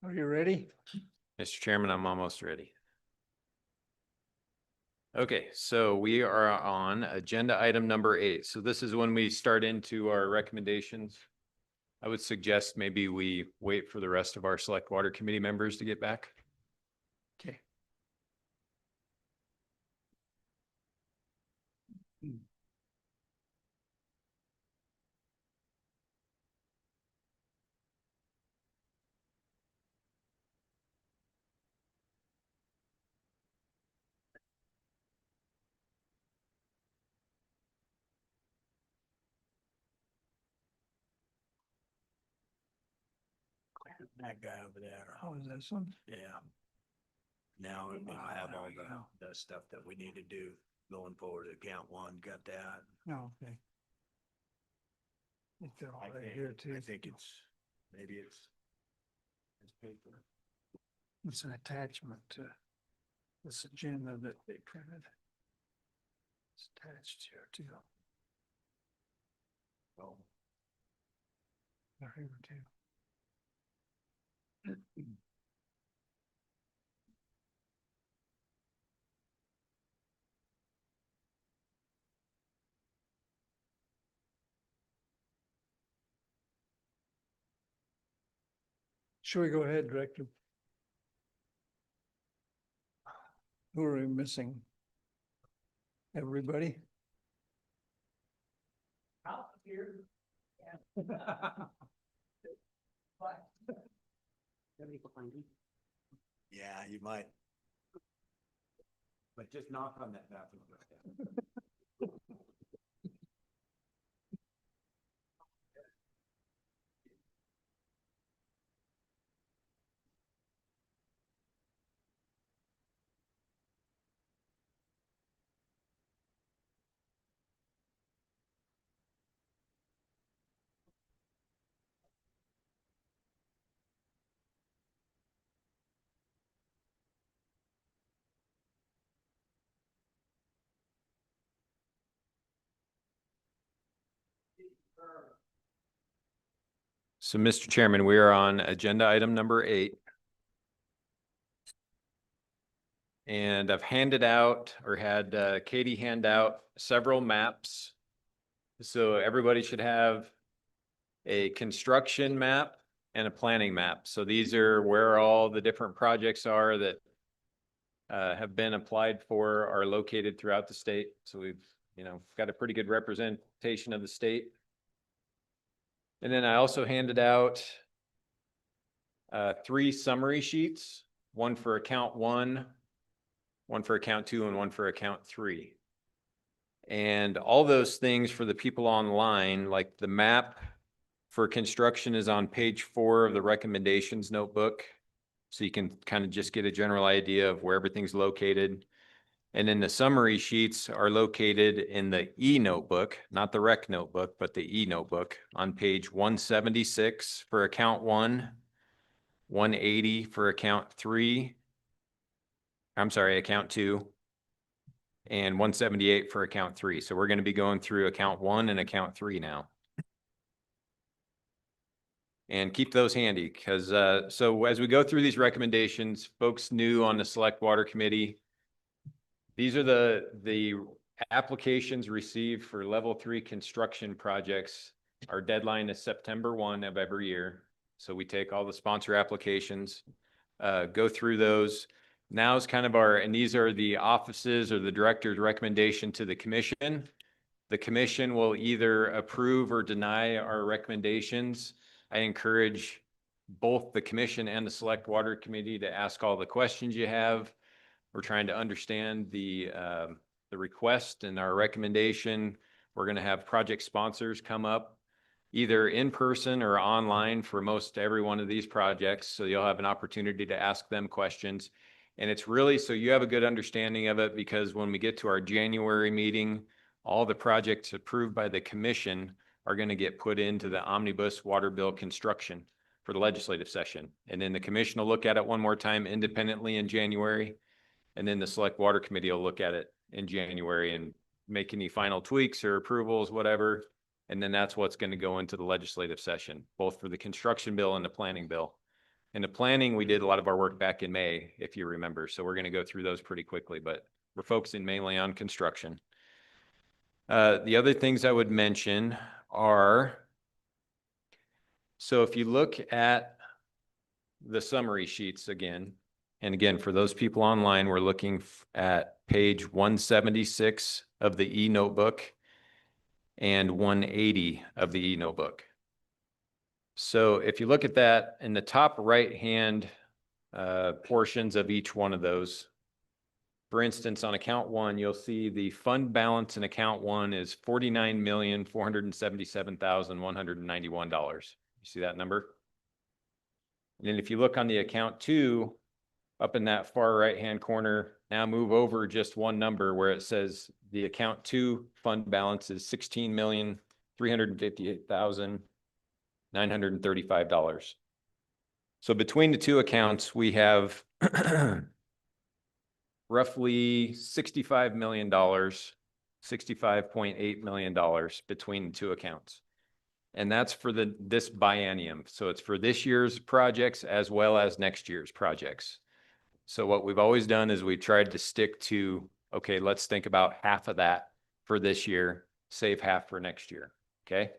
Speaker 19: Are you ready?
Speaker 6: Mr. Chairman, I'm almost ready. Okay, so we are on agenda item number 8. So this is when we start into our recommendations. I would suggest maybe we wait for the rest of our select water committee members to get back.
Speaker 19: Okay.
Speaker 15: That guy over there.
Speaker 19: Oh, is this one?
Speaker 15: Yeah. Now we'll have all the stuff that we need to do going forward. Account 1, got that.
Speaker 19: Oh, okay. I think they're all
Speaker 15: I
Speaker 19: right
Speaker 15: think-
Speaker 19: here too.
Speaker 15: I think maybe it's paper.
Speaker 19: It's an attachment to this agenda that they printed. It's attached here too.
Speaker 15: Oh.
Speaker 19: They're here too. Should we go ahead, Director? Who are we missing? Everybody?
Speaker 2: Out here.
Speaker 15: Yeah, you might. But just knock on that bathroom.
Speaker 6: So, Mr. Chairman, we are on agenda item number 8. And I've handed out or had Katie hand out several maps. So everybody should have a construction map and a planning map. So these are where all the different projects are that have been applied for, are located throughout the state. So we've, got a pretty good representation of the state. And then I also handed out 3 summary sheets, one for account 1, one for account 2, and one for account 3. And all those things for the people online, like the map for construction is on page 4 of the recommendations notebook. So you can kind of just get a general idea of where everything's located. And then the summary sheets are located in the e-notebook, not the rec notebook, but the e-notebook on page 176 for account 1, 180 for account 3. I'm sorry, account 2, and 178 for account 3. So we're going to be going through account 1 and account 3 now. And keep those handy because so as we go through these recommendations, folks new on the Select Water Committee, these are the applications received for level 3 construction projects. Our deadline is September 1 of every year. So we take all the sponsor applications, go through those. Now is kind of and these are the offices or the director's recommendation to the commission. The commission will either approve or deny our recommendations. I encourage both the commission and the Select Water Committee to ask all the questions you have. We're trying to understand the request and our recommendation. We're going to have project sponsors come up either in person or online for most every one of these projects. So you'll have an opportunity to ask them questions. And it's really so you have a good understanding of it, because when we get to our January meeting, all the projects approved by the commission are going to get put into the omnibus water bill construction for the legislative session. And then the commission will look at it one more time independently in January. And then the select water committee will look at it in January and make any final tweaks or approvals, whatever. And then that's what's going to go into the legislative session, both for the construction bill and the planning bill. And the planning, we did a lot of our work back in May, if you remember. So we're going to go through those pretty quickly, but we're focusing mainly on construction. The other things I would mention are, so if you look at the summary sheets again, and again, for those people online, we're looking at page 176 of the e-notebook and 180 of the e-notebook. So if you look at that in the top right-hand portions of each one of those, for instance, on account 1, you'll see the fund balance in account 1 is $49,477,191. You see that number? And then if you look on the account 2, up in that far right-hand corner, now move over just one number where it says the account 2 fund balance is $16,358,935. So between the two accounts, we have roughly $65 million, $65.8 million between the two accounts. And that's for this biennium. So it's for this year's projects as well as next year's projects. So what we've always done is we tried to stick to, okay, let's think about half of that for this year, save half for next year, okay?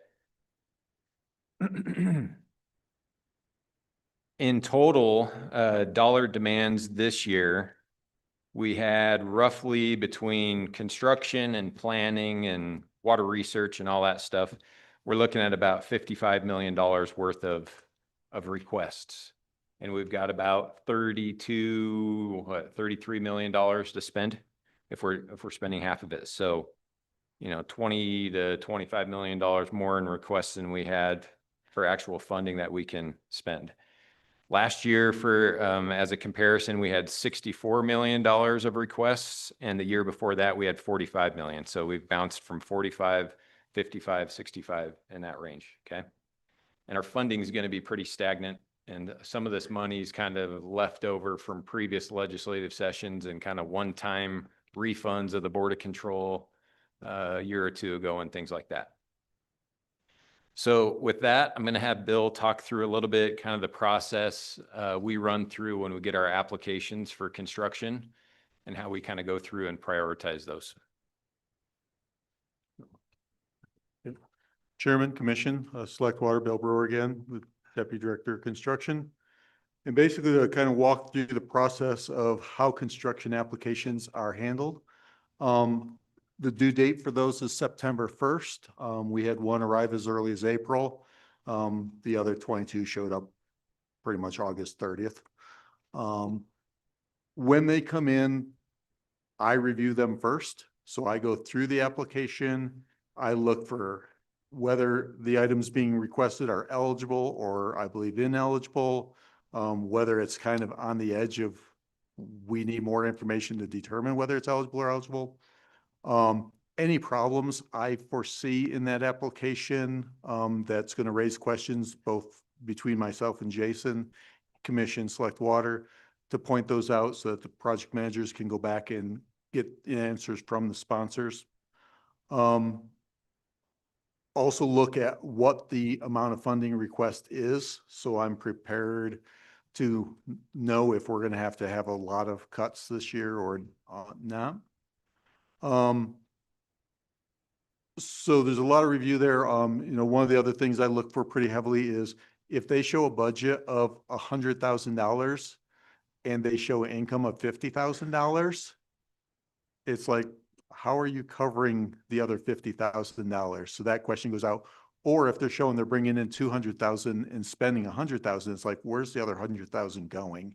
Speaker 6: In total, dollar demands this year, we had roughly between construction and planning and water research and all that stuff, we're looking at about $55 million worth of requests. And we've got about $33 million to spend if we're spending half of it. So, you know, $20 to $25 million more in requests than we had for actual funding that we can spend. Last year, for as a comparison, we had $64 million of requests, and the year before that, we had $45 million. So we've bounced from 45, 55, 65 in that range, okay? And our funding is going to be pretty stagnant. And some of this money is kind of left over from previous legislative sessions and kind of one-time refunds of the Board of Control a year or two ago and things like that. So with that, I'm going to have Bill talk through a little bit kind of the process we run through when we get our applications for construction and how we kind of go through and prioritize those.
Speaker 20: Chairman, Commission, Select Water, Bill Brewer again, with Deputy Director of Construction. And basically to kind of walk through the process of how construction applications are handled. The due date for those is September 1st. We had one arrive as early as April. The other 22 showed up pretty much August 30th. When they come in, I review them first. So I go through the application. I look for whether the items being requested are eligible or I believe ineligible, whether it's kind of on the edge of we need more information to determine whether it's eligible or eligible. Any problems I foresee in that application that's going to raise questions both between myself and Jason, Commission, Select Water, to point those out so that the project managers can go back and get answers from the sponsors. Also look at what the amount of funding request is, so I'm prepared to know if we're going to have a lot of cuts this year or not. So there's a lot of review there. You know, one of the other things I look for pretty heavily is if they show a budget of $100,000 and they show an income of $50,000, it's like, how are you covering the other $50,000? So that question goes out. Or if they're showing they're bringing in $200,000 and spending $100,000, it's like, where's the other $100,000 going?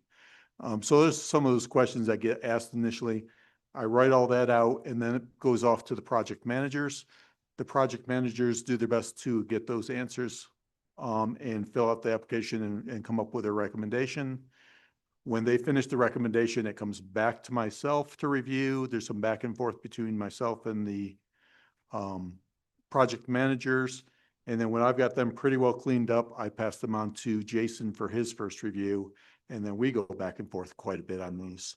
Speaker 20: So there's some of those questions that get asked initially. I write all that out and then it goes off to the project managers. The project managers do their best to get those answers and fill out the application and come up with a recommendation. When they finish the recommendation, it comes back to myself to review. There's some back and forth between myself and the project managers. And then when I've got them pretty well cleaned up, I pass them on to Jason for his first review. And then we go back and forth quite a bit on these.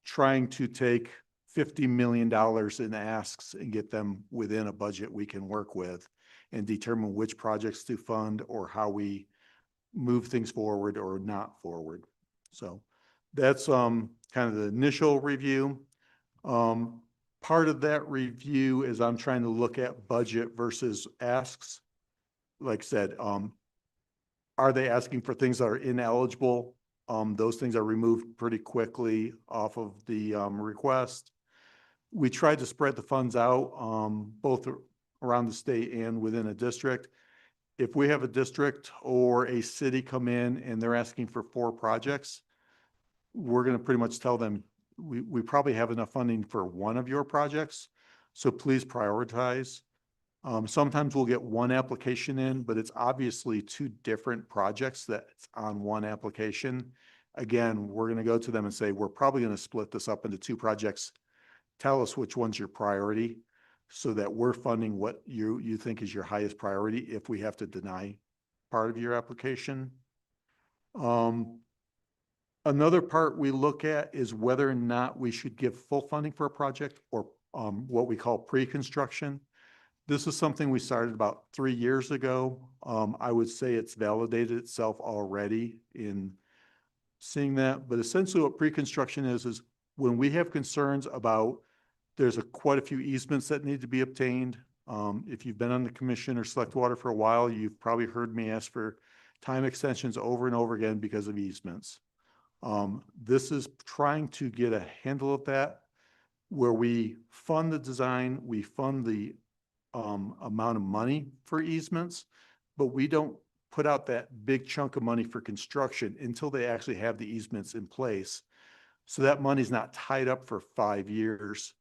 Speaker 20: Trying to take $50 million in asks and get them within a budget we can work with and determine which projects to fund or how we move things forward or not forward. So that's kind of the initial review. Part of that review is I'm trying to look at budget versus asks. Like I said, are they asking for things that are ineligible? Those things are removed pretty quickly off of the request. We tried to spread the funds out both around the state and within a district. If we have a district or a city come in and they're asking for 4 projects, we're going to pretty much tell them, we probably have enough funding for one of your projects, so please prioritize. Sometimes we'll get one application in, but it's obviously 2 different projects that's on one application. Again, we're going to go to them and say, we're probably going to split this up into 2 projects. Tell us which one's your priority so that we're funding what you think is your highest priority if we have to deny part of your application. Another part we look at is whether or not we should give full funding for a project or what we call pre-construction. This is something we started about 3 years ago. I would say it's validated itself already in seeing that, but essentially what pre-construction is when we have concerns about there's quite a few easements that need to be obtained. If you've been on the commission or Select Water for a while, you've probably heard me ask for time extensions over and over again because of easements. This is trying to get a handle of that where we fund the design, we fund the amount of money for easements, but we don't put out that big chunk of money for construction until they actually have the easements in place. So that money's not tied up for 5 years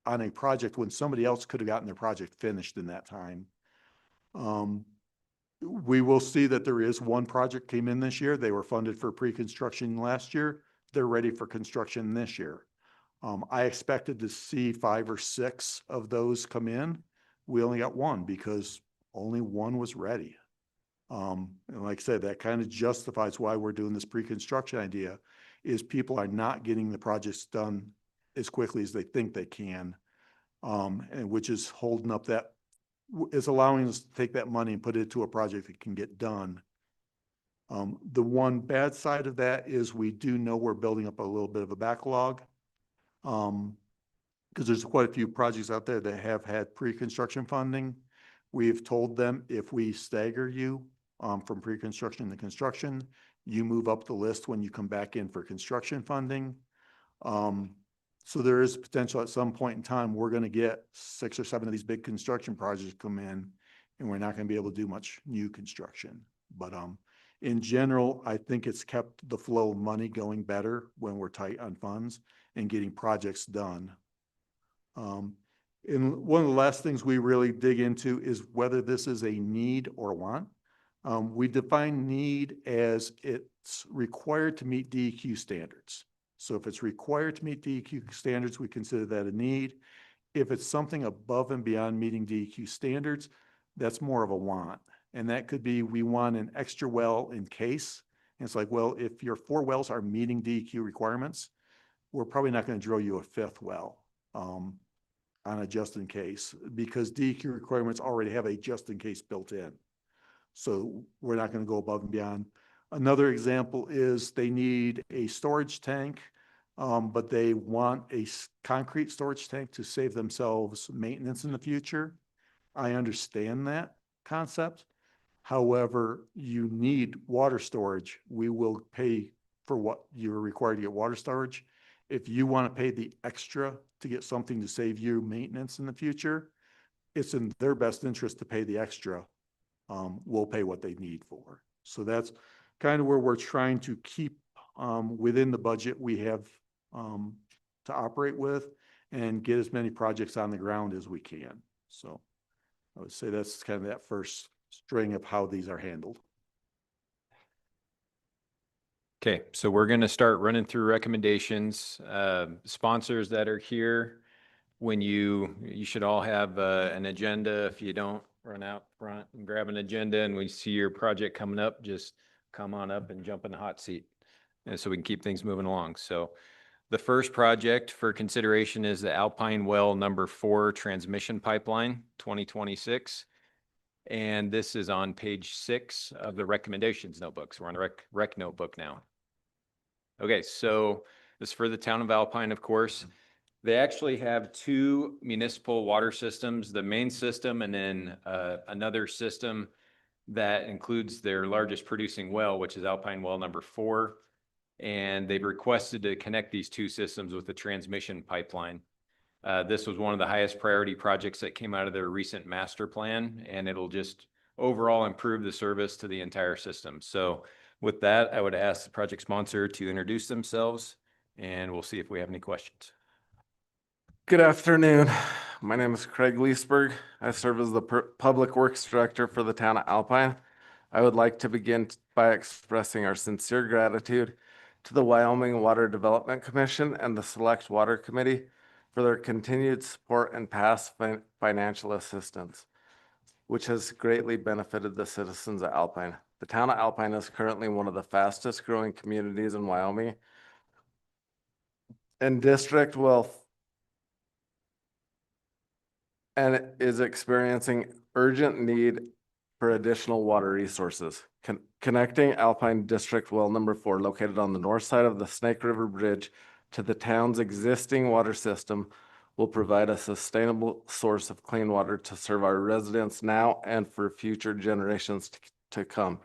Speaker 20: on a project when somebody else could have gotten their project finished in that time. We will see that there is one project came in this year. They were funded for pre-construction last year. They're ready for construction this year. I expected to see 5 or 6 of those come in. We only got 1 because only 1 was ready. And like I said, that kind of justifies why we're doing this pre-construction idea is people are not getting the projects done as quickly as they think they can. And which is holding up that, is allowing us to take that money and put it to a project that can get done. The one bad side of that is we do know we're building up a little bit of a backlog. Because there's quite a few projects out there that have had pre-construction funding. We've told them if we stagger you from pre-construction to construction, you move up the list when you come back in for construction funding. So there is potential at some point in time, we're going to get 6 or 7 of these big construction projects come in and we're not going to be able to do much new construction. But in general, I think it's kept the flow of money going better when we're tight on funds and getting projects done. And one of the last things we really dig into is whether this is a need or want. We define need as it's required to meet DEQ standards. So if it's required to meet DEQ standards, we consider that a need. If it's something above and beyond meeting DEQ standards, that's more of a want. And that could be, we want an extra well in case. And it's like, well, if your 4 wells are meeting DEQ requirements, we're probably not going to drill you a 5th well on a just in case, because DEQ requirements already have a just in case built in. So we're not going to go above and beyond. Another example is they need a storage tank, but they want a concrete storage tank to save themselves maintenance in the future. I understand that concept. However, you need water storage. We will pay for what you're required to get water storage. If you want to pay the extra to get something to save you maintenance in the future, it's in their best interest to pay the extra. We'll pay what they need for. So that's kind of where we're trying to keep within the budget we have to operate with and get as many projects on the ground as we can. So I would say that's kind of that first string of how these are handled.
Speaker 6: Okay, so we're going to start running through recommendations. Sponsors that are here, when you should all have an agenda. If you don't, run out front and grab an agenda and we see your project coming up, just come on up and jump in the hot seat. And so we can keep things moving along. So the first project for consideration is the Alpine Well number 4 transmission pipeline 2026. And this is on page 6 of the recommendations notebooks. We're on the rec notebook now. Okay, so this is for the town of Alpine, of course. They actually have 2 municipal water systems, the main system and then another system that includes their largest producing well, which is Alpine Well number 4. And they've requested to connect these 2 systems with the transmission pipeline. This was one of the highest priority projects that came out of their recent master plan, and it'll just overall improve the service to the entire system. So with that, I would ask the project sponsor to introduce themselves, and we'll see if we have any questions.
Speaker 21: Good afternoon. My name is Craig Leesburg. I serve as the Public Works Director for the town of Alpine. I would like to begin by expressing our sincere gratitude to the Wyoming Water Development Commission and the Select Water Committee for their continued support and past financial assistance, which has greatly benefited the citizens of Alpine. The town of Alpine is currently one of the fastest growing communities in Wyoming, and district will and is experiencing urgent need for additional water resources. Connecting Alpine District Well number 4, located on the north side of the Snake River Bridge, to the town's existing water system will provide a sustainable source of clean water to serve our residents now and for future generations to come.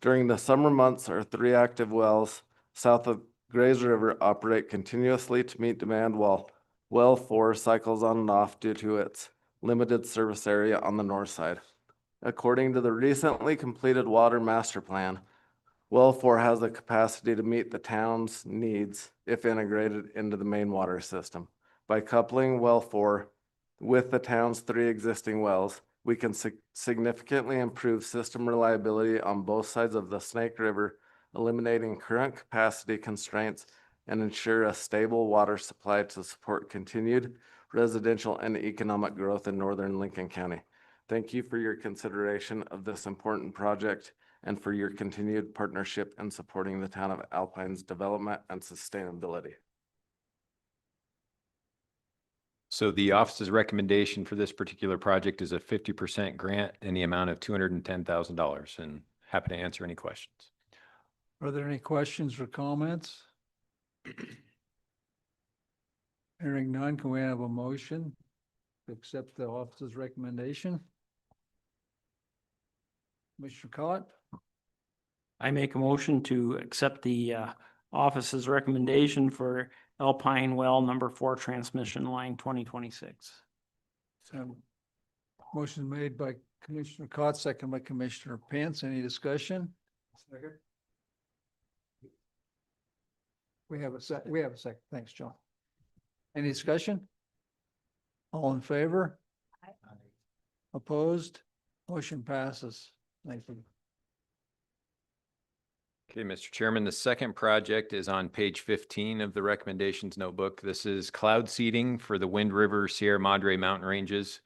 Speaker 21: During the summer months, our 3 active wells south of Grays River operate continuously to meet demand, while Well 4 cycles on and off due to its limited service area on the north side. According to the recently completed water master plan, Well 4 has the capacity to meet the town's needs if integrated into the main water system. By coupling Well 4 with the town's 3 existing wells, we can significantly improve system reliability on both sides of the Snake River, eliminating current capacity constraints and ensure a stable water supply to support continued residential and economic growth in northern Lincoln County. Thank you for your consideration of this important project and for your continued partnership in supporting the town of Alpine's development and sustainability.
Speaker 6: So the office's recommendation for this particular project is a 50% grant in the amount of $210,000, and happy to answer any questions.
Speaker 19: Are there any questions or comments? Hearing none, can we have a motion to accept the office's recommendation? Mr. Cott?
Speaker 12: I make a motion to accept the office's recommendation for Alpine Well number 4 transmission line 2026.
Speaker 19: So, motion made by Commissioner Cott, second by Commissioner Pence. Any discussion? Second. We have a second. Thanks, John. Any discussion? All in favor? Opposed? Motion passes. Thank you.
Speaker 6: Okay, Mr. Chairman, the second project is on page 15 of the recommendations notebook. This is cloud seeding for the Wind River Sierra Madre Mountain Ranges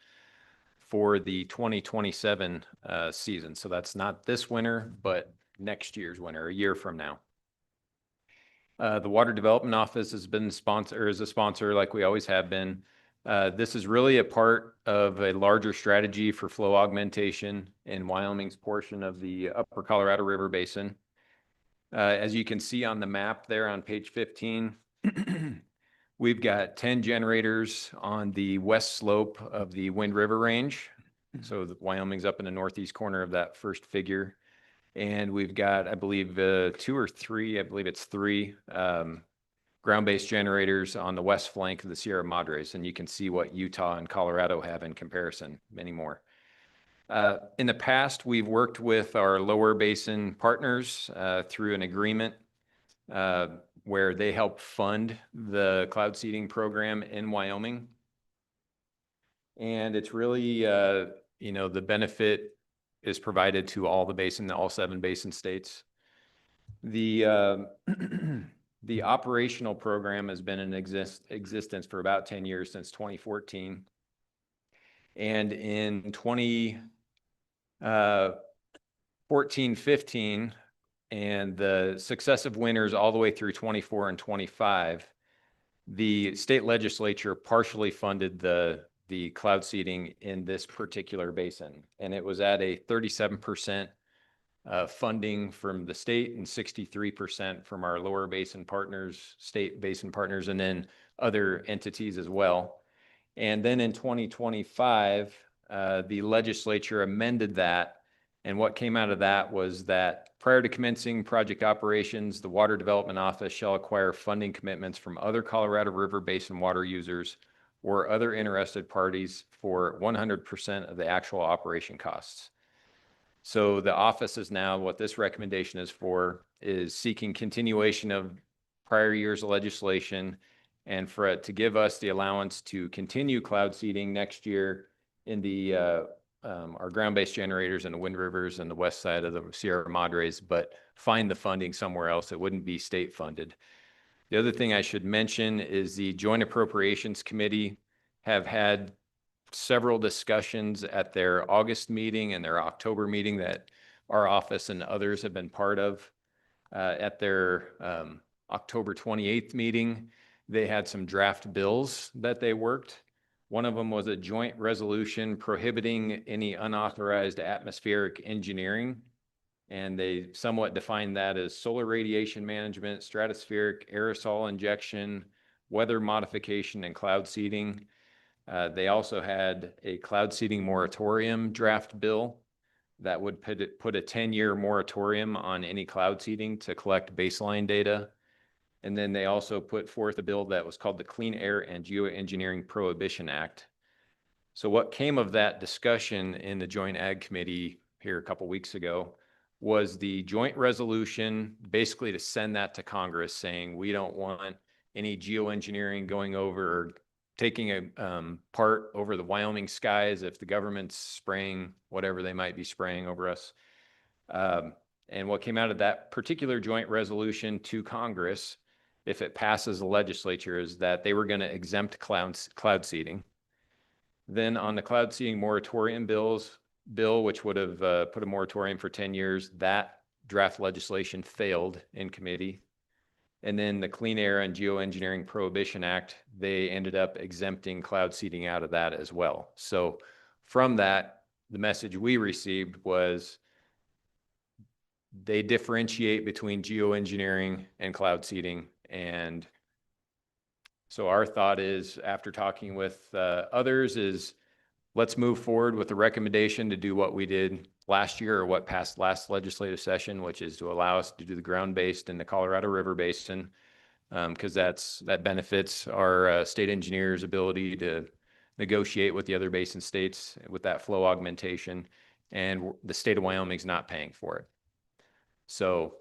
Speaker 6: for the 2027 season. So that's not this winter, but next year's winter, a year from now. The Water Development Office has been is a sponsor like we always have been. This is really a part of a larger strategy for flow augmentation in Wyoming's portion of the Upper Colorado River Basin. As you can see on the map there on page 15, we've got 10 generators on the west slope of the Wind River Range. So Wyoming's up in the northeast corner of that first figure. And we've got, I believe, 2 or 3, I believe it's 3 ground-based generators on the west flank of the Sierra Madres. And you can see what Utah and Colorado have in comparison, many more. In the past, we've worked with our lower basin partners through an agreement where they help fund the cloud seeding program in Wyoming. And it's really, the benefit is provided to all the basin, all 7 basin states. The the operational program has been in existence for about 10 years, since 2014. And in 14, 15, and the successive winters all the way through 24 and 25, the state legislature partially funded the cloud seeding in this particular basin. And it was at a 37% funding from the state and 63% from our lower basin partners, state basin partners, and then other entities as well. And then in 2025, the legislature amended that. And what came out of that was that prior to commencing project operations, the Water Development Office shall acquire funding commitments from other Colorado River Basin water users or other interested parties for 100% of the actual operation costs. So the office is now, what this recommendation is for, is seeking continuation of prior year's legislation and for it to give us the allowance to continue cloud seeding next year in the our ground-based generators in the Wind Rivers and the west side of the Sierra Madres, but find the funding somewhere else. It wouldn't be state funded. The other thing I should mention is the Joint Appropriations Committee have had several discussions at their August meeting and their October meeting that our office and others have been part of. At their October 28th meeting, they had some draft bills that they worked. One of them was a joint resolution prohibiting any unauthorized atmospheric engineering. And they somewhat defined that as solar radiation management, stratospheric aerosol injection, weather modification, and cloud seeding. They also had a cloud seeding moratorium draft bill that would put a 10-year moratorium on any cloud seeding to collect baseline data. And then they also put forth a bill that was called the Clean Air and Geoengineering Prohibition Act. So what came of that discussion in the Joint Ag Committee here a couple weeks ago was the joint resolution basically to send that to Congress saying we don't want any geoengineering going over or taking a part over the Wyoming skies if the government's spraying whatever they might be spraying over us. And what came out of that particular joint resolution to Congress, if it passes the legislature, is that they were going to exempt cloud seeding. Then on the cloud seeding moratorium bill, which would have put a moratorium for 10 years, that draft legislation failed in committee. And then the Clean Air and Geoengineering Prohibition Act, they ended up exempting cloud seeding out of that as well. So from that, the message we received was they differentiate between geoengineering and cloud seeding. And so our thought is, after talking with others, is let's move forward with the recommendation to do what we did last year or what passed last legislative session, which is to allow us to do the ground-based in the Colorado River Basin, because that benefits our state engineers' ability to negotiate with the other basin states with that flow augmentation, and the state of Wyoming is not paying for it. So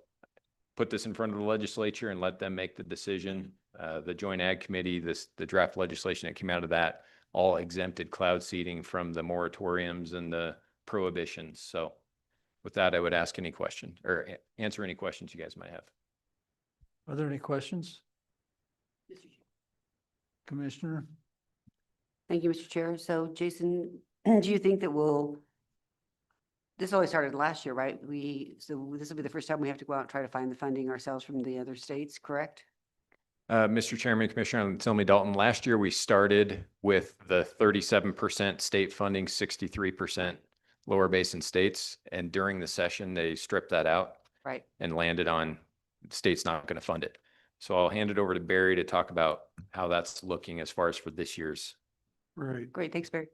Speaker 6: put this in front of the legislature and let them make the decision. The Joint Ag Committee, the draft legislation that came out of that, all exempted cloud seeding from the moratoriums and the prohibitions. So with that, I would ask any question or answer any questions you guys might have.
Speaker 19: Are there any questions? Commissioner?
Speaker 10: Thank you, Mr. Chair. So Jason, do you think that this always started last year, right? So this will be the first time we have to go out and try to find the funding ourselves from the other states, correct?
Speaker 6: Mr. Chairman, Commissioner, tell me, Dalton, last year we started with the 37% state funding, 63% lower basin states. And during the session, they stripped that out.
Speaker 10: Right.
Speaker 6: And landed on states not going to fund it. So I'll hand it over to Barry to talk about how that's looking as far as for this year's.
Speaker 19: Right.
Speaker 10: Great. Thanks, Barry.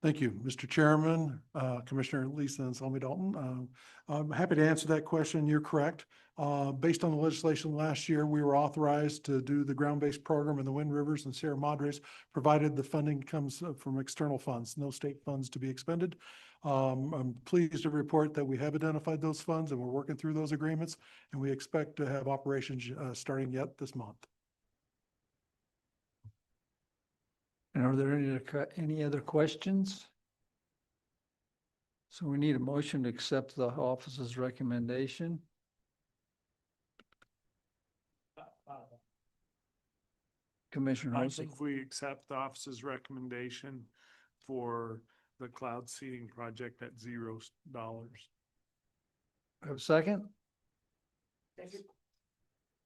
Speaker 9: Thank you, Mr. Chairman, Commissioner Lisa and Salmi Dalton. I'm happy to answer that question. You're correct. Based on the legislation last year, we were authorized to do the ground-based program in the Wind Rivers and Sierra Madres, provided the funding comes from external funds, no state funds to be expended. I'm pleased to report that we have identified those funds and we're working through those agreements, and we expect to have operations starting yet this month.
Speaker 19: And are there any other questions? So we need a motion to accept the office's recommendation. Commissioner
Speaker 13: I
Speaker 19: Halsey.
Speaker 13: think we accept the office's recommendation for the cloud seeding project at $0.
Speaker 19: Have a second?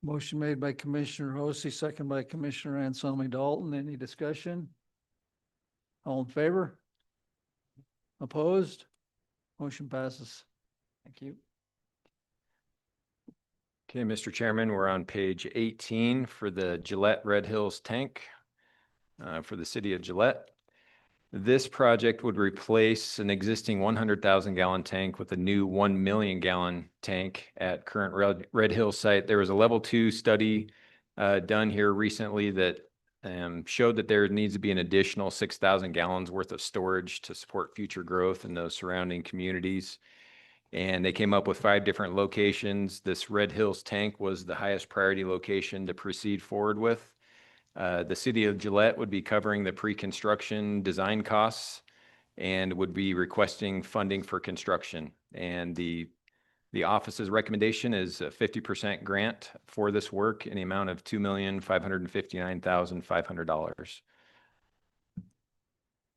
Speaker 19: Motion made by Commissioner Hosey, second by Commissioner Anselmi Dalton. Any discussion? All in favor? Opposed? Motion passes. Thank you.
Speaker 6: Okay, Mr. Chairman, we're on page 18 for the Gillette Red Hills tank for the city of Gillette. This project would replace an existing 100,000 gallon tank with a new 1 million gallon tank at current Red Hills site. There was a level 2 study done here recently that showed that there needs to be an additional 6,000 gallons worth of storage to support future growth in those surrounding communities. And they came up with 5 different locations. This Red Hills tank was the highest priority location to proceed forward with. The city of Gillette would be covering the pre-construction design costs and would be requesting funding for construction. And the office's recommendation is a 50% grant for this work in the amount of $2,559,500.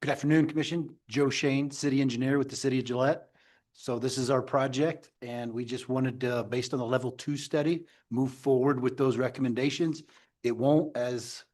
Speaker 7: Good afternoon, Commission. Joe Shane, City Engineer with the City of Gillette. So this is our project, and we just wanted to, based on the level 2 study, move forward with those recommendations. It won't, as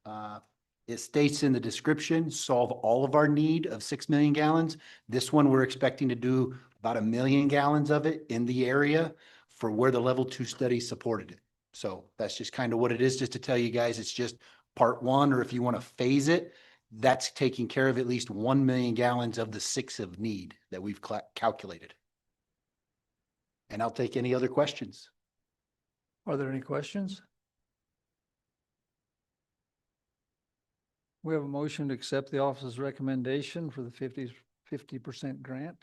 Speaker 7: it states in the description, solve all of our need of 6 million gallons. This one, we're expecting to do about 1 million gallons of it in the area for where the level 2 study supported it. So that's just kind of what it is, just to tell you guys, it's just part 1, or if you want to phase it, that's taking care of at least 1 million gallons of the 6 of need that we've calculated. And I'll take any other questions.
Speaker 19: Are there any questions? We have a motion to accept the office's recommendation for the 50% grant.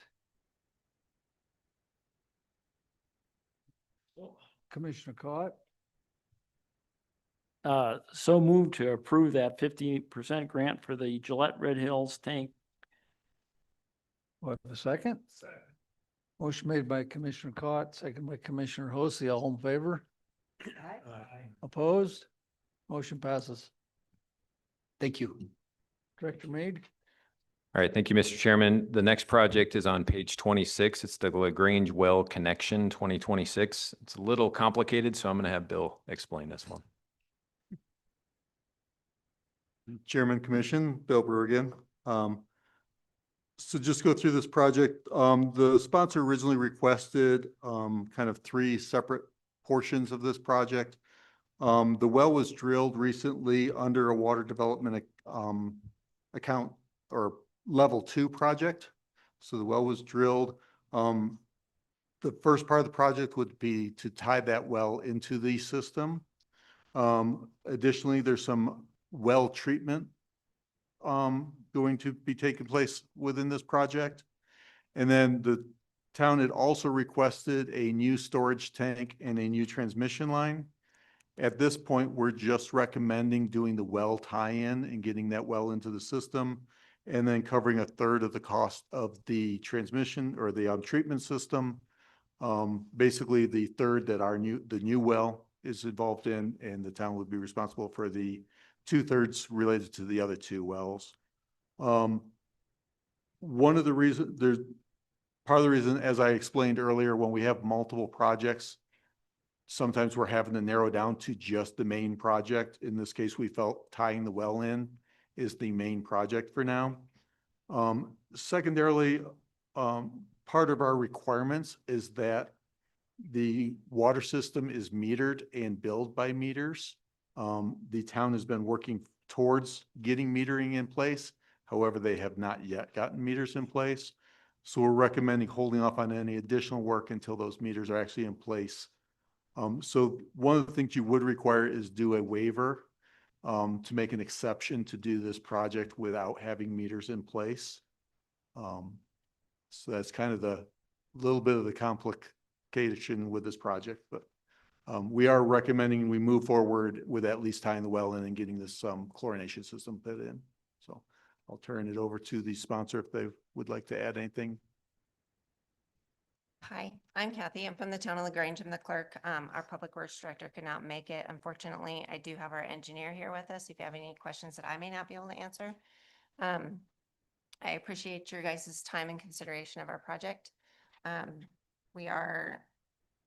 Speaker 19: Commissioner Cott?
Speaker 12: So moved to approve that 50% grant for the Gillette Red Hills tank.
Speaker 19: What, a second? Motion made by Commissioner Cott, second by Commissioner Hosey. All in favor? Opposed? Motion passes.
Speaker 7: Thank you.
Speaker 19: Director Mead?
Speaker 6: All right, thank you, Mr. Chairman. The next project is on page 26. It's the LaGrange Well Connection 2026. It's a little complicated, so I'm going to have Bill explain this one.
Speaker 20: Chairman, Commission, Bill Brewer again. So just go through this project. The sponsor originally requested kind of 3 separate portions of this project. The well was drilled recently under a water development account or level 2 project. So the well was drilled. The first part of the project would be to tie that well into the system. Additionally, there's some well treatment going to be taking place within this project. And then the town had also requested a new storage tank and a new transmission line. At this point, we're just recommending doing the well tie-in and getting that well into the system, and then covering 1/3 of the cost of the transmission or the treatment system. Basically the 1/3 that the new well is involved in, and the town would be responsible for the 2/3 related to the other 2 wells. One of the reasons, part of the reason, as I explained earlier, when we have multiple projects, sometimes we're having to narrow down to just the main project. In this case, we felt tying the well in is the main project for now. Secondarily, part of our requirements is that the water system is metered and billed by meters. The town has been working towards getting metering in place. However, they have not yet gotten meters in place. So we're recommending holding off on any additional work until those meters are actually in place. So one of the things you would require is do a waiver to make an exception to do this project without having meters in place. So that's kind of the little bit of the complication with this project, but we are recommending we move forward with at least tying the well in and getting this chlorination system put in. So I'll turn it over to the sponsor if they would like to add anything.
Speaker 22: Hi, I'm Kathy. I'm from the town of LaGrange. I'm the clerk. Our public works director could not make it. Unfortunately, I do have our engineer here with us if you have any questions that I may not be able to answer. I appreciate your guys' time and consideration of our project. We are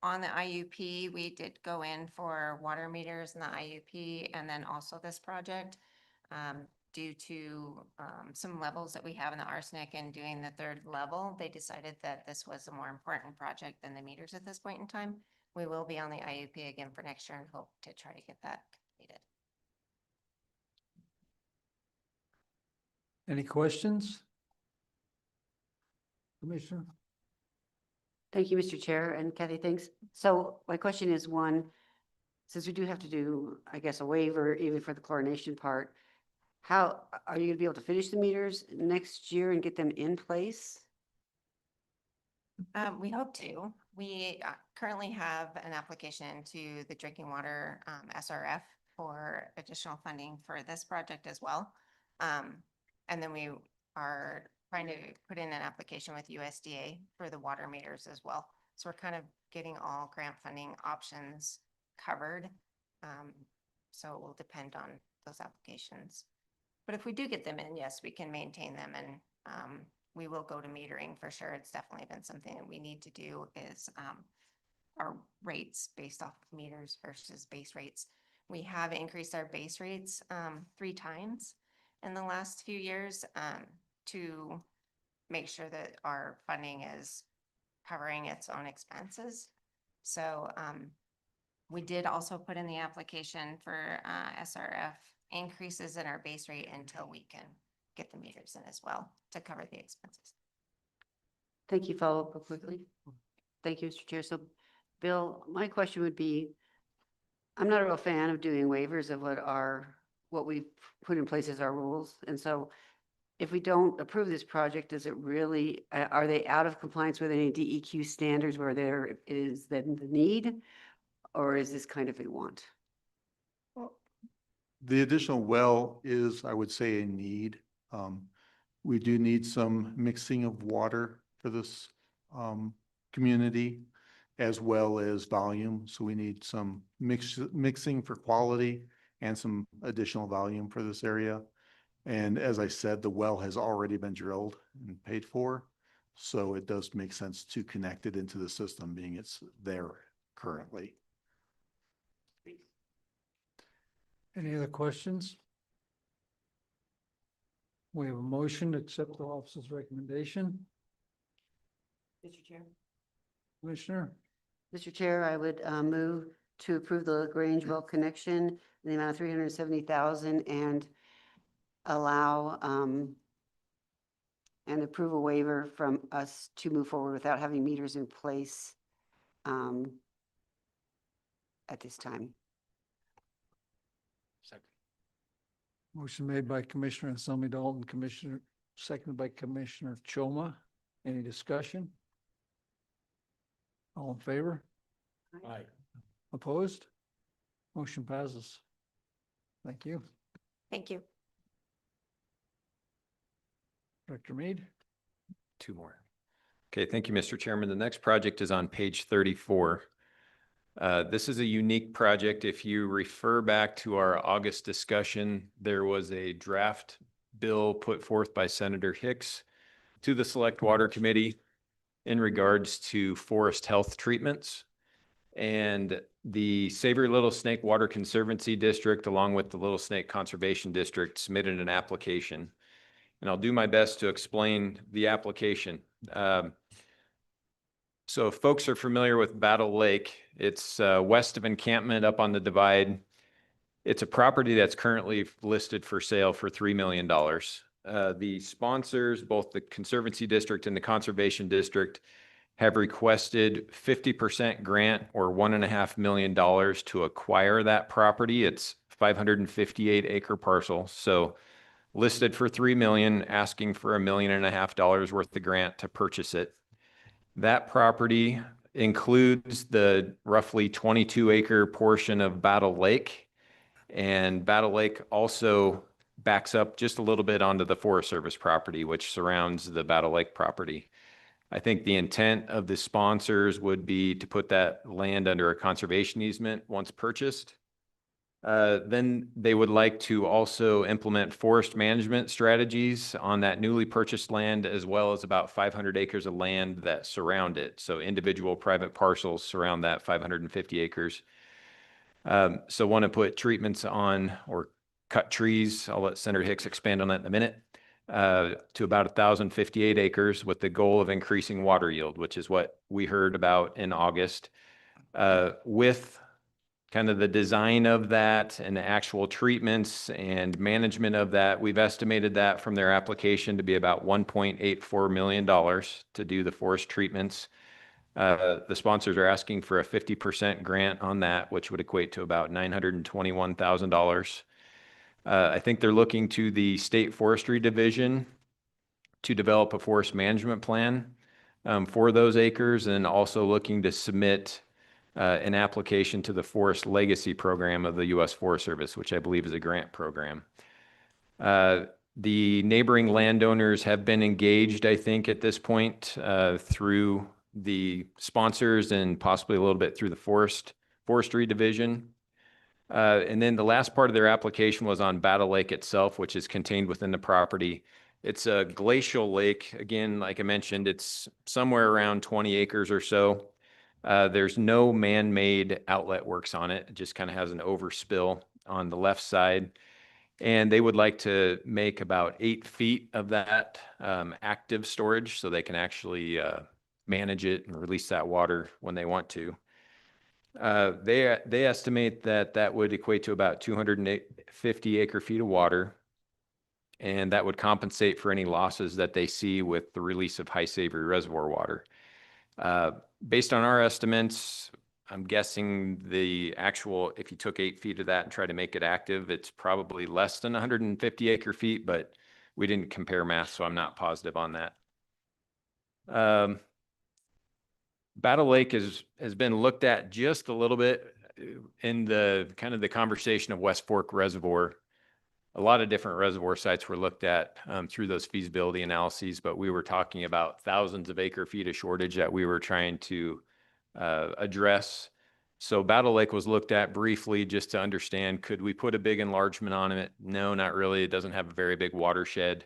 Speaker 22: on the IUP. We did go in for water meters in the IUP and then also this project. Due to some levels that we have in the arsenic and doing the third level, they decided that this was a more important project than the meters at this point in time. We will be on the IUP again for next year and hope to try to get that completed.
Speaker 19: Any questions? Commissioner?
Speaker 10: Thank you, Mr. Chair, and Kathy, thanks. So my question is, one, since we do have to do, I guess, a waiver even for the chlorination part, how are you gonna be able to finish the meters next year and get them in place?
Speaker 22: We hope to. We currently have an application to the drinking water SRF for additional funding for this project as well. And then we are trying to put in an application with USDA for the water meters as well. So we're kind of getting all grant funding options covered. So it will depend on those applications. But if we do get them in, yes, we can maintain them and we will go to metering for sure. It's definitely been something that we need to do is our rates based off of meters versus base rates. We have increased our base rates 3 times in the last few years to make sure that our funding is covering its own expenses. So we did also put in the application for SRF increases in our base rate until we can get the meters in as well to cover the expenses.
Speaker 10: Thank you. Follow up real quickly. Thank you, Mr. Chair. So Bill, my question would be, I'm not a real fan of doing waivers of what we've put in place as our rules. And so if we don't approve this project, does it really, are they out of compliance with any DEQ standards where there is then the need? Or is this kind of a want?
Speaker 20: The additional well is, I would say, a need. We do need some mixing of water for this community as well as volume. So we need some mixing for quality and some additional volume for this area. And as I said, the well has already been drilled and paid for. So it does make sense to connect it into the system, being it's there currently.
Speaker 19: Any other questions? We have a motion to accept the officer's recommendation.
Speaker 10: Mr. Chair.
Speaker 19: Commissioner?
Speaker 10: Mr. Chair, I would move to approve the LaGrange well connection in the amount of 370,000 and allow and approve a waiver from us to move forward without having meters in place at this time.
Speaker 19: Motion made by Commissioner Anselmi Dalton, seconded by Commissioner Choma. Any discussion? All in favor?
Speaker 2: Aye.
Speaker 19: Opposed? Motion passes. Thank you.
Speaker 22: Thank you.
Speaker 19: Director Mead?
Speaker 6: 2 more. Okay, thank you, Mr. Chairman. The next project is on page 34. This is a unique project. If you refer back to our August discussion, there was a draft bill put forth by Senator Hicks to the Select Water Committee in regards to forest health treatments. And the Savory Little Snake Water Conservancy District, along with the Little Snake Conservation District, submitted an application. And I'll do my best to explain the application. So if folks are familiar with Battle Lake, it's west of encampment up on the divide. It's a property that's currently listed for sale for $3 million. The sponsors, both the Conservancy District and the Conservation District, have requested 50% grant or $1.5 million to acquire that property. It's 558 acre parcel. So listed for $3 million, asking for $1.5 million worth of grant to purchase it. That property includes the roughly 22 acre portion of Battle Lake, and Battle Lake also backs up just a little bit onto the Forest Service property, which surrounds the Battle Lake property. I think the intent of the sponsors would be to put that land under a conservation easement once purchased. Then they would like to also implement forest management strategies on that newly purchased land, as well as about 500 acres of land that surround it. So individual private parcels surround that 550 acres. So want to put treatments on or cut trees. I'll let Senator Hicks expand on that in a minute. To about 1,058 acres with the goal of increasing water yield, which is what we heard about in August. With kind of the design of that and the actual treatments and management of that, we've estimated that from their application to be about $1.84 million to do the forest treatments. The sponsors are asking for a 50% grant on that, which would equate to about $921,000. I think they're looking to the State Forestry Division to develop a forest management plan for those acres, and also looking to submit an application to the Forest Legacy Program of the U.S. Forest Service, which I believe is a grant program. The neighboring landowners have been engaged, I think, at this point through the sponsors and possibly a little bit through the Forestry Division. And then the last part of their application was on Battle Lake itself, which is contained within the property. It's a glacial lake. Again, like I mentioned, it's somewhere around 20 acres or so. There's no man-made outlet works on it. It just kind of has an overspill on the left side. And they would like to make about 8 feet of that active storage so they can actually manage it and release that water when they want to. They estimate that that would equate to about 250 acre feet of water, and that would compensate for any losses that they see with the release of high savory reservoir water. Based on our estimates, I'm guessing the actual, if you took 8 feet of that and tried to make it active, it's probably less than 150 acre feet, but we didn't compare math, so I'm not positive on that. Battle Lake has been looked at just a little bit in the kind of the conversation of West Fork Reservoir. A lot of different reservoir sites were looked at through those feasibility analyses, but we were talking about thousands of acre feet of shortage that we were trying to address. So Battle Lake was looked at briefly just to understand, could we put a big enlargement on it? No, not really. It doesn't have a very big watershed.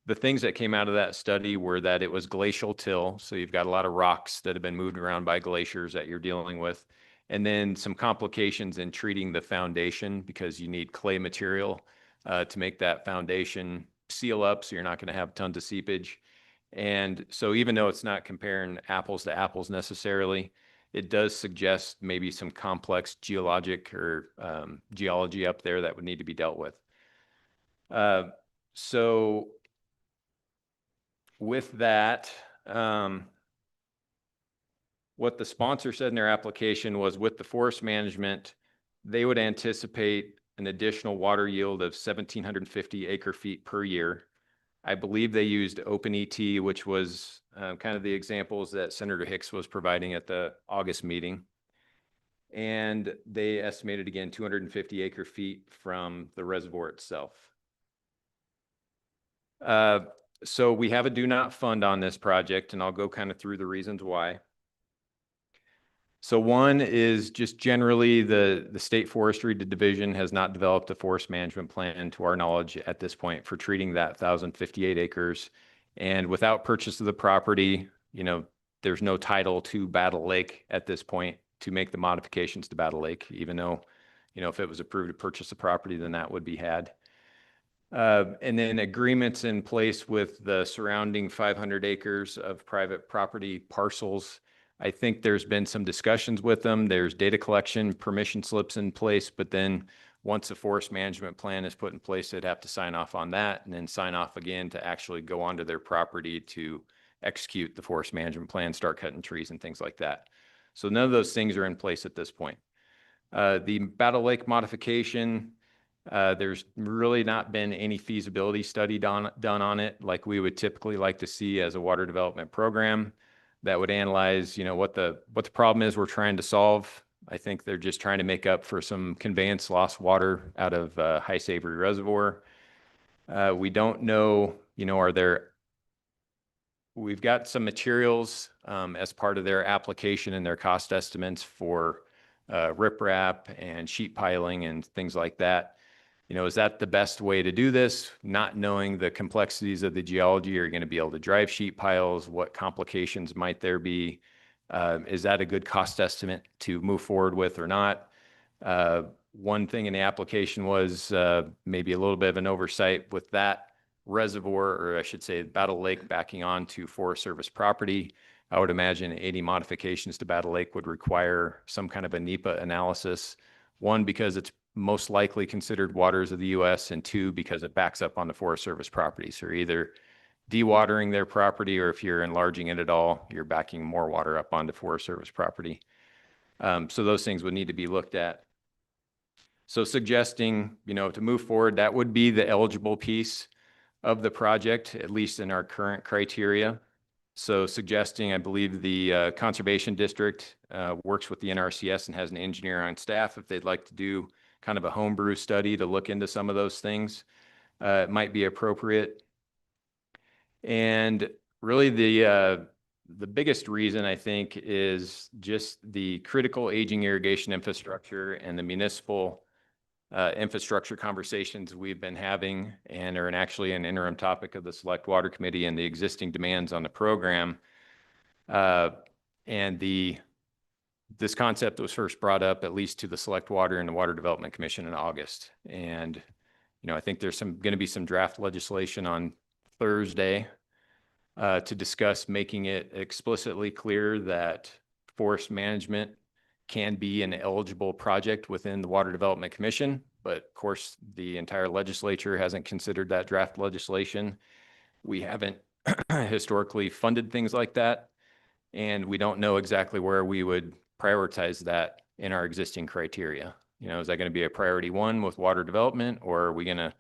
Speaker 6: The things that came out of that study were that it was glacial till, so you've got a lot of rocks that have been moved around by glaciers that you're dealing with, and then some complications in treating the foundation because you need clay material to make that foundation seal up, so you're not going to have tons of seepage. And so even though it's not comparing apples to apples necessarily, it does suggest maybe some complex geologic or geology up there that would need to be dealt with. So with that, what the sponsor said in their application was with the forest management, they would anticipate an additional water yield of 1,750 acre feet per year. I believe they used OpenET, which was kind of the examples that Senator Hicks was providing at the August meeting. And they estimated, again, 250 acre feet from the reservoir itself. So we have a do not fund on this project, and I'll go kind of through the reasons why. So one is just generally the State Forestry Division has not developed a forest management plan to our knowledge at this point for treating that 1,058 acres. And without purchase of the property, there's no title to Battle Lake at this point to make the modifications to Battle Lake, even though, if it was approved to purchase the property, then that would be had. And then agreements in place with the surrounding 500 acres of private property parcels. I think there's been some discussions with them. There's data collection, permission slips in place, but then once a forest management plan is put in place, they'd have to sign off on that and then sign off again to actually go onto their property to execute the forest management plan, start cutting trees and things like that. So none of those things are in place at this point. The Battle Lake modification, there's really not been any feasibility study done on it like we would typically like to see as a water development program that would analyze, what the problem is we're trying to solve. I think they're just trying to make up for some conveyance lost water out of high savory reservoir. We don't know, we've got some materials as part of their application and their cost estimates for riprap and sheet piling and things like that. You know, is that the best way to do this? Not knowing the complexities of the geology, are you going to be able to drive sheet piles? What complications might there be? Is that a good cost estimate to move forward with or not? One thing in the application was maybe a little bit of an oversight with that reservoir, or I should say Battle Lake backing onto Forest Service property. I would imagine any modifications to Battle Lake would require some kind of a NEPA analysis. One, because it's most likely considered waters of the U.S., and two, because it backs up on the Forest Service property. So either dewatering their property, or if you're enlarging it at all, you're backing more water up onto Forest Service property. So those things would need to be looked at. So suggesting, you know, to move forward, that would be the eligible piece of the project, at least in our current criteria. So suggesting, I believe the Conservation District works with the NRCS and has an engineer on staff if they'd like to do kind of a homebrew study to look into some of those things. It might be appropriate. And really the biggest reason, I think, is just the critical aging irrigation infrastructure and the municipal infrastructure conversations we've been having, and are actually an interim topic of the Select Water Committee, and the existing demands on the program. And this concept was first brought up at least to the Select Water and the Water Development Commission in August. And, you know, I think there's going to be some draft legislation on Thursday to discuss making it explicitly clear that forest management can be an eligible project within the Water Development Commission. But of course, the entire legislature hasn't considered that draft legislation. We haven't historically funded things like that, and we don't know exactly where we would prioritize that in our existing criteria. You know, is that going to be a priority 1 with water development, or are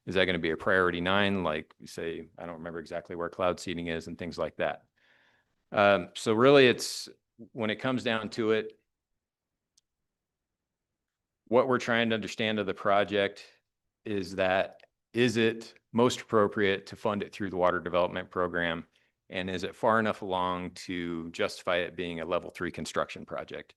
Speaker 6: is that going to be a priority 9, like say, I don't remember exactly where cloud seeding is and things like that. So really, it's, when it comes down to it, what we're trying to understand of the project is that, is it most appropriate to fund it through the water development program? And is it far enough along to justify it being a level 3 construction project?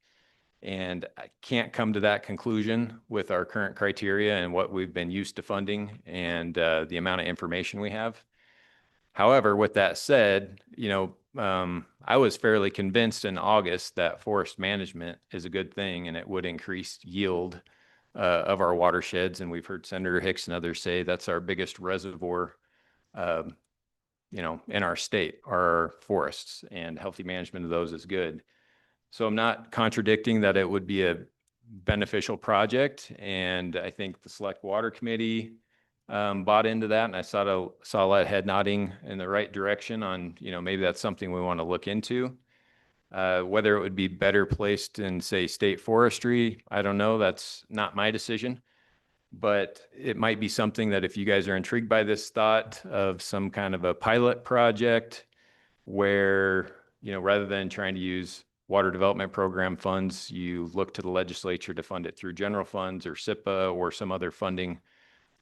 Speaker 6: And I can't come to that conclusion with our current criteria and what we've been used to funding and the amount of information we have. However, with that said, you know, I was fairly convinced in August that forest management is a good thing and it would increase yield of our watersheds. And we've heard Senator Hicks and others say that's our biggest reservoir, you know, in our state, our forests, and healthy management of those is good. So I'm not contradicting that it would be a beneficial project. And I think the Select Water Committee bought into that, and I saw a lot of head nodding in the right direction on, you know, maybe that's something we want to look into. Whether it would be better placed in, say, state forestry, I don't know. That's not my decision. But it might be something that if you guys are intrigued by this thought of some kind of a pilot project where, you know, rather than trying to use water development program funds, you look to the legislature to fund it through general funds or SIPA or some other funding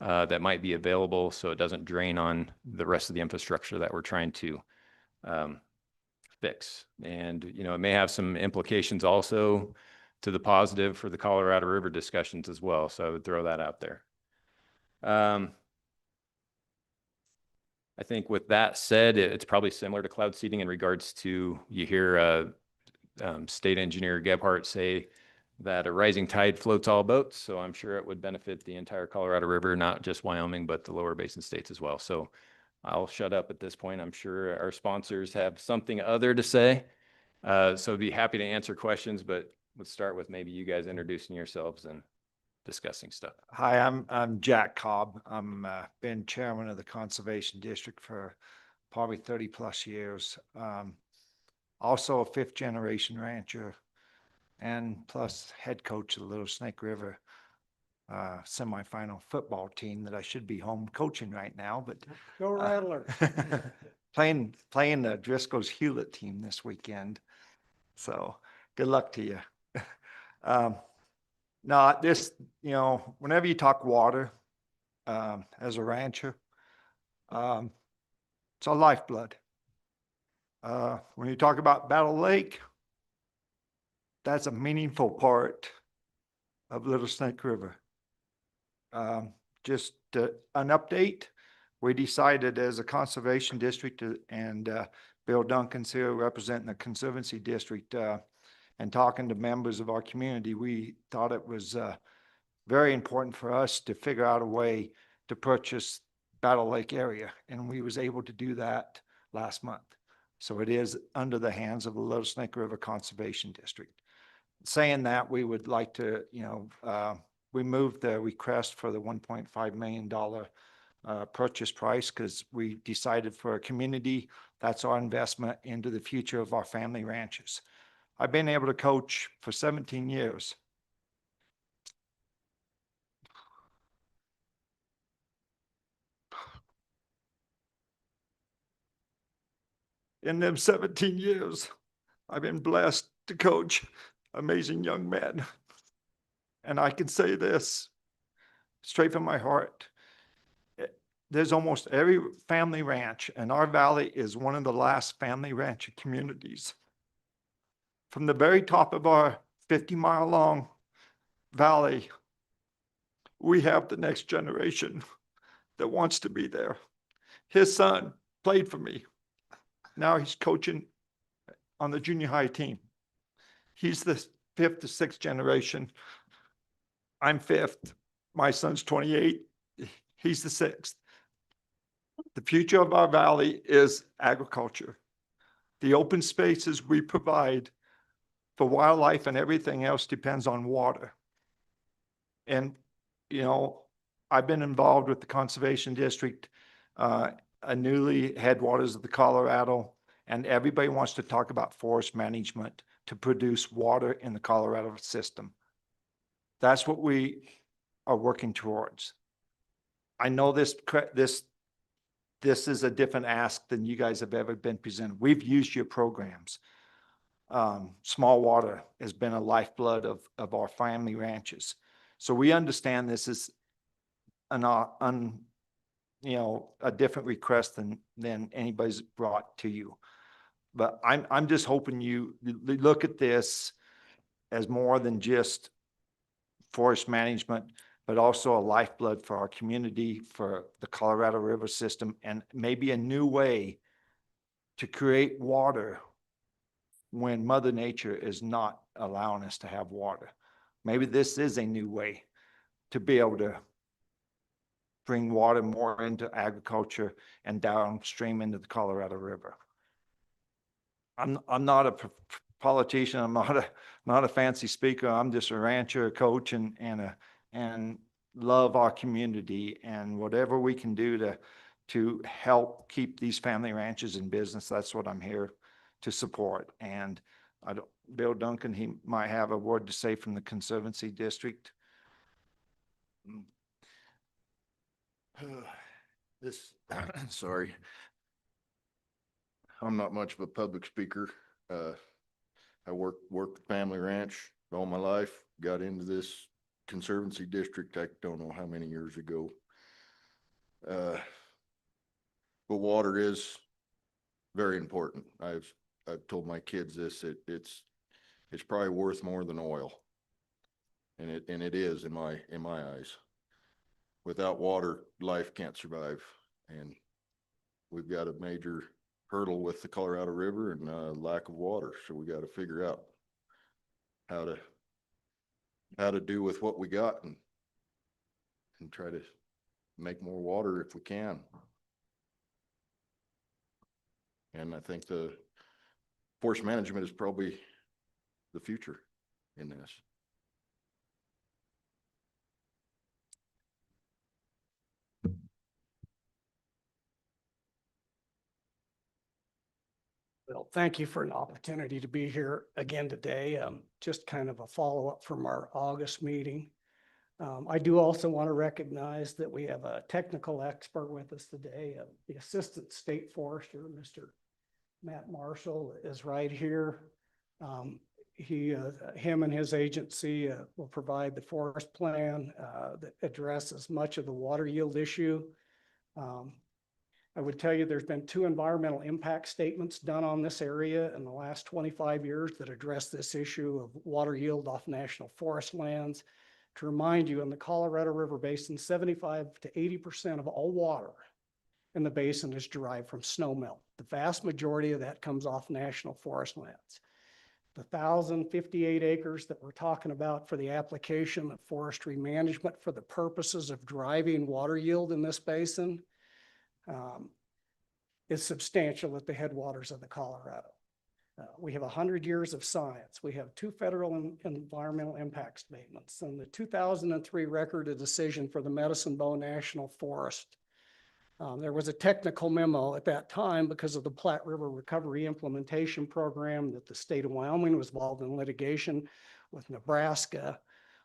Speaker 6: that might be available, so it doesn't drain on the rest of the infrastructure that we're trying to fix. And, you know, it may have some implications also to the positive for the Colorado River discussions as well. So I would throw that out there. I think with that said, it's probably similar to cloud seeding in regards to, you hear State Engineer Gebhardt say that a rising tide floats all boats. So I'm sure it would benefit the entire Colorado River, not just Wyoming, but the lower basin states as well. So I'll shut up at this point. I'm sure our sponsors have something other to say. So I'd be happy to answer questions, but let's start with maybe you guys introducing yourselves and discussing stuff.
Speaker 8: Hi, I'm Jack Cobb. I'm been chairman of the Conservation District for probably 30 plus years. Also a 5th generation rancher, and plus head coach of the Little Snake River semifinal football team that I should be home coaching right now, but
Speaker 9: Go Rattler.
Speaker 8: playing the Driscoll's Hewlett team this weekend. So good luck to you. No, this, you know, whenever you talk water, as a rancher, it's our lifeblood. When you talk about Battle Lake, that's a meaningful part of Little Snake River. Just an update. We decided as a conservation district and Bill Duncan's here representing the Conservancy District and talking to members of our community, we thought it was very important for us to figure out a way to purchase Battle Lake area. And we was able to do that last month. So it is under the hands of the Little Snake River Conservation District. Saying that, we would like to, we moved the request for the $1.5 million purchase price because we decided for a community, that's our investment into the future of our family ranches. I've been able to coach for 17 years. In them 17 years, I've been blessed to coach amazing young men. And I can say this straight from my heart. There's almost every family ranch, and our valley is one of the last family ranch communities. From the very top of our 50-mile long valley, we have the next generation that wants to be there. His son played for me. Now he's coaching on the junior high team. He's the 5th to 6th generation. I'm 5th. My son's 28. He's the 6th. The future of our valley is agriculture. The open spaces we provide for wildlife and everything else depends on water. And, I've been involved with the Conservation District, a newly headwaters of the Colorado, and everybody wants to talk about forest management to produce water in the Colorado system. That's what we are working towards. I know this is a different ask than you guys have ever been presented. We've used your programs. Small water has been a lifeblood of our family ranches. So we understand this is a different request than anybody's brought to you. But I'm just hoping you look at this as more than just forest management, but also a lifeblood for our community, for the Colorado River system, and maybe a new way to create water when Mother Nature is not allowing us to have water. Maybe this is a new way to be able to bring water more into agriculture and downstream into the Colorado River. I'm not a politician. I'm not a fancy speaker. I'm just a rancher, a coach, and love our community, and whatever we can do to help keep these family ranches in business, that's what I'm here to support. And Bill Duncan, he might have a word to say from the Conservancy District.
Speaker 18: Sorry. I'm not much of a public speaker. I worked family ranch all my life, got into this Conservancy District, I don't know how many years ago. But water is very important. I've told my kids this, it's probably worth more than oil. And it is in my eyes. Without water, life can't survive. And we've got a major hurdle with the Colorado River and lack of water. So we got to figure out how to do with what we got and try to make more water if we can. And I think the forest management is probably the future in this.
Speaker 11: Well, thank you for an opportunity to be here again today. Just kind of a follow-up from our August meeting. I do also want to recognize that we have a technical expert with us today. The Assistant State Forester, Mr. Matt Marshall, is right here. Him and his agency will provide the forest plan that addresses much of the water yield issue. I would tell you there's been 2 environmental impact statements done on this area in the last 25 years that address this issue of water yield off national forest lands. To remind you, in the Colorado River Basin, 75 to 80% of all water in the basin is derived from snow melt. The vast majority of that comes off national forest lands. The 1,058 acres that we're talking about for the application of forestry management for the purposes of driving water yield in this basin is substantial at the headwaters of the Colorado. We have 100 years of science. We have 2 federal environmental impact statements, and the 2003 record of decision for the Medicine Bow National Forest. There was a technical memo at that time because of the Platte River Recovery Implementation Program that the state of Wyoming was involved in litigation with Nebraska,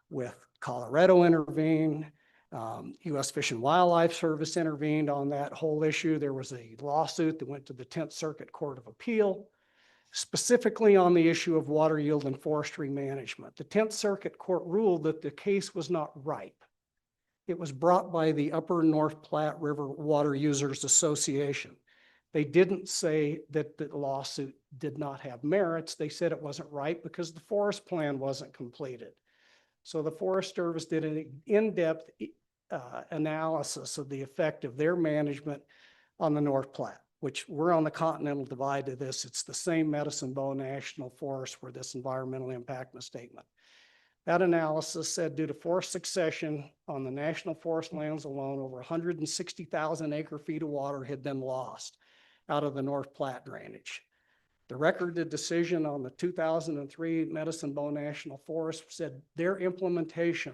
Speaker 11: with Colorado intervened. U.S. Fish and Wildlife Service intervened on that whole issue. There was a lawsuit that went to the 10th Circuit Court of Appeal, specifically on the issue of water yield and forestry management. The 10th Circuit Court ruled that the case was not ripe. It was brought by the Upper North Platte River Water Users Association. They didn't say that the lawsuit did not have merits. They said it wasn't right because the forest plan wasn't completed. So the Forest Service did an in-depth analysis of the effect of their management on the North Platte, which we're on the Continental Divide to this. It's the same Medicine Bow National Forest for this environmental impact statement. That analysis said due to forest succession on the national forest lands alone, over 160,000 acre feet of water had been lost out of the North Platte drainage. The record of decision on the 2003 Medicine Bow National Forest said their implementation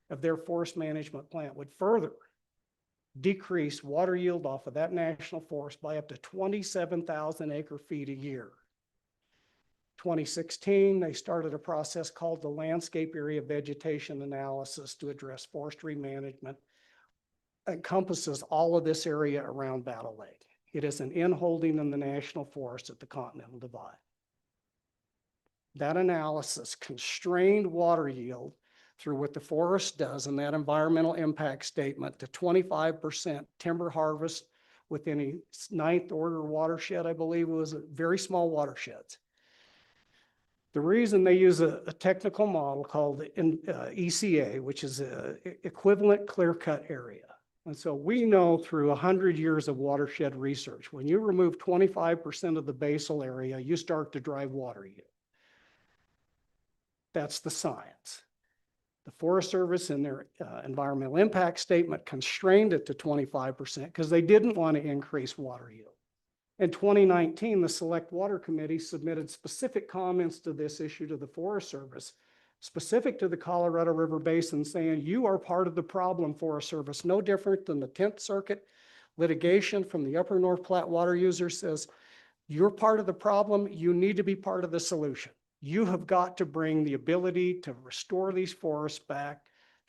Speaker 11: of their forest management plan would further decrease water yield off of that national forest by up to 27,000 acre feet a year. 2016, they started a process called the Landscape Area Vegetation Analysis to address forestry management. It encompasses all of this area around Battle Lake. It is an inholding in the national forest at the Continental Divide. That analysis constrained water yield through what the forest does in that environmental impact statement to 25% timber harvest within a 9th order watershed. I believe it was a very small watersheds. The reason they use a technical model called ECA, which is an equivalent clear-cut area. And so we know through 100 years of watershed research, when you remove 25% of the basal area, you start to drive water yield. That's the science. The Forest Service in their environmental impact statement constrained it to 25% because they didn't want to increase water yield. In 2019, the Select Water Committee submitted specific comments to this issue to the Forest Service, specific to the Colorado River Basin, saying you are part of the problem, Forest Service, no different than the 10th Circuit litigation from the Upper North Platte water users says, you're part of the problem, you need to be part of the solution. You have got to bring the ability to restore these forests back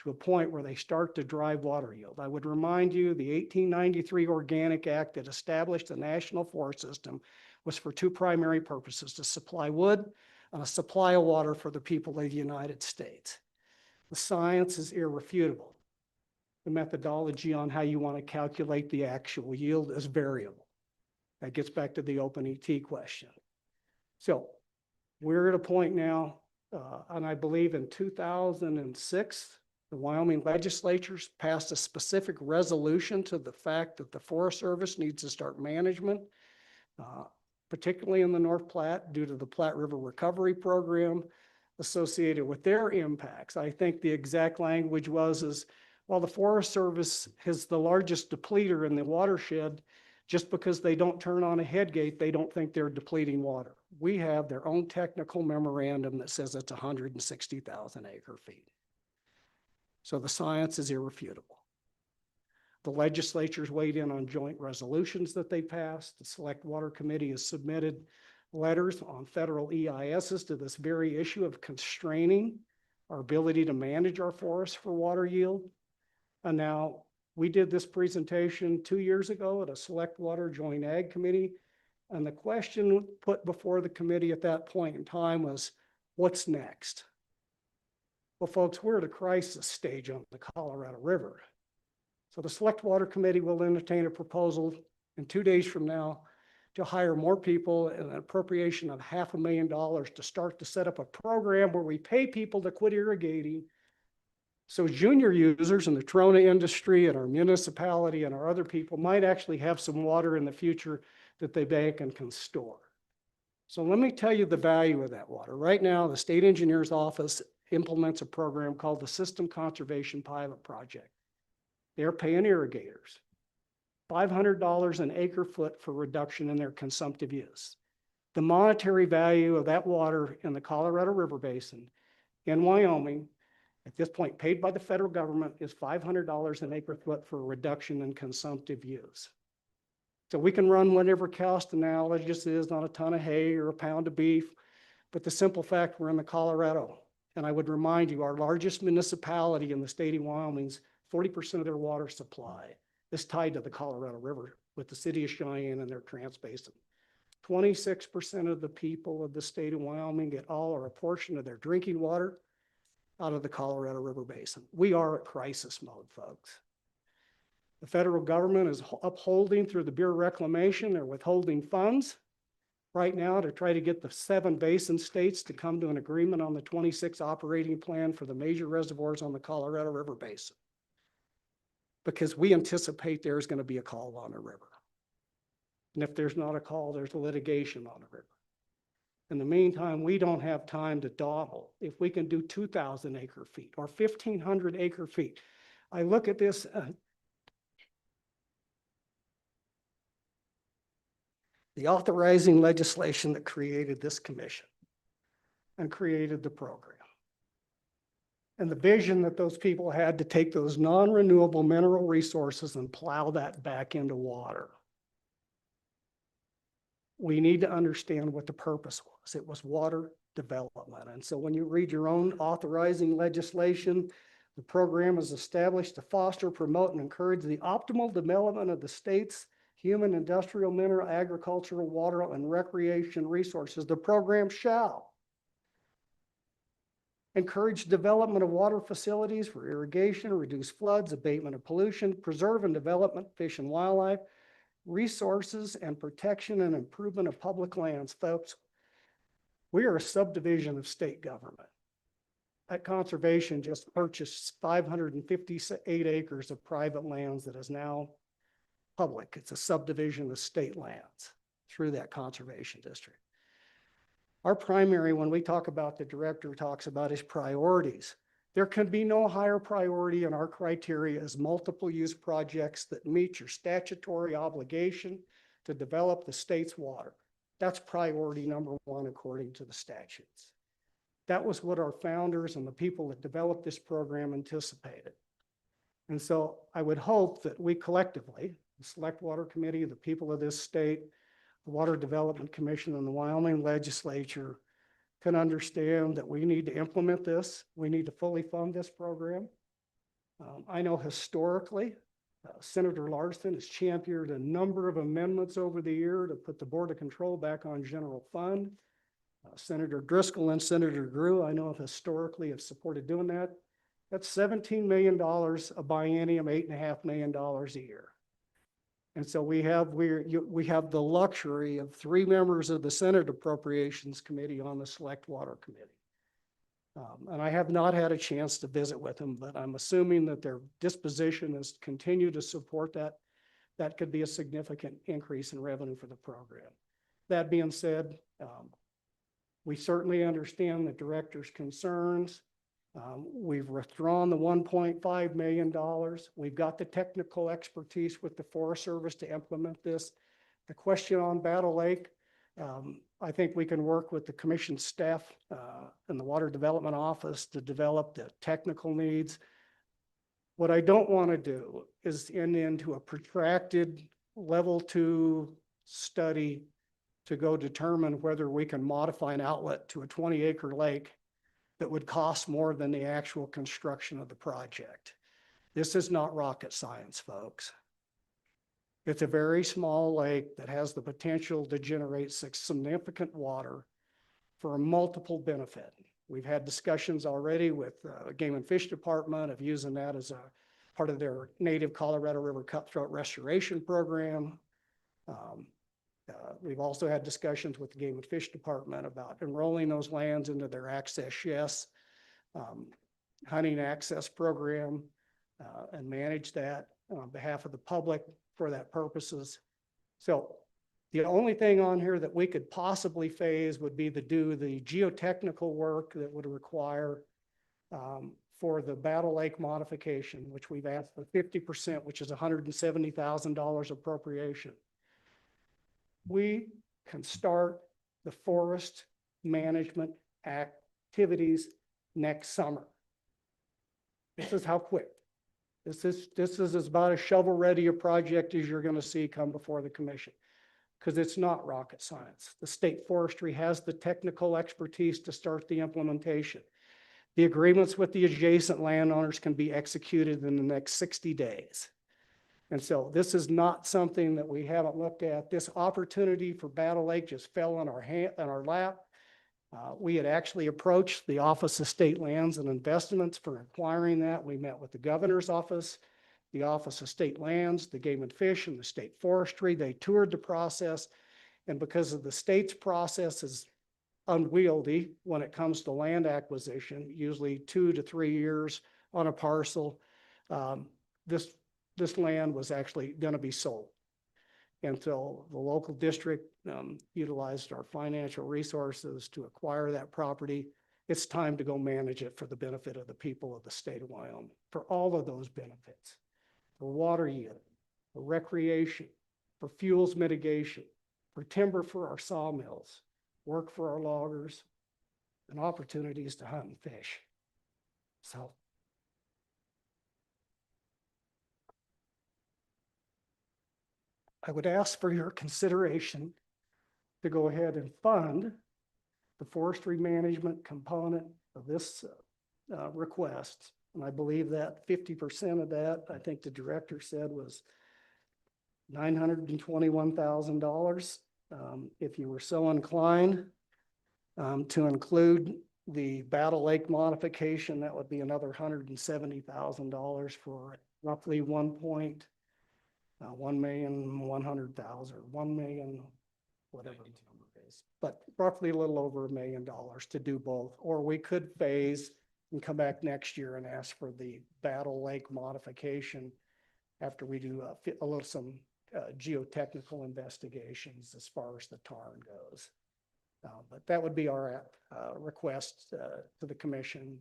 Speaker 11: to a point where they start to drive water yield. I would remind you, the 1893 Organic Act that established the National Forest System was for 2 primary purposes: to supply wood and a supply of water for the people of the United States. The science is irrefutable. The methodology on how you want to calculate the actual yield is variable. That gets back to the open ET question. So we're at a point now, and I believe in 2006, the Wyoming Legislature passed a specific resolution to the fact that the Forest Service needs to start management, particularly in the North Platte, due to the Platte River Recovery Program associated with their impacts. I think the exact language was, while the Forest Service is the largest depleter in the watershed, just because they don't turn on a headgate, they don't think they're depleting water. We have their own technical memorandum that says it's 160,000 acre feet. So the science is irrefutable. The legislature's weighed in on joint resolutions that they passed. The Select Water Committee has submitted letters on federal EISs to this very issue of constraining our ability to manage our forests for water yield. And now we did this presentation 2 years ago at a Select Water Joint Ag Committee. And the question put before the committee at that point in time was, what's next? Well, folks, we're at a crisis stage on the Colorado River. So the Select Water Committee will entertain a proposal and 2 days from now to hire more people and an appropriation of $500,000 to start to set up a program where we pay people to quit irrigating. So junior users in the Trona industry and our municipality and our other people might actually have some water in the future that they bank and can store. So let me tell you the value of that water. Right now, the state engineer's office implements a program called the System Conservation Pilot Project. They're paying irrigators $500 an acre foot for reduction in their consumptive use. The monetary value of that water in the Colorado River Basin in Wyoming, at this point paid by the federal government, is $500 an acre foot for a reduction in consumptive use. So we can run whatever cost analogous is on a ton of hay or a pound of beef, but the simple fact we're in the Colorado. And I would remind you, our largest municipality in the state of Wyoming's 40% of their water supply is tied to the Colorado River with the city of Cheyenne and their trans-basin. 26% of the people of the state of Wyoming get all or a portion of their drinking water out of the Colorado River Basin. We are at crisis mode, folks. The federal government is upholding through the Bureau of Reclamation. They're withholding funds right now to try to get the 7 basin states to come to an agreement on the 26 operating plan for the major reservoirs on the Colorado River Basin. Because we anticipate there's going to be a call on the river. And if there's not a call, there's litigation on the river. In the meantime, we don't have time to dawdle. If we can do 2,000 acre feet or 1,500 acre feet. I look at this, the authorizing legislation that created this commission and created the program. And the vision that those people had to take those non-renewable mineral resources and plow that back into water. We need to understand what the purpose was. It was water development. And so when you read your own authorizing legislation, the program is established to foster, promote, and encourage the optimal development of the state's human, industrial, mineral, agricultural, water, and recreation resources. The program shall encourage development of water facilities for irrigation, reduce floods, abatement of pollution, preserve and development fish and wildlife, resources and protection and improvement of public lands. Folks, we are a subdivision of state government. That conservation just purchased 558 acres of private lands that is now public. It's a subdivision of state lands through that conservation district. Our primary, when we talk about, the director talks about his priorities. There can be no higher priority in our criteria as multiple use projects that meet your statutory obligation to develop the state's water. That's priority number 1 according to the statutes. That was what our founders and the people that developed this program anticipated. And so I would hope that we collectively, the Select Water Committee, the people of this state, the Water Development Commission, and the Wyoming Legislature can understand that we need to implement this. We need to fully fund this program. I know historically, Senator Larson has championed a number of amendments over the year to put the Board of Control back on general fund. Senator Driscoll and Senator Grew, I know historically have supported doing that. That's $17 million a biennium, $8.5 million a year. And so we have the luxury of 3 members of the Senate Appropriations Committee on the Select Water Committee. And I have not had a chance to visit with them, but I'm assuming that their disposition is to continue to support that. That could be a significant increase in revenue for the program. That being said, we certainly understand the director's concerns. We've withdrawn the $1.5 million. We've got the technical expertise with the Forest Service to implement this. The question on Battle Lake, I think we can work with the commission staff and the Water Development Office to develop the technical needs. What I don't want to do is end into a protracted level 2 study to go determine whether we can modify an outlet to a 20-acre lake that would cost more than the actual construction of the project. This is not rocket science, folks. It's a very small lake that has the potential to generate significant water for a multiple benefit. We've had discussions already with the Game and Fish Department of using that as a part of their native Colorado River cutthroat restoration program. We've also had discussions with the Game and Fish Department about enrolling those lands into their Access Yes hunting access program and manage that on behalf of the public for that purposes. So the only thing on here that we could possibly phase would be to do the geotechnical work that would require for the Battle Lake modification, which we've asked for 50%, which is $170,000 appropriation. We can start the forest management activities next summer. This is how quick. This is about as shovel-ready a project as you're going to see come before the commission, because it's not rocket science. The state forestry has the technical expertise to start the implementation. The agreements with the adjacent landowners can be executed in the next 60 days. And so this is not something that we haven't looked at. This opportunity for Battle Lake just fell on our lap. We had actually approached the Office of State Lands and Investments for acquiring that. We met with the governor's office, the Office of State Lands, the Game and Fish, and the State Forestry. They toured the process. And because of the state's process is unwieldy when it comes to land acquisition, usually 2 to 3 years on a parcel, this land was actually going to be sold. And so the local district utilized our financial resources to acquire that property. It's time to go manage it for the benefit of the people of the state of Wyoming, for all of those benefits, for water yield, for recreation, for fuels mitigation, for timber for our sawmills, work for our loggers, and opportunities to hunt and fish. So I would ask for your consideration to go ahead and fund the forestry management component of this request. And I believe that 50% of that, I think the director said, was $921,000. If you were so inclined to include the Battle Lake modification, that would be another $170,000 for roughly 1,100,000, 1 million, whatever, but roughly a little over $1 million to do both. Or we could phase and come back next year and ask for the Battle Lake modification after we do some geotechnical investigations as far as the tarn goes. But that would be our request to the commission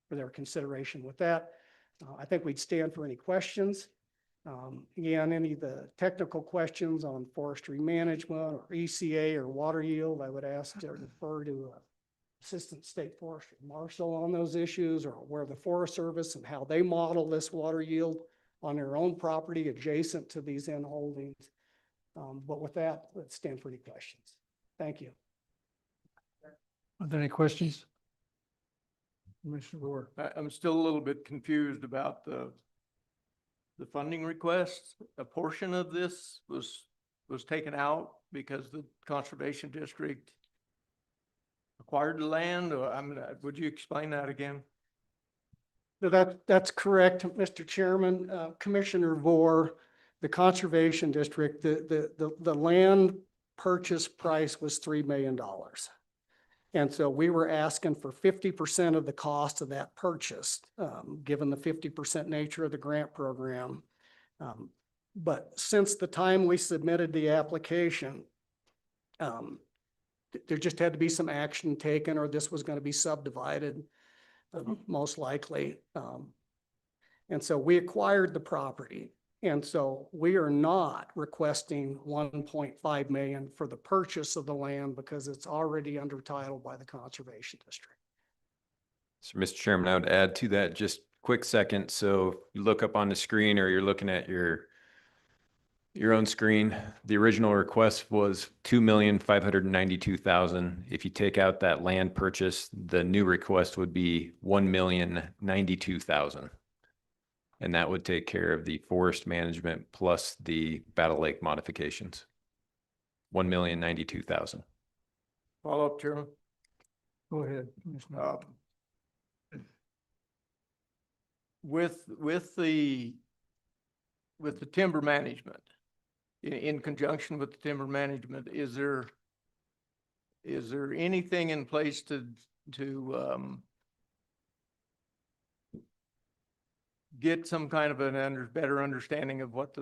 Speaker 11: for their consideration with that. I think we'd stand for any questions. Again, any of the technical questions on forestry management or ECA or water yield, I would ask to refer to Assistant State Forestry Marshal on those issues, or where the Forest Service and how they model this water yield on their own property adjacent to these end holdings. But with that, let's stand for any questions. Thank you.
Speaker 19: Are there any questions? Commissioner Gore.
Speaker 14: I'm still a little bit confused about the funding request. A portion of this was taken out because the Conservation District acquired the land, or would you explain that again?
Speaker 11: That's correct, Mr. Chairman. Commissioner Vore, the Conservation District, the land purchase price was $3 million. And so we were asking for 50% of the cost of that purchase, given the 50% nature of the grant program. But since the time we submitted the application, there just had to be some action taken, or this was going to be subdivided, most likely. And so we acquired the property. And so we are not requesting 1.5 million for the purchase of the land because it's already under title by the Conservation District.
Speaker 6: So, Mr. Chairman, I would add to that just quick second. So you look up on the screen, or you're looking at your own screen. The original request was $2,592,000. If you take out that land purchase, the new request would be $1,092,000. And that would take care of the forest management plus the Battle Lake modifications. $1,092,000.
Speaker 14: Follow up, Chairman.
Speaker 19: Go ahead, Commissioner.
Speaker 14: With the timber management, in conjunction with the timber management, is there anything in place to get some kind of better understanding of what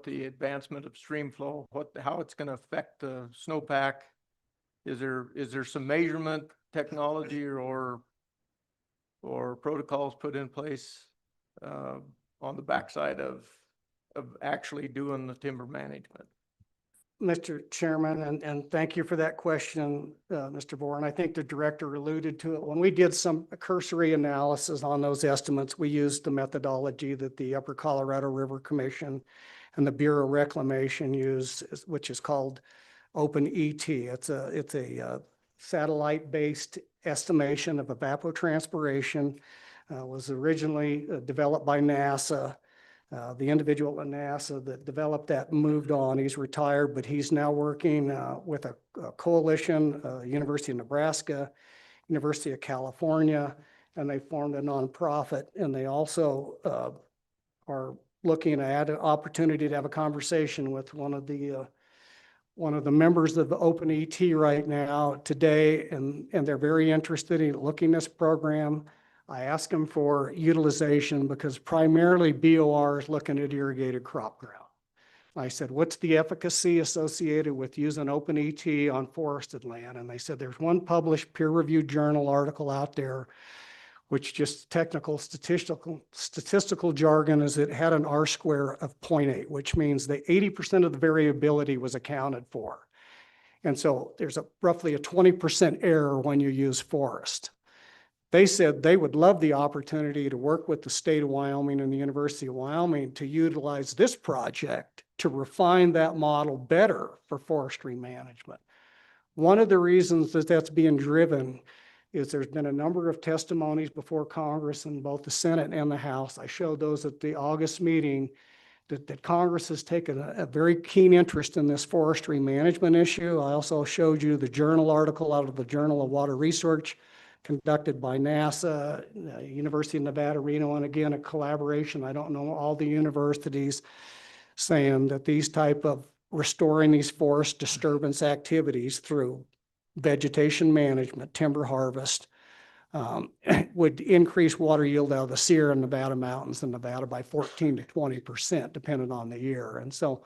Speaker 14: the advancement of stream flow, how it's going to affect the snowpack? Is there some measurement technology or protocols put in place on the backside of actually doing the timber management?
Speaker 11: Mr. Chairman, and thank you for that question, Mr. Bourne. I think the director alluded to it. When we did some cursory analysis on those estimates, we used the methodology that the Upper Colorado River Commission and the Bureau of Reclamation use, which is called OpenET. It's a satellite-based estimation of evapotranspiration. Was originally developed by NASA. The individual at NASA that developed that moved on. He's retired, but he's now working with a coalition, University of Nebraska, University of California, and they formed a nonprofit. And they also are looking at an opportunity to have a conversation with one of the members of the OpenET right now today, and they're very interested in looking at this program. I asked them for utilization because primarily BOR is looking at irrigated crop ground. I said, what's the efficacy associated with using OpenET on forested land? And they said, there's one published peer-reviewed journal article out there, which just technical statistical jargon is it had an R-square of 0.8, which means that 80% of the variability was accounted for. And so there's roughly a 20% error when you use forest. They said they would love the opportunity to work with the state of Wyoming and the University of Wyoming to utilize this project to refine that model better for forestry management. One of the reasons that that's being driven is there's been a number of testimonies before Congress in both the Senate and the House. I showed those at the August meeting that Congress has taken a very keen interest in this forestry management issue. I also showed you the journal article out of the Journal of Water Research conducted by NASA, University of Nevada, Reno, and again, a collaboration. I don't know all the universities saying that these type of restoring these forest disturbance activities through vegetation management, timber harvest, would increase water yield out of the Sierra Nevada mountains in Nevada by 14 to 20%, depending on the year. And so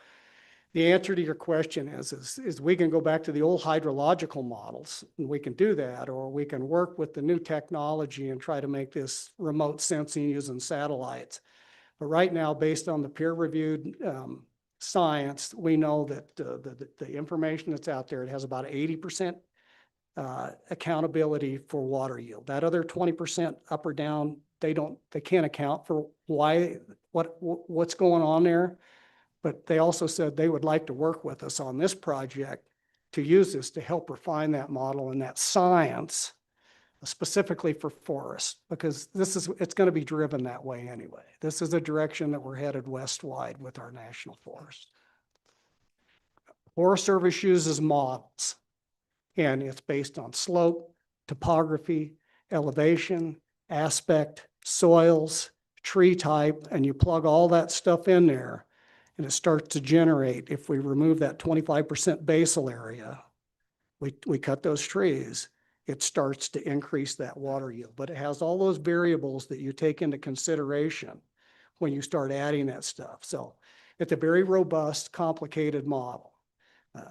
Speaker 11: the answer to your question is we can go back to the old hydrological models, and we can do that, or we can work with the new technology and try to make this remote sensing using satellites. But right now, based on the peer-reviewed science, we know that the information that's out there, it has about 80% accountability for water yield. That other 20% up or down, they can't account for what's going on there. But they also said they would like to work with us on this project to use this to help refine that model and that science specifically for forests, because it's going to be driven that way anyway. This is a direction that we're headed west-wide with our national forest. Forest Service uses models, and it's based on slope, topography, elevation, aspect, soils, tree type, and you plug all that stuff in there, and it starts to generate. If we remove that 25% basal area, we cut those trees, it starts to increase that water yield. But it has all those variables that you take into consideration when you start adding that stuff. So it's a very robust, complicated model.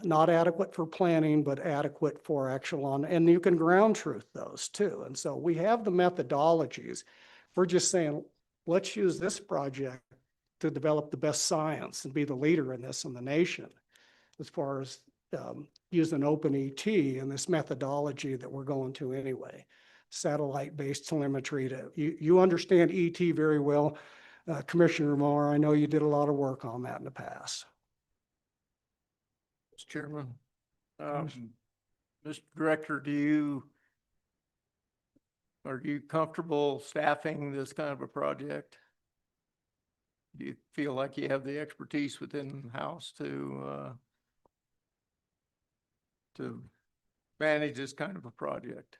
Speaker 11: Not adequate for planning, but adequate for actual and you can ground truth those too. And so we have the methodologies. We're just saying, let's use this project to develop the best science and be the leader in this in the nation as far as using OpenET and this methodology that we're going to anyway, satellite-based telemetry. You understand ET very well, Commissioner Moore. I know you did a lot of work on that in the past.
Speaker 14: Mr. Chairman, Mr. Director, are you comfortable staffing this kind of a project? Do you feel like you have the expertise within the house to manage this kind of a project?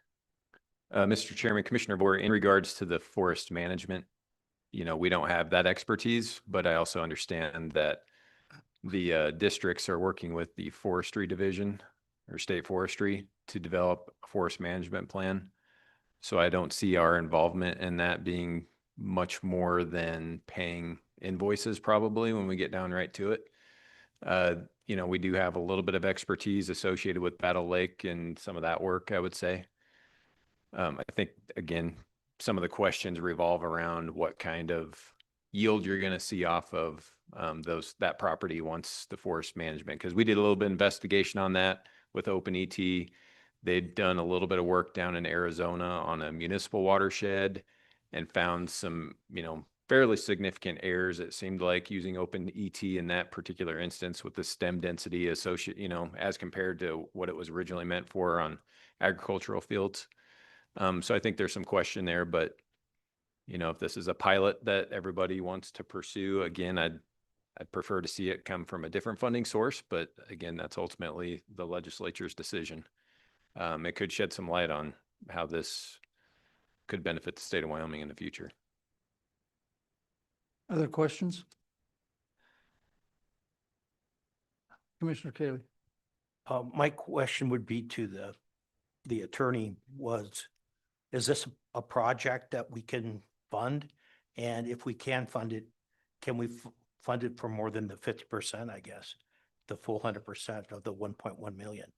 Speaker 6: Mr. Chairman, Commissioner Boer, in regards to the forest management, we don't have that expertise, but I also understand that the districts are working with the forestry division or state forestry to develop a forest management plan. So I don't see our involvement in that being much more than paying invoices probably when we get down right to it. You know, we do have a little bit of expertise associated with Battle Lake and some of that work, I would say. I think, again, some of the questions revolve around what kind of yield you're going to see off of that property once the forest management, because we did a little bit of investigation on that with OpenET. They'd done a little bit of work down in Arizona on a municipal watershed and found some, you know, fairly significant errors, it seemed like, using OpenET in that particular instance with the stem density associated, you know, as compared to what it was originally meant for on agricultural fields. So I think there's some question there, but, you know, if this is a pilot that everybody wants to pursue, again, I'd prefer to see it come from a different funding source, but again, that's ultimately the legislature's decision. It could shed some light on how this could benefit the state of Wyoming in the future.
Speaker 19: Other questions? Commissioner Cayley.
Speaker 2: My question would be to the attorney was, is this a project that we can fund? And if we can fund it, can we fund it for more than the 50%, I guess, the full 100% of the 1.1 million?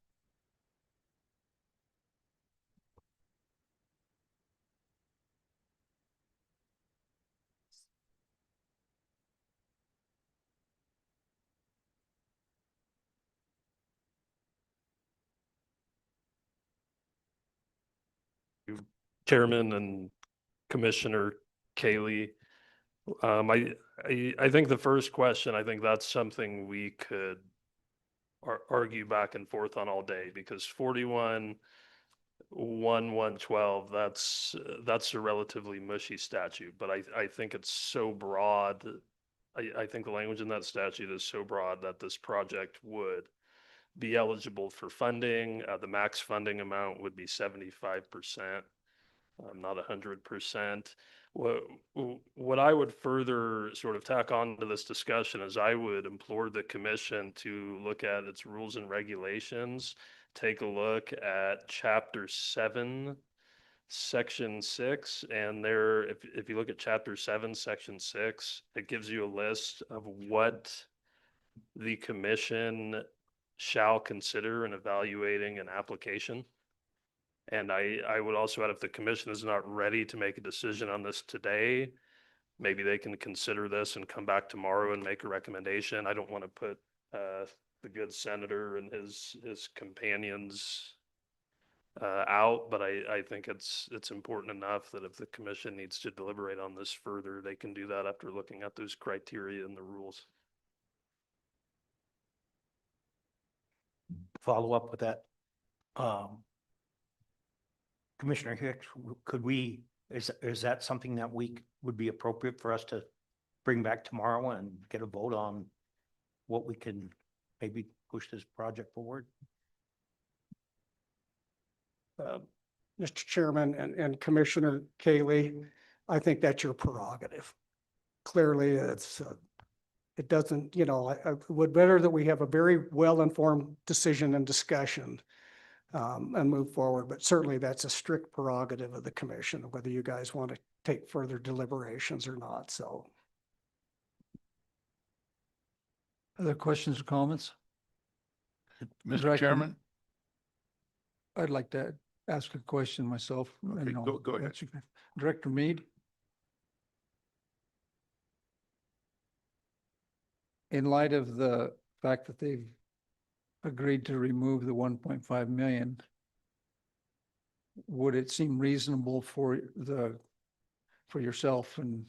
Speaker 5: Chairman and Commissioner Cayley. I think the first question, I think that's something we could argue back and forth on all day, because 41-1-112, that's a relatively mushy statute, but I think it's so broad. I think the language in that statute is so broad that this project would be eligible for funding. The max funding amount would be 75%. Not 100%. What I would further sort of tack on to this discussion is I would implore the commission to look at its rules and regulations, take a look at Chapter 7, Section 6, and there, if you look at Chapter 7, Section 6, it gives you a list of what the commission shall consider in evaluating an application. And I would also add, if the commission is not ready to make a decision on this today, maybe they can consider this and come back tomorrow and make a recommendation. I don't want to put the good senator and his companions out, but I think it's important enough that if the commission needs to deliberate on this further, they can do that after looking at those criteria and the rules.
Speaker 2: Follow up with that. Commissioner Hicks, is that something that would be appropriate for us to bring back tomorrow and get a vote on what we can maybe push this project forward?
Speaker 11: Mr. Chairman and Commissioner Cayley, I think that's your prerogative. Clearly, it doesn't, you know, I would better that we have a very well-informed decision and discussion and move forward, but certainly that's a strict prerogative of the commission, whether you guys want to take further deliberations or not, so.
Speaker 19: Other questions or comments?
Speaker 18: Mr. Chairman?
Speaker 19: I'd like to ask a question myself.
Speaker 18: Okay, go ahead.
Speaker 19: Director Mead? In light of the fact that they've agreed to remove the 1.5 million, would it seem reasonable for yourself and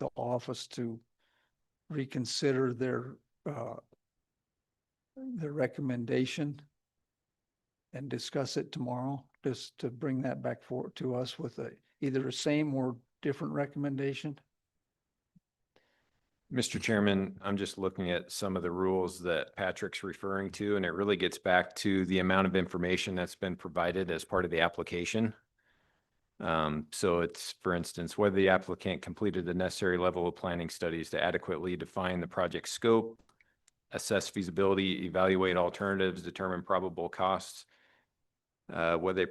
Speaker 19: the office to reconsider their recommendation and discuss it tomorrow, just to bring that back forward to us with either a same or different recommendation?
Speaker 6: Mr. Chairman, I'm just looking at some of the rules that Patrick's referring to, and it really gets back to the amount of information that's been provided as part of the application. So it's, for instance, whether the applicant completed the necessary level of planning studies to adequately define the project scope, assess feasibility, evaluate alternatives, determine probable costs, whether they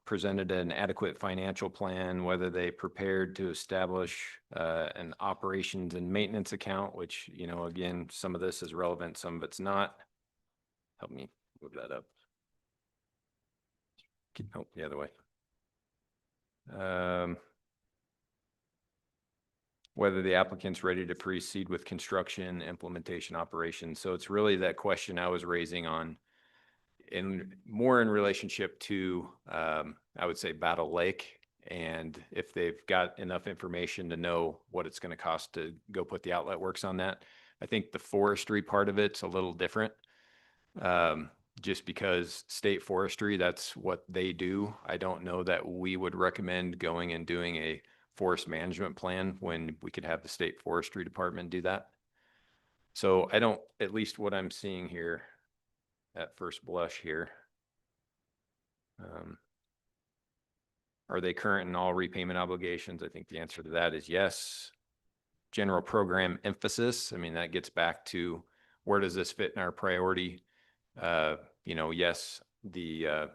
Speaker 6: presented an adequate financial plan, whether they prepared to establish an operations and maintenance account, which, you know, again, some of this is relevant, some of it's not. Help me move that up. Oh, the other way. Whether the applicant's ready to proceed with construction, implementation, operations. So it's really that question I was raising on more in relationship to, I would say, Battle Lake, and if they've got enough information to know what it's going to cost to go put the outlet works on that. I think the forestry part of it's a little different. Just because state forestry, that's what they do. I don't know that we would recommend going and doing a forest management plan when we could have the state forestry department do that. So I don't, at least what I'm seeing here at first blush here. Are they current in all repayment obligations? I think the answer to that is yes. General program emphasis. I mean, that gets back to where does this fit in our priority? You know, yes, the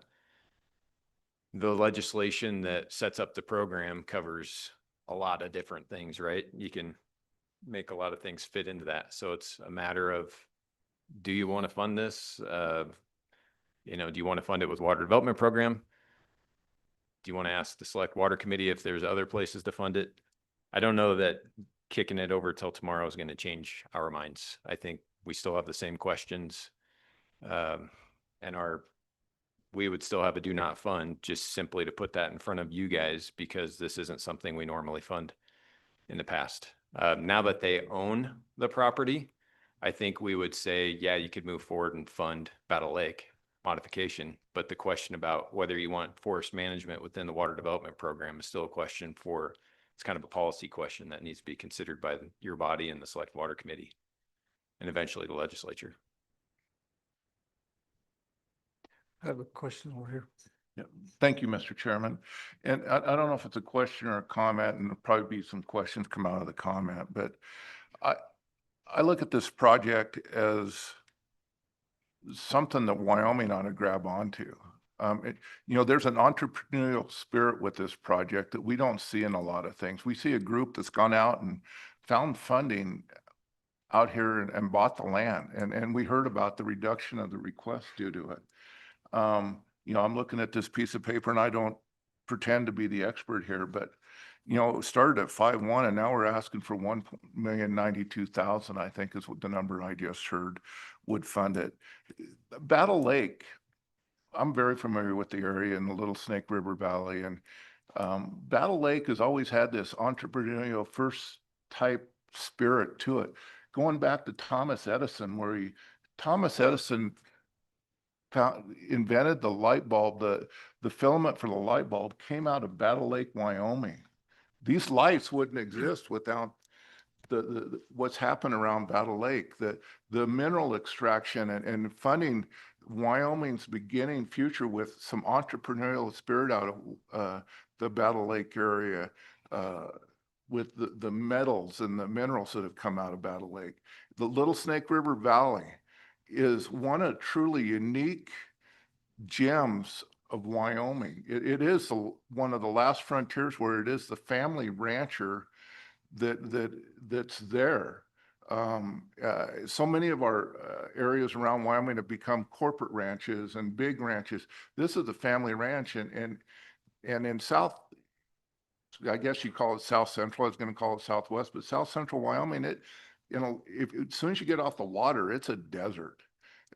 Speaker 6: legislation that sets up the program covers a lot of different things, right? You can make a lot of things fit into that. So it's a matter of, do you want to fund this? You know, do you want to fund it with water development program? Do you want to ask the select water committee if there's other places to fund it? I don't know that kicking it over till tomorrow is going to change our minds. I think we still have the same questions. And we would still have a do not fund, just simply to put that in front of you guys, because this isn't something we normally fund in the past. Now that they own the property, I think we would say, yeah, you could move forward and fund Battle Lake modification. But the question about whether you want forest management within the water development program is still a question for, it's kind of a policy question that needs to be considered by your body and the select water committee, and eventually the legislature.
Speaker 19: I have a question over here.
Speaker 18: Yeah. Thank you, Mr. Chairman. And I don't know if it's a question or a comment, and there'll probably be some questions come out of the comment, but I look at this project as something that Wyoming ought to grab onto. You know, there's an entrepreneurial spirit with this project that we don't see in a lot of things. We see a group that's gone out and found funding out here and bought the land. And we heard about the reduction of the request due to it. You know, I'm looking at this piece of paper, and I don't pretend to be the expert here, but you know, it started at 5.1 and now we're asking for 1,092,000, I think is what the number I just heard would fund it. Battle Lake, I'm very familiar with the area in the Little Snake River Valley, and Battle Lake has always had this entrepreneurial first type spirit to it. Going back to Thomas Edison, where Thomas Edison invented the light bulb. The filament for the light bulb came out of Battle Lake, Wyoming. These lights wouldn't exist without the what's happened around Battle Lake. The mineral extraction and funding Wyoming's beginning future with some entrepreneurial spirit out of the Battle Lake area, with the metals and the minerals that have come out of Battle Lake. The Little Snake River Valley is one of truly unique gems of Wyoming. It is one of the last frontiers where it is the family rancher that's there. So many of our areas around Wyoming have become corporate ranches and big ranches. This is the family ranch, and in South, I guess you call it South Central. I was going to call it Southwest, but South Central Wyoming, you know, as soon as you get off the water, it's a desert.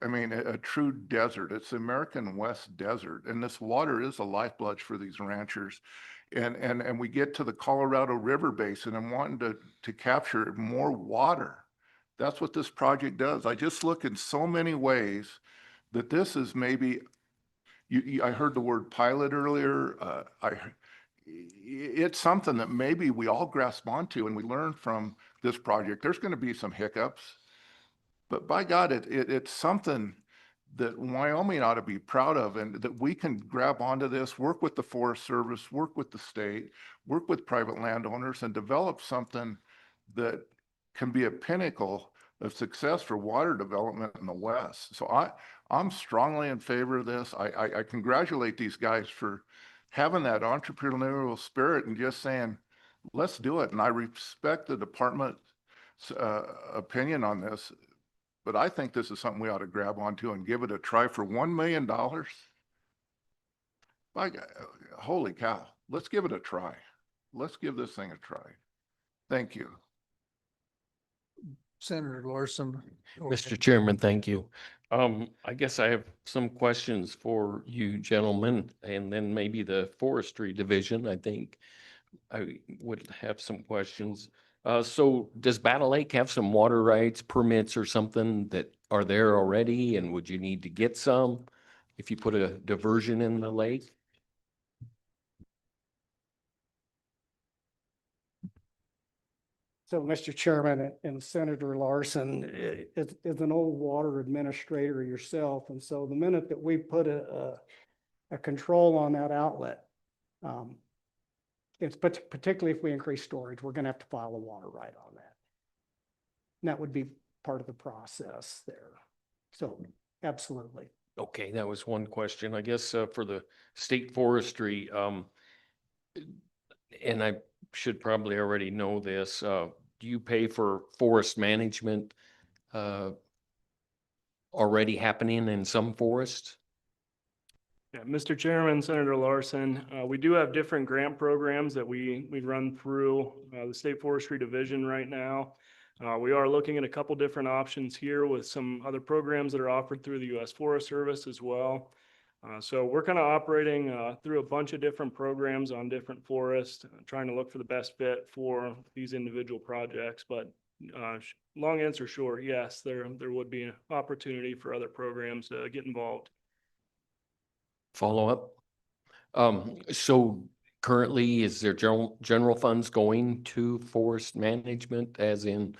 Speaker 18: I mean, a true desert. It's the American West desert. And this water is a lifeblood for these ranchers. And we get to the Colorado River Basin and wanting to capture more water. That's what this project does. I just look in so many ways that this is maybe, I heard the word pilot earlier. It's something that maybe we all grasp onto and we learn from this project. There's going to be some hiccups, but by God, it's something that Wyoming ought to be proud of, and that we can grab onto this, work with the Forest Service, work with the state, work with private landowners, and develop something that can be a pinnacle of success for water development in the West. So I'm strongly in favor of this. I congratulate these guys for having that entrepreneurial spirit and just saying, let's do it. And I respect the department's opinion on this, but I think this is something we ought to grab onto and give it a try for $1 million. Holy cow, let's give it a try. Let's give this thing a try. Thank you.
Speaker 19: Senator Larson.
Speaker 16: Mr. Chairman, thank you. I guess I have some questions for you gentlemen, and then maybe the Forestry Division, I think I would have some questions. So does Battle Lake have some water rights permits or something that are there already, and would you need to get some if you put a diversion in the lake?
Speaker 11: So, Mr. Chairman and Senator Larson, is an old water administrator yourself, and so the minute that we put a control on that outlet, it's particularly if we increase storage, we're gonna have to file a water right on that. And that would be part of the process there. So, absolutely.
Speaker 16: Okay, that was one question. I guess for the state forestry, and I should probably already know this, do you pay for forest management already happening in some forests?
Speaker 17: Yeah, Mr. Chairman, Senator Larson, we do have different grant programs that we run through the State Forestry Division right now. We are looking at a couple different options here with some other programs that are offered through the U.S. Forest Service as well. So we're kind of operating through a bunch of different programs on different forests, trying to look for the best fit for these individual projects. But long answer short, yes, there would be an opportunity for other programs to get involved.
Speaker 16: Follow up. So currently, is there general funds going to forest management, as in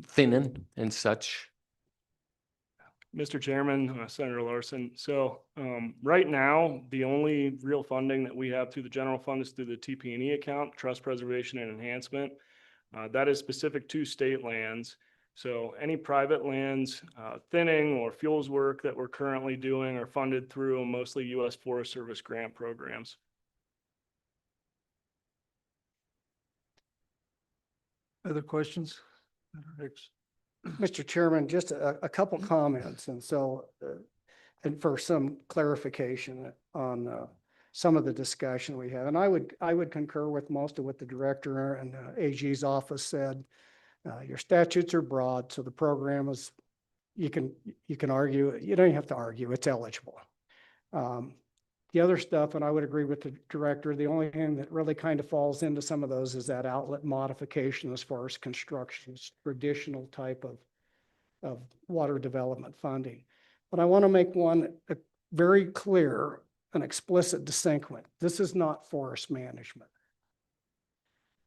Speaker 16: thinning and such?
Speaker 17: Mr. Chairman, Senator Larson. So right now, the only real funding that we have through the general fund is through the TP&E account, Trust Preservation and Enhancement. That is specific to state lands. So any private lands, thinning or fuels work that we're currently doing are funded through mostly U.S. Forest Service grant programs.
Speaker 19: Other questions?
Speaker 11: Mr. Chairman, just a couple comments, and so, and for some clarification on some of the discussion we had. And I would concur with most of what the director and AG's office said. Your statutes are broad, so the program is, you can argue, you don't have to argue, it's eligible. The other stuff, and I would agree with the director, the only thing that really kind of falls into some of those is that outlet modification as far as construction's traditional type of water development funding. But I want to make one very clear and explicit distinction. This is not forest management.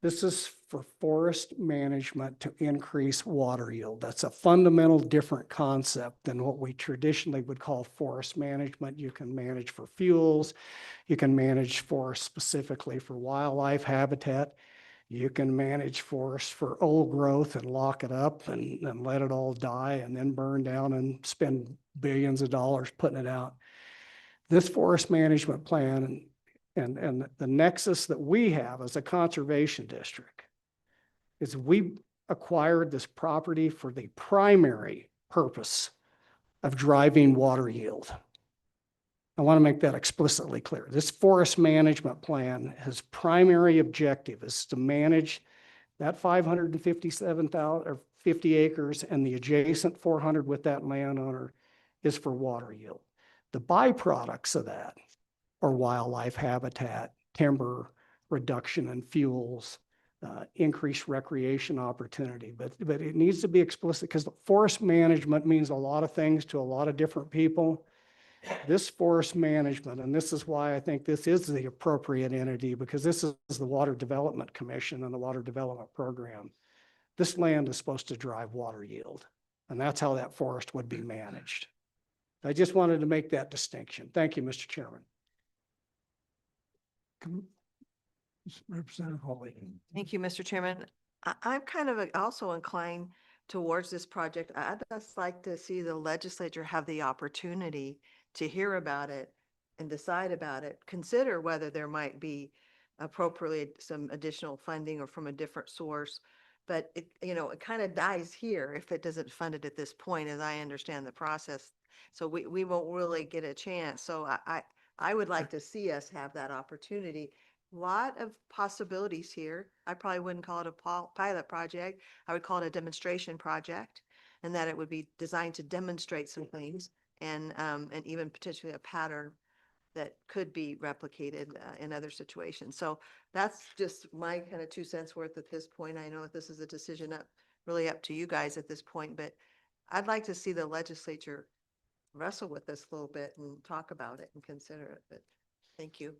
Speaker 11: This is for forest management to increase water yield. That's a fundamental different concept than what we traditionally would call forest management. You can manage for fuels. You can manage forest specifically for wildlife habitat. You can manage forest for old growth and lock it up and let it all die and then burn down and spend billions of dollars putting it out. This forest management plan and the nexus that we have as a conservation district is we acquired this property for the primary purpose of driving water yield. I want to make that explicitly clear. This forest management plan, his primary objective is to manage that 557,000 or 50 acres and the adjacent 400 with that landowner is for water yield. The byproducts of that are wildlife habitat, timber reduction in fuels, increased recreation opportunity. But it needs to be explicit because forest management means a lot of things to a lot of different people. This forest management, and this is why I think this is the appropriate entity, because this is the Water Development Commission and the Water Development Program. This land is supposed to drive water yield, and that's how that forest would be managed. I just wanted to make that distinction. Thank you, Mr. Chairman.
Speaker 19: Representative Hawley.
Speaker 3: Thank you, Mr. Chairman. I'm kind of also inclined towards this project. I'd just like to see the legislature have the opportunity to hear about it and decide about it, consider whether there might be appropriately some additional funding or from a different source. But it, it kind of dies here if it doesn't fund it at this point, as I understand the process. So we won't really get a chance. So I would like to see us have that opportunity. Lot of possibilities here. I probably wouldn't call it a pilot project. I would call it a demonstration project, and that it would be designed to demonstrate some things and even potentially a pattern that could be replicated in other situations. So that's just my kind of 2 cents worth at this point. I know that this is a decision really up to you guys at this point, but I'd like to see the legislature wrestle with this a little bit and talk about it and consider it. But thank you.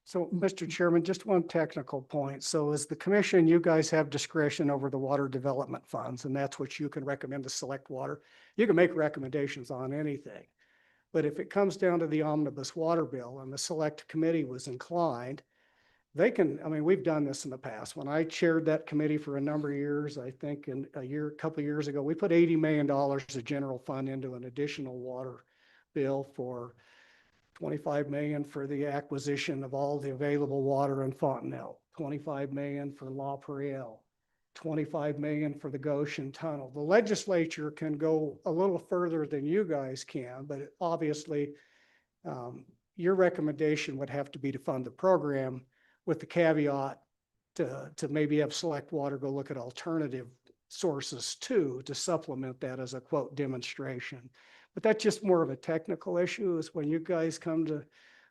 Speaker 11: So, Mr. Chairman, just one technical point. So as the commission, you guys have discretion over the water development funds, and that's what you can recommend to select water. You can make recommendations on anything. But if it comes down to the omnibus water bill and the select committee was inclined, they can, I mean, we've done this in the past. When I chaired that committee for a number of years, I think in a couple of years ago, we put $80 million of general fund into an additional water bill for 25 million for the acquisition of all the available water in Fontenelle, 25 million for La Prairie, 25 million for the Goshen Tunnel. The legislature can go a little further than you guys can, but obviously your recommendation would have to be to fund the program with the caveat to maybe have select water go look at alternative sources too, to supplement that as a quote demonstration. But that's just more of a technical issue is when you guys come to,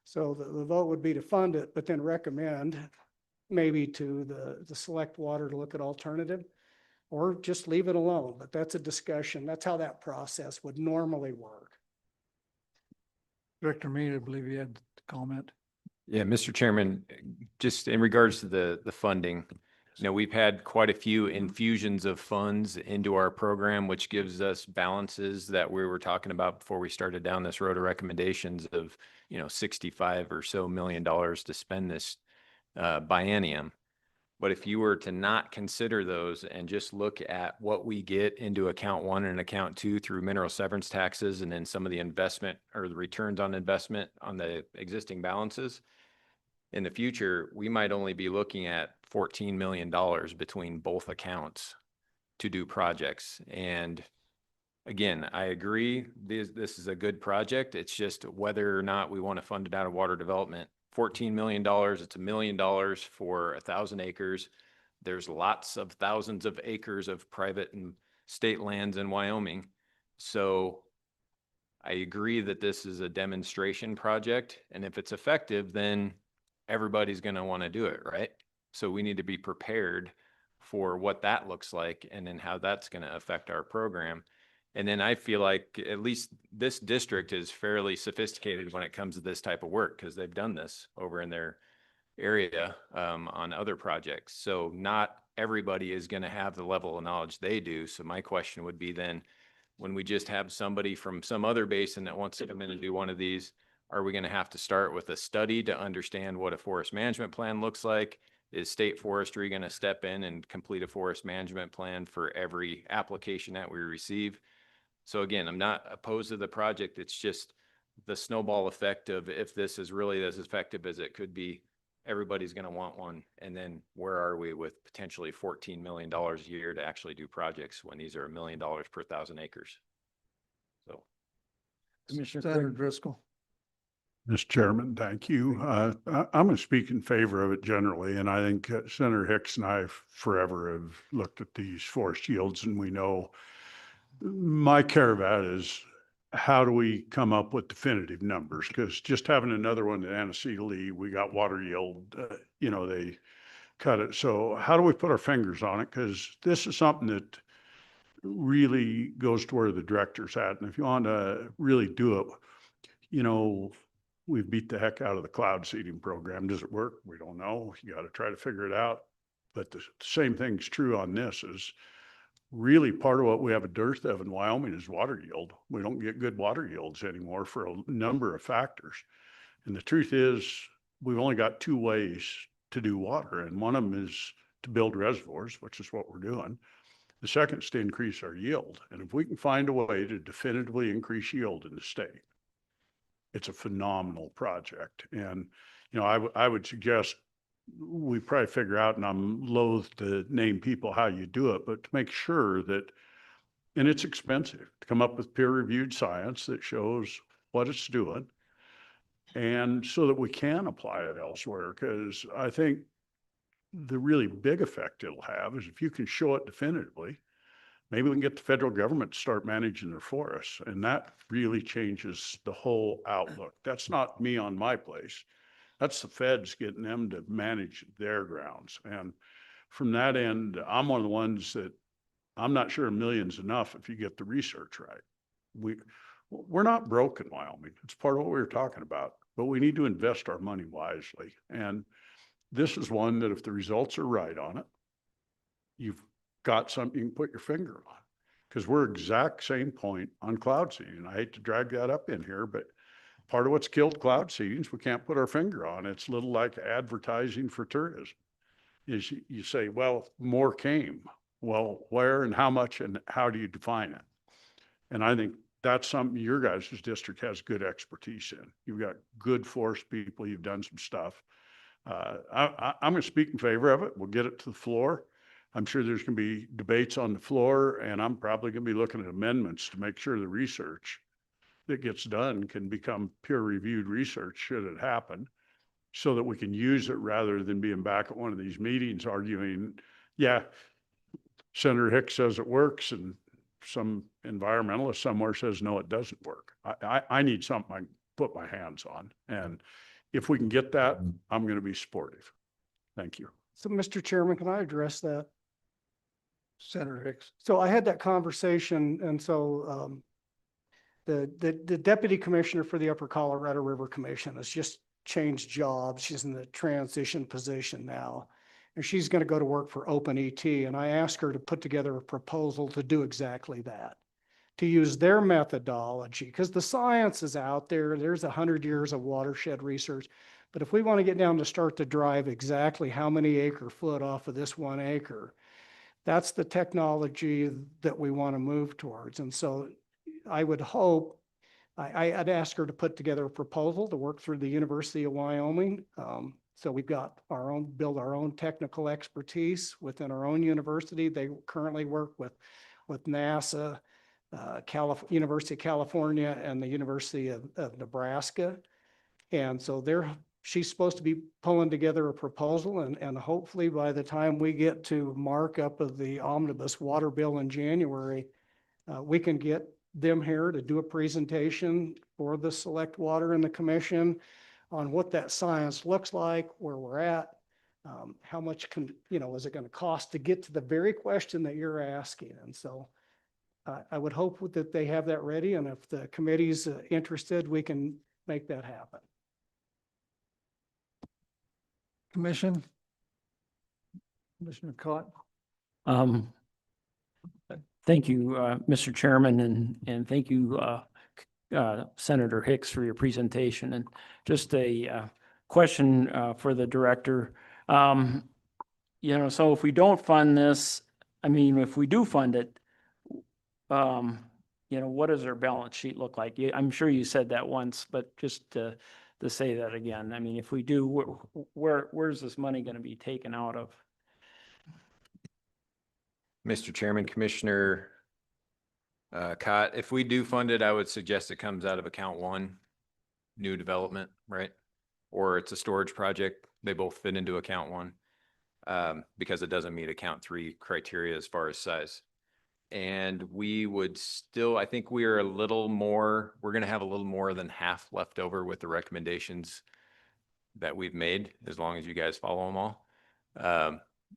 Speaker 11: so the vote would be to fund it, but then recommend maybe to the select water to look at alternative or just leave it alone. But that's a discussion. That's how that process would normally work.
Speaker 19: Director Mead, I believe you had a comment.
Speaker 6: Yeah, Mr. Chairman, just in regards to the funding, we've had quite a few infusions of funds into our program, which gives us balances that we were talking about before we started down this road of recommendations of, 65 or so million to spend this biennium. But if you were to not consider those and just look at what we get into account 1 and account 2 through mineral severance taxes and then some of the investment or the returns on investment on the existing balances, in the future, we might only be looking at $14 million between both accounts to do projects. And again, I agree, this is a good project. It's just whether or not we want to fund it out of water development. $14 million, it's $1 million for 1,000 acres. There's lots of thousands of acres of private and state lands in Wyoming. So I agree that this is a demonstration project. And if it's effective, then everybody's going to want to do it, right? So we need to be prepared for what that looks like and then how that's going to affect our program. And then I feel like at least this district is fairly sophisticated when it comes to this type of work because they've done this over in their area on other projects. So not everybody is going to have the level of knowledge they do. So my question would be then, when we just have somebody from some other basin that wants to come in and do one of these, are we going to have to start with a study to understand what a forest management plan looks like? Is state forestry going to step in and complete a forest management plan for every application that we receive? So again, I'm not opposed to the project. It's just the snowball effect of if this is really as effective as it could be, everybody's going to want one. And then where are we with potentially $14 million a year to actually do projects when these are $1 million per 1,000 acres? So.
Speaker 19: Senator Driscoll.
Speaker 18: Mr. Chairman, thank you. I'm going to speak in favor of it generally, and I think Senator Hicks and I forever have looked at these forest yields, and we know my care of that is how do we come up with definitive numbers? Because just having another one at Anacita, we got water yield, they cut it. So how do we put our fingers on it? Because this is something that really goes to where the director's at. And if you want to really do it, we've beat the heck out of the cloud seeding program. Does it work? We don't know. You got to try to figure it out. But the same thing's true on this is really part of what we have a dearth of in Wyoming is water yield. We don't get good water yields anymore for a number of factors. And the truth is we've only got 2 ways to do water. And one of them is
Speaker 13: to build reservoirs, which is what we're doing. The second is to increase our yield. And if we can find a way to definitively increase yield in the state, it's a phenomenal project. And, you know, I would suggest we probably figure out, and I'm loath to name people how you do it, but to make sure that, and it's expensive, to come up with peer-reviewed science that shows what it's doing. And so that we can apply it elsewhere, because I think the really big effect it'll have is if you can show it definitively, maybe we can get the federal government to start managing their forests, and that really changes the whole outlook. That's not me on my place. That's the feds getting them to manage their grounds. And from that end, I'm one of the ones that I'm not sure a million's enough if you get the research right. We're not broke in Wyoming. It's part of what we were talking about, but we need to invest our money wisely. And this is one that if the results are right on it, you've got something you can put your finger on. Because we're exact same point on cloud seeding. I hate to drag that up in here, but part of what's killed cloud seeding is we can't put our finger on. It's a little like advertising for tourism. Is you say, well, more came. Well, where and how much and how do you define it? And I think that's something your guys' district has good expertise in. You've got good forest people. You've done some stuff. I'm going to speak in favor of it. We'll get it to the floor. I'm sure there's going to be debates on the floor, and I'm probably going to be looking at amendments to make sure the research that gets done can become peer-reviewed research should it happen, so that we can use it rather than being back at one of these meetings arguing, yeah, Senator Hicks says it works, and some environmentalist somewhere says, no, it doesn't work. I need something I can put my hands on. And if we can get that, I'm going to be supportive. Thank you.
Speaker 11: So, Mr. Chairman, can I address that?
Speaker 19: Senator Hicks.
Speaker 11: So I had that conversation, and so the deputy commissioner for the Upper Colorado River Commission has just changed jobs. She's in the transition position now, and she's going to go to work for Open ET. And I asked her to put together a proposal to do exactly that, to use their methodology, because the science is out there. There's 100 years of watershed research. But if we want to get down to start to drive exactly how many acre foot off of this 1 acre, that's the technology that we want to move towards. And so I would hope, I'd ask her to put together a proposal to work through the University of Wyoming. So we've got build our own technical expertise within our own university. They currently work with NASA, University of California, and the University of Nebraska. And so she's supposed to be pulling together a proposal, and hopefully by the time we get to markup of the omnibus water bill in January, we can get them here to do a presentation for the select water and the commission on what that science looks like, where we're at, how much is it going to cost to get to the very question that you're asking. And so I would hope that they have that ready, and if the committee's interested, we can make that happen.
Speaker 19: Commission. Commissioner Cott.
Speaker 12: Thank you, Mr. Chairman, and thank you, Senator Hicks, for your presentation. And just a question for the director. So if we don't fund this, if we do fund it, what does our balance sheet look like? I'm sure you said that once, but just to say that again. If we do, where's this money going to be taken out of?
Speaker 6: Mr. Chairman, Commissioner Cott, if we do fund it, I would suggest it comes out of account 1, new development, right? Or it's a storage project. They both fit into account 1 because it doesn't meet account 3 criteria as far as size. And we would still, I think we're going to have a little more than half left over with the recommendations that we've made, as long as you guys follow them all.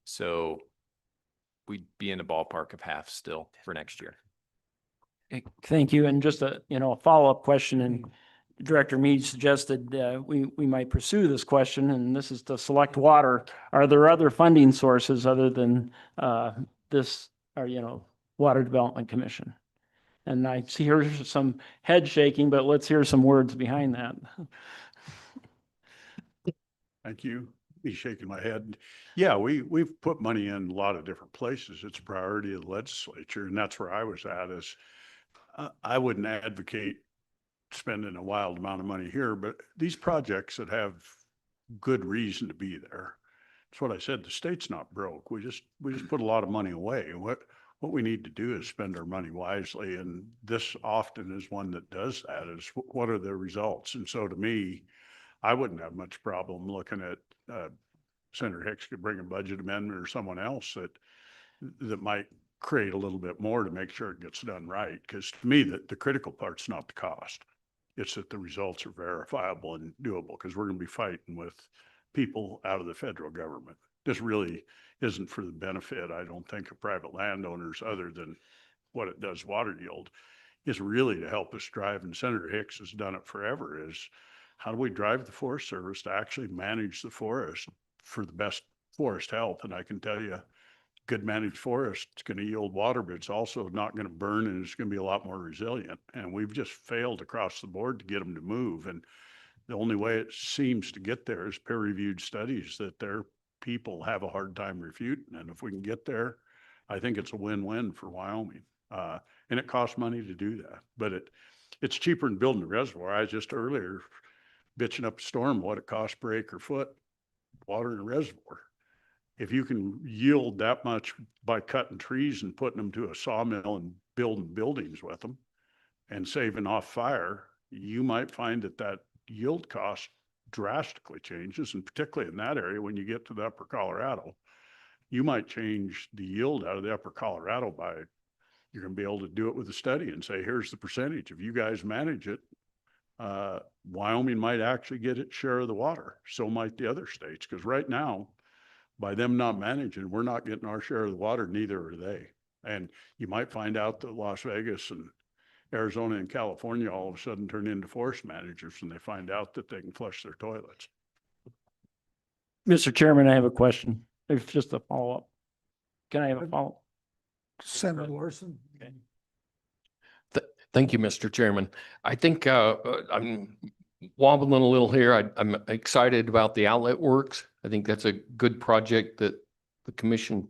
Speaker 6: So we'd be in the ballpark of half still for next year.
Speaker 12: Thank you. And just a follow-up question, and Director Mead suggested we might pursue this question, and this is to select water. Are there other funding sources other than this, or Water Development Commission? And I see here's some head shaking, but let's hear some words behind that.
Speaker 13: Thank you.
Speaker 20: me shaking my head. Yeah, we've put money in a lot of different places. It's a priority of the legislature, and that's where I was at is I wouldn't advocate spending a wild amount of money here, but these projects that have good reason to be there. That's what I said. The state's not broke. We just put a lot of money away. What we need to do is spend our money wisely. And this often is one that does that is what are the results? And so to me, I wouldn't have much problem looking at, Senator Hicks could bring a budget amendment or someone else that might create a little bit more to make sure it gets done right. Because to me, the critical part's not the cost. It's that the results are verifiable and doable because we're going to be fighting with people out of the federal government. This really isn't for the benefit, I don't think, of private landowners other than what it does water yield. Is really to help us drive, and Senator Hicks has done it forever, is how do we drive the Forest Service to actually manage the forest for the best forest health? And I can tell you, good managed forest is going to yield water, but it's also not going to burn and it's going to be a lot more resilient. And we've just failed across the board to get them to move. And the only way it seems to get there is peer-reviewed studies that their people have a hard time refuting. And if we can get there, I think it's a win-win for Wyoming. And it costs money to do that, but it's cheaper than building a reservoir. I was just earlier bitching up a storm, what it costs per acre foot, water in a reservoir. If you can yield that much by cutting trees and putting them to a sawmill and building buildings with them and saving off fire, you might find that yield cost drastically changes. And particularly in that area, when you get to the upper Colorado, you might change the yield out of the upper Colorado by, you're going to be able to do it with a study and say, here's the percentage. If you guys manage it, Wyoming might actually get its share of the water. So might the other states. Because right now, by them not managing, we're not getting our share of the water, neither are they. And you might find out that Las Vegas and Arizona and California all of a sudden turn into forest managers when they find out that they can flush their toilets.
Speaker 12: Mr. Chairman, I have a question. It's just a follow-up. Can I have a follow-up?
Speaker 19: Senator Larson.
Speaker 12: Okay.
Speaker 16: Thank you, Mr. Chairman. I think I'm wobbling a little here. I'm excited about the outlet works. I think that's a good project that the commission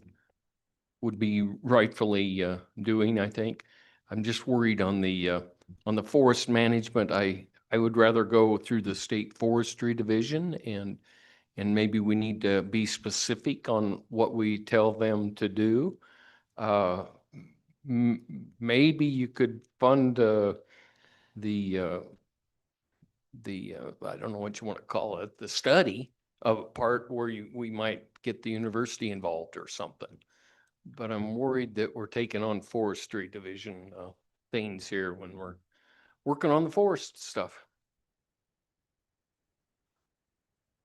Speaker 16: would be rightfully doing, I think. I'm just worried on the forest management. I would rather go through the state forestry division and maybe we need to be specific on what we tell them to do. Maybe you could fund the I don't know what you want to call it, the study of a part where we might get the university involved or something. But I'm worried that we're taking on forestry division things here when we're working on the forest stuff.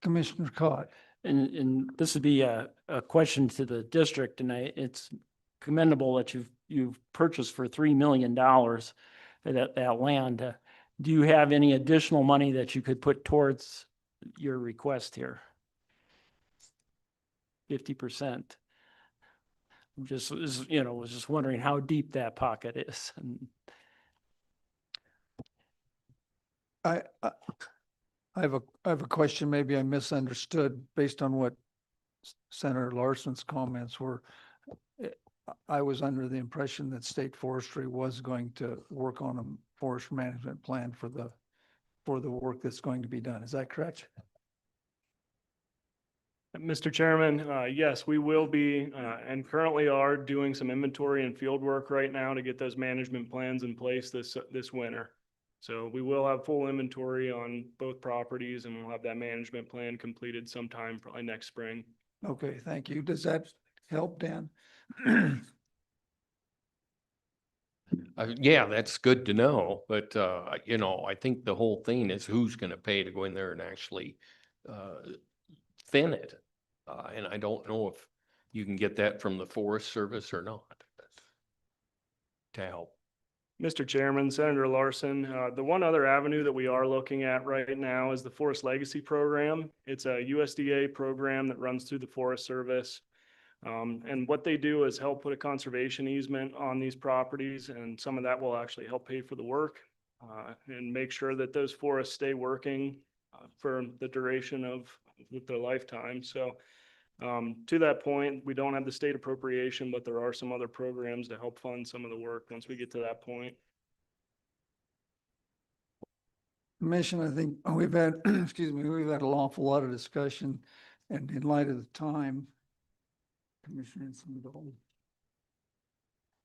Speaker 19: Commissioner Cott.
Speaker 12: And this would be a question to the district, and it's commendable that you've purchased for $3 million that land. Do you have any additional money that you could put towards your request here? 50%. Was just wondering how deep that pocket is.
Speaker 19: I have a question. Maybe I misunderstood based on what Senator Larson's comments were. I was under the impression that state forestry was going to work on a forest management plan for the work that's going to be done. Is that correct?
Speaker 17: Mr. Chairman, yes, we will be and currently are doing some inventory and field work right now to get those management plans in place this winter. So we will have full inventory on both properties and we'll have that management plan completed sometime probably next spring.
Speaker 19: Okay, thank you. Does that help, Dan?
Speaker 16: Yeah, that's good to know. But, I think the whole thing is who's going to pay to go in there and actually thin it. And I don't know if you can get that from the Forest Service or not to help.
Speaker 17: Mr. Chairman, Senator Larson, the one other avenue that we are looking at right now is the Forest Legacy Program. It's a USDA program that runs through the Forest Service. And what they do is help put a conservation easement on these properties, and some of that will actually help pay for the work and make sure that those forests stay working for the duration of their lifetime. So to that point, we don't have the state appropriation, but there are some other programs to help fund some of the work once we get to that point.
Speaker 19: Commission, I think we've had, excuse me, we've had an awful lot of discussion, and in light of the time, Commissioner Anselmi-Dalton.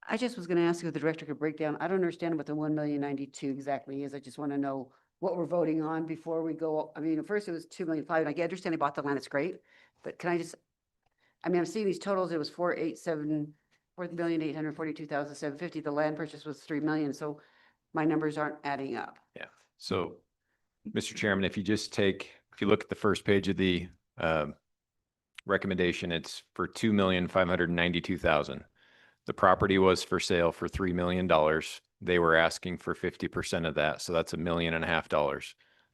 Speaker 10: I just was gonna ask if the director could break down. I don't understand what the 1,092,000 exactly is. I just want to know what we're voting on before we go. I mean, at first it was 2,500,000. I understand they bought the land. It's great. But can I just, I mean, I'm seeing these totals. It was 4,842,750. The land purchase was 3 million. So my numbers aren't adding up.
Speaker 6: Yeah. So, Mr. Chairman, if you look at the first page of the recommendation, it's for 2,592,000. The property was for sale for $3 million. They were asking for 50% of that, so that's $1.5 million.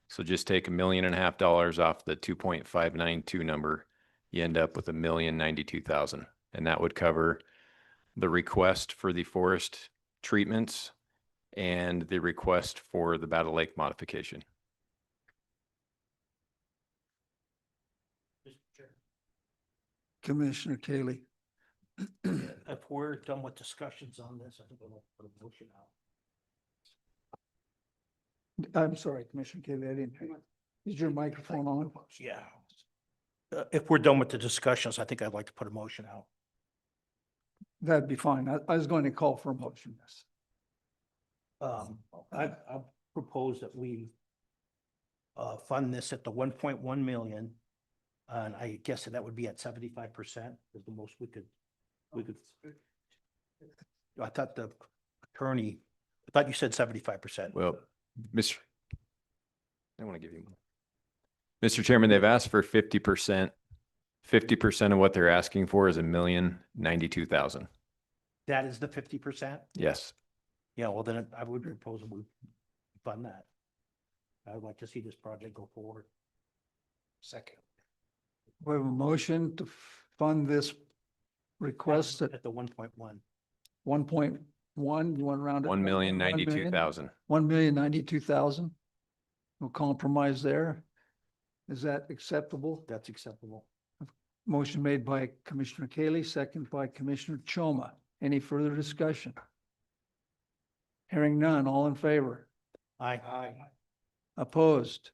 Speaker 6: So just take $1.5 million off the 2.592 number. You end up with $1,092,000, and that would cover the request for the forest treatments and the request for the Battle Lake modification.
Speaker 2: Mr. Chair.
Speaker 19: Commissioner Kaylee.
Speaker 2: If we're done with discussions on this, I think we'll put a motion out.
Speaker 19: I'm sorry, Commissioner Kaylee, I didn't hear you. Is your microphone on?
Speaker 2: Yeah. If we're done with the discussions, I think I'd like to put a motion out.
Speaker 19: That'd be fine. I was going to call for a motion, yes.
Speaker 2: I propose that we fund this at the 1.1 million. And I guess that would be at 75% is the most we could. I thought the attorney, I thought you said 75%.
Speaker 6: Well, I want to give you more. Mr. Chairman, they've asked for 50%. 50% of what they're asking for is $1,092,000.
Speaker 2: That is the 50%?
Speaker 6: Yes.
Speaker 2: Yeah, well, then I would propose that we fund that. I would like to see this project go forward. Second.
Speaker 19: We have a motion to fund this request at
Speaker 2: At the 1.1.
Speaker 19: 1.1, you want to round it?
Speaker 6: 1,092,000.
Speaker 19: 1,092,000. No compromise there. Is that acceptable?
Speaker 2: That's acceptable.
Speaker 19: Motion made by Commissioner Kaylee, second by Commissioner Choma. Any further discussion? Hearing none, all in favor?
Speaker 2: Aye.
Speaker 19: Opposed?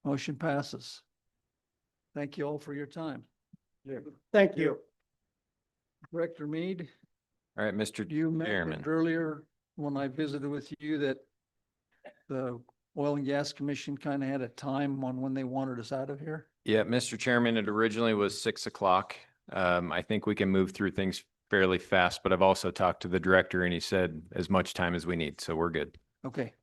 Speaker 19: Motion passes. Thank you all for your time.
Speaker 11: Thank you.
Speaker 19: Director Mead,
Speaker 6: All right, Mr.
Speaker 19: you
Speaker 6: Chairman.
Speaker 19: mentioned earlier when I visited with you that the Oil and Gas Commission kind of had a time on when they wanted us out of here.
Speaker 6: Yeah, Mr. Chairman, it originally was 6 o'clock. I think we can move through things fairly fast, but I've also talked to the director and he said as much time as we need, so we're good.
Speaker 19: Okay.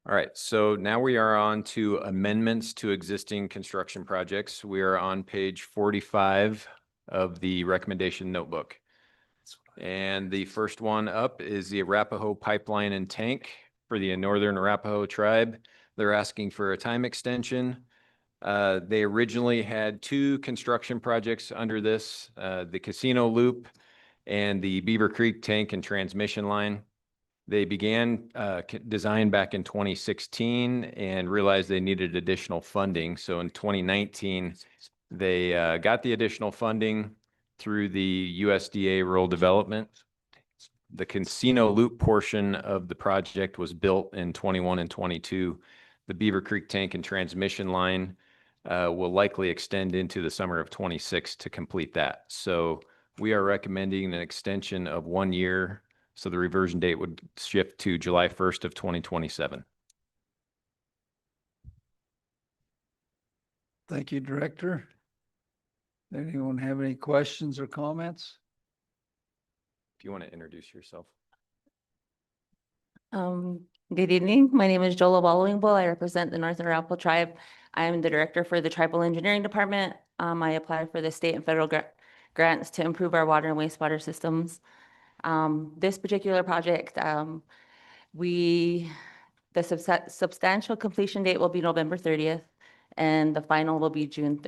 Speaker 6: All right, so now we are on to amendments to existing construction projects. We are on page 45 of the recommendation notebook. And the first one up is the Arapahoe Pipeline and Tank for the Northern Arapahoe Tribe. They're asking for a time extension. They originally had 2 construction projects under this, the Casino Loop and the Beaver Creek Tank and Transmission Line. They began design back in 2016 and realized they needed additional funding. So in 2019, they got the additional funding through the USDA Rural Development. The Casino Loop portion of the project was built in 21 and 22. The Beaver Creek Tank and Transmission Line will likely extend into the summer of 26 to complete that. So we are recommending an extension of 1 year. So the reversion date would shift to July 1st of 2027.
Speaker 19: Thank you, Director. Anyone have any questions or comments?
Speaker 6: If you want to introduce yourself.
Speaker 1: Good evening. My name is Jola Wallowingbull. I represent the Northern Arapahoe Tribe. I am the director for the Tribal Engineering Department. I applied for the state and federal grants to improve our water and wastewater systems. This particular project, the substantial completion date will be November 30th, and the final will be June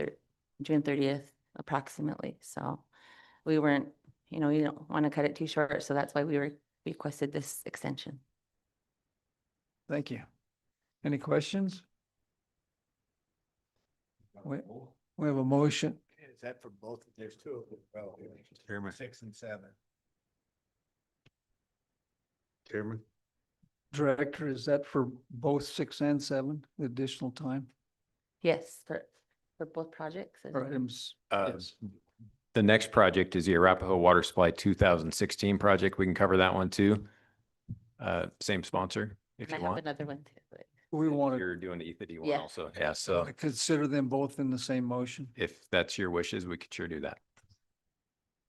Speaker 1: 30th approximately. So we weren't, you don't want to cut it too short, so that's why we requested this extension.
Speaker 19: Thank you. Any questions? We have a motion.
Speaker 8: Is that for both? There's two of them. Well, Chairman. 6 and 7. Chairman.
Speaker 19: Director, is that for both 6 and 7, the additional time?
Speaker 1: Yes, for both projects.
Speaker 19: Or items? Yes.
Speaker 6: The next project is the Arapahoe Water Supply 2016 project. We can cover that one too. Same sponsor if
Speaker 1: And I
Speaker 6: you
Speaker 1: have
Speaker 6: want.
Speaker 1: another one too, but
Speaker 19: We want to
Speaker 6: You're doing the ETHD one
Speaker 1: Yeah.
Speaker 6: also. Yeah, so
Speaker 19: consider them both in the same motion.
Speaker 6: if that's your wishes, we could sure do that.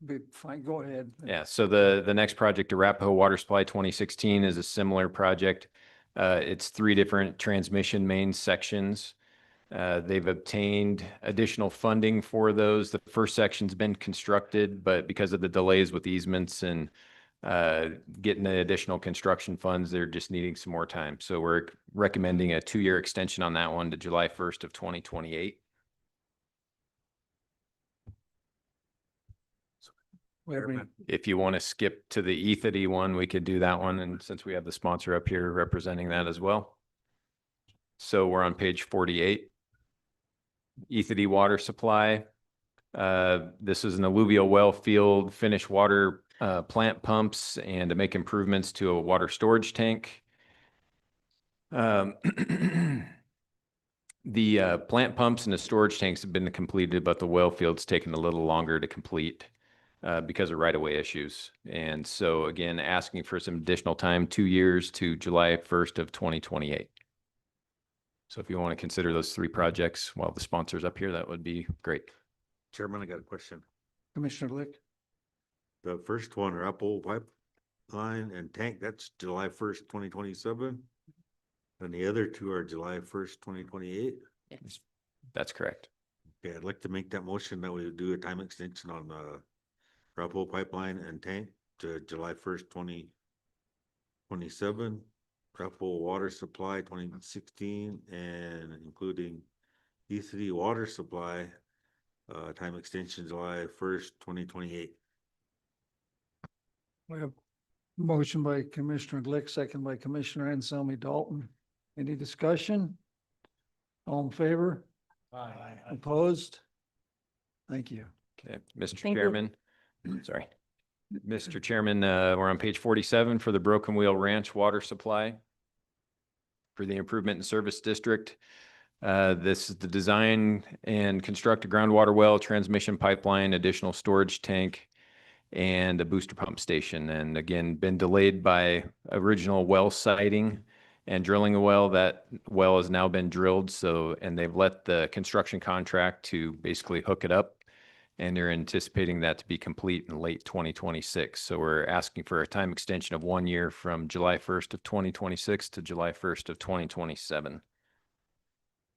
Speaker 19: Be fine, go ahead.
Speaker 6: Yeah, so the next project, Arapahoe Water Supply 2016, is a similar project. It's 3 different transmission main sections. They've obtained additional funding for those. The first section's been constructed, but because of the delays with easements and getting the additional construction funds, they're just needing some more time. So we're recommending a 2-year extension on that one to July 1st of 2028.
Speaker 19: We have any-
Speaker 6: If you want to skip to the ETHD one, we could do that one. And since we have the sponsor up here representing that as well. So we're on page 48. ETHD water supply. This is an alluvial well field, finished water plant pumps, and to make improvements to a water storage tank. The plant pumps and the storage tanks have been completed, but the well field's taken a little longer to complete because of right-of-way issues. And so again, asking for some additional time, 2 years to July 1st of 2028. So if you want to consider those 3 projects while the sponsor's up here, that would be great.
Speaker 8: Chairman, I got a question.
Speaker 19: Commissioner Glick?
Speaker 8: The first one, Apple pipeline and tank, that's July 1st, 2027. And the other 2 are July 1st, 2028.
Speaker 1: yes.
Speaker 6: That's correct.
Speaker 8: Okay, I'd like to make that motion that we do a time extension on the Apple pipeline and tank to July 1st, 2027. Apple water supply 2016 and including ETHD water supply time extension July 1st, 2028.
Speaker 19: We have motion by Commissioner Glick, second by Commissioner Anselmi Dalton. Any discussion? All in favor?
Speaker 2: Aye.
Speaker 19: Opposed? Thank you.
Speaker 6: Okay, Mr.
Speaker 1: Thank you.
Speaker 6: Chairman, sorry. Mr. Chairman, we're on page 47 for the Broken Wheel Ranch water supply for the Improvement and Service District. This is the design and construct a groundwater well, transmission pipeline, additional storage tank, and a booster pump station. And again, been delayed by original well siting and drilling a well. That well has now been drilled. So, and they've let the construction contract to basically hook it up. And they're anticipating that to be complete in late 2026. So we're asking for a time extension of 1 year from July 1st of 2026 to July 1st of 2027.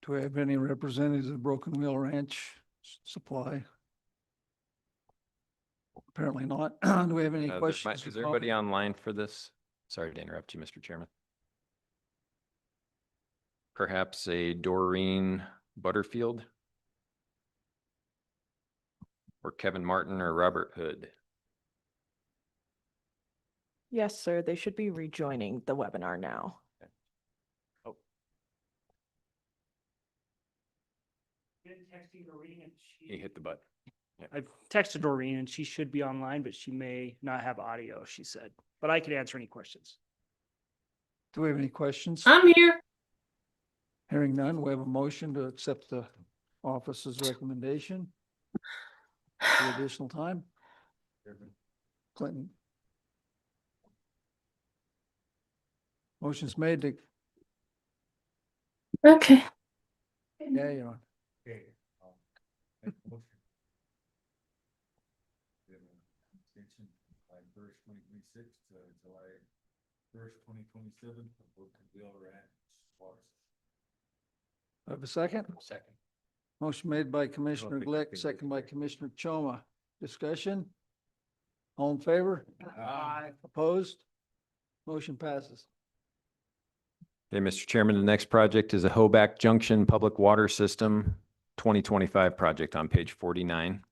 Speaker 19: Do we have any representatives of Broken Wheel Ranch Supply? Apparently not. Do we have any questions?
Speaker 6: Is everybody online for this? Sorry to interrupt you, Mr. Chairman. Perhaps a Doreen Butterfield? Or Kevin Martin or Robert Hood?
Speaker 4: Yes, sir. They should be rejoining the webinar now.
Speaker 6: He hit the button.
Speaker 17: I've texted Doreen and she should be online, but she may not have audio, she said, but I could answer any questions.
Speaker 19: Do we have any questions?
Speaker 4: I'm here.
Speaker 19: Hearing none, we have a motion to accept the office's recommendation. For additional time. Clinton. Motion's made to.
Speaker 4: Okay.
Speaker 19: Yeah, you're on.
Speaker 8: Extension July 1st, 2026 to July 1st, 2027.
Speaker 19: Have a second?
Speaker 6: Second.
Speaker 19: Motion made by Commissioner
Speaker 8: think-
Speaker 19: Glick, second by Commissioner Choma. Discussion? All in favor?
Speaker 2: Aye.
Speaker 19: Opposed? Motion passes.
Speaker 6: Okay, Mr. Chairman, the next project is a Hoback Junction Public Water System 2025 project on page 49.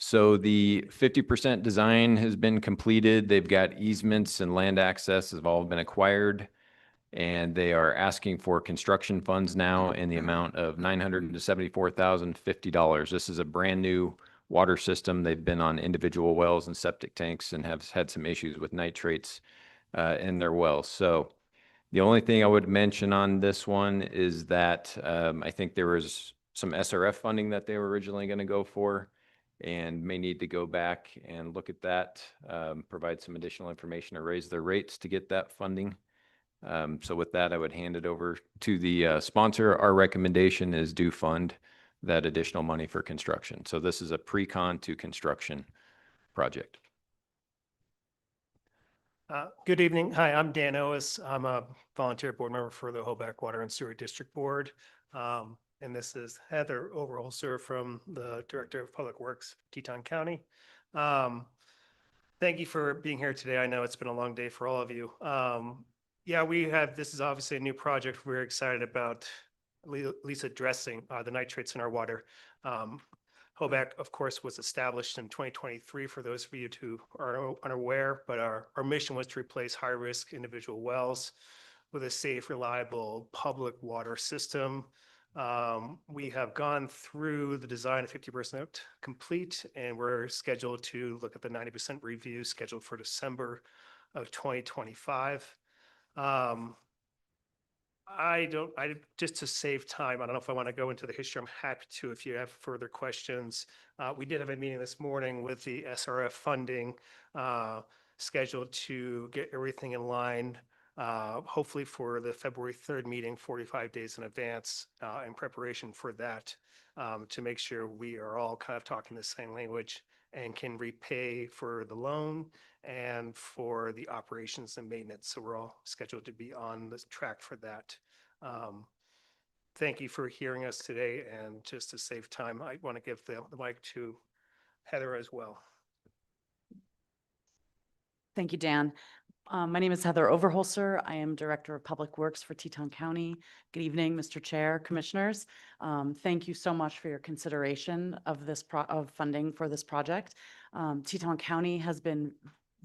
Speaker 6: So the 50% design has been completed. They've got easements and land access have all been acquired. And they are asking for construction funds now in the amount of $974,050. This is a brand new water system. They've been on individual wells and septic tanks and have had some issues with nitrates in their wells. So the only thing I would mention on this one is that I think there was some SRF funding that they were originally going to go for and may need to go back and look at that, provide some additional information or raise their rates to get that funding. So with that, I would hand it over to the sponsor. Our recommendation is do fund that additional money for construction. So this is a pre-con to construction project.
Speaker 2: Good evening. Hi, I'm Dan Ois. I'm a volunteer board member for the Hoback Water and Sewer District Board. And this is Heather Overholser from the Director of Public Works, Teton County. Thank you for being here today. I know it's been a long day for all of you. Yeah, this is obviously a new project. We're excited about at least addressing the nitrates in our water. Hoback, of course, was established in 2023 for those of you who are unaware, but our mission was to replace high-risk individual wells with a safe, reliable public water system. We have gone through the design of 50% complete, and we're scheduled to look at the 90% review scheduled for December of 2025. Just to save time, I don't know if I want to go into the history. I'm happy to if you have further questions. We did have a meeting this morning with the SRF funding, scheduled to get everything in line, hopefully for the February 3rd meeting, 45 days in advance, in preparation for that, to make sure we are all kind of talking the same language and can repay for the loan and for the operations and maintenance. So we're all scheduled to be on the track for that. Thank you for hearing us today. And just to save time, I want to give the mic to Heather as well.
Speaker 15: Thank you, Dan. My name is Heather Overholser. I am Director of Public Works for Teton County. Good evening, Mr. Chair, Commissioners. Thank you so much for your consideration of this funding for this project. Teton County has been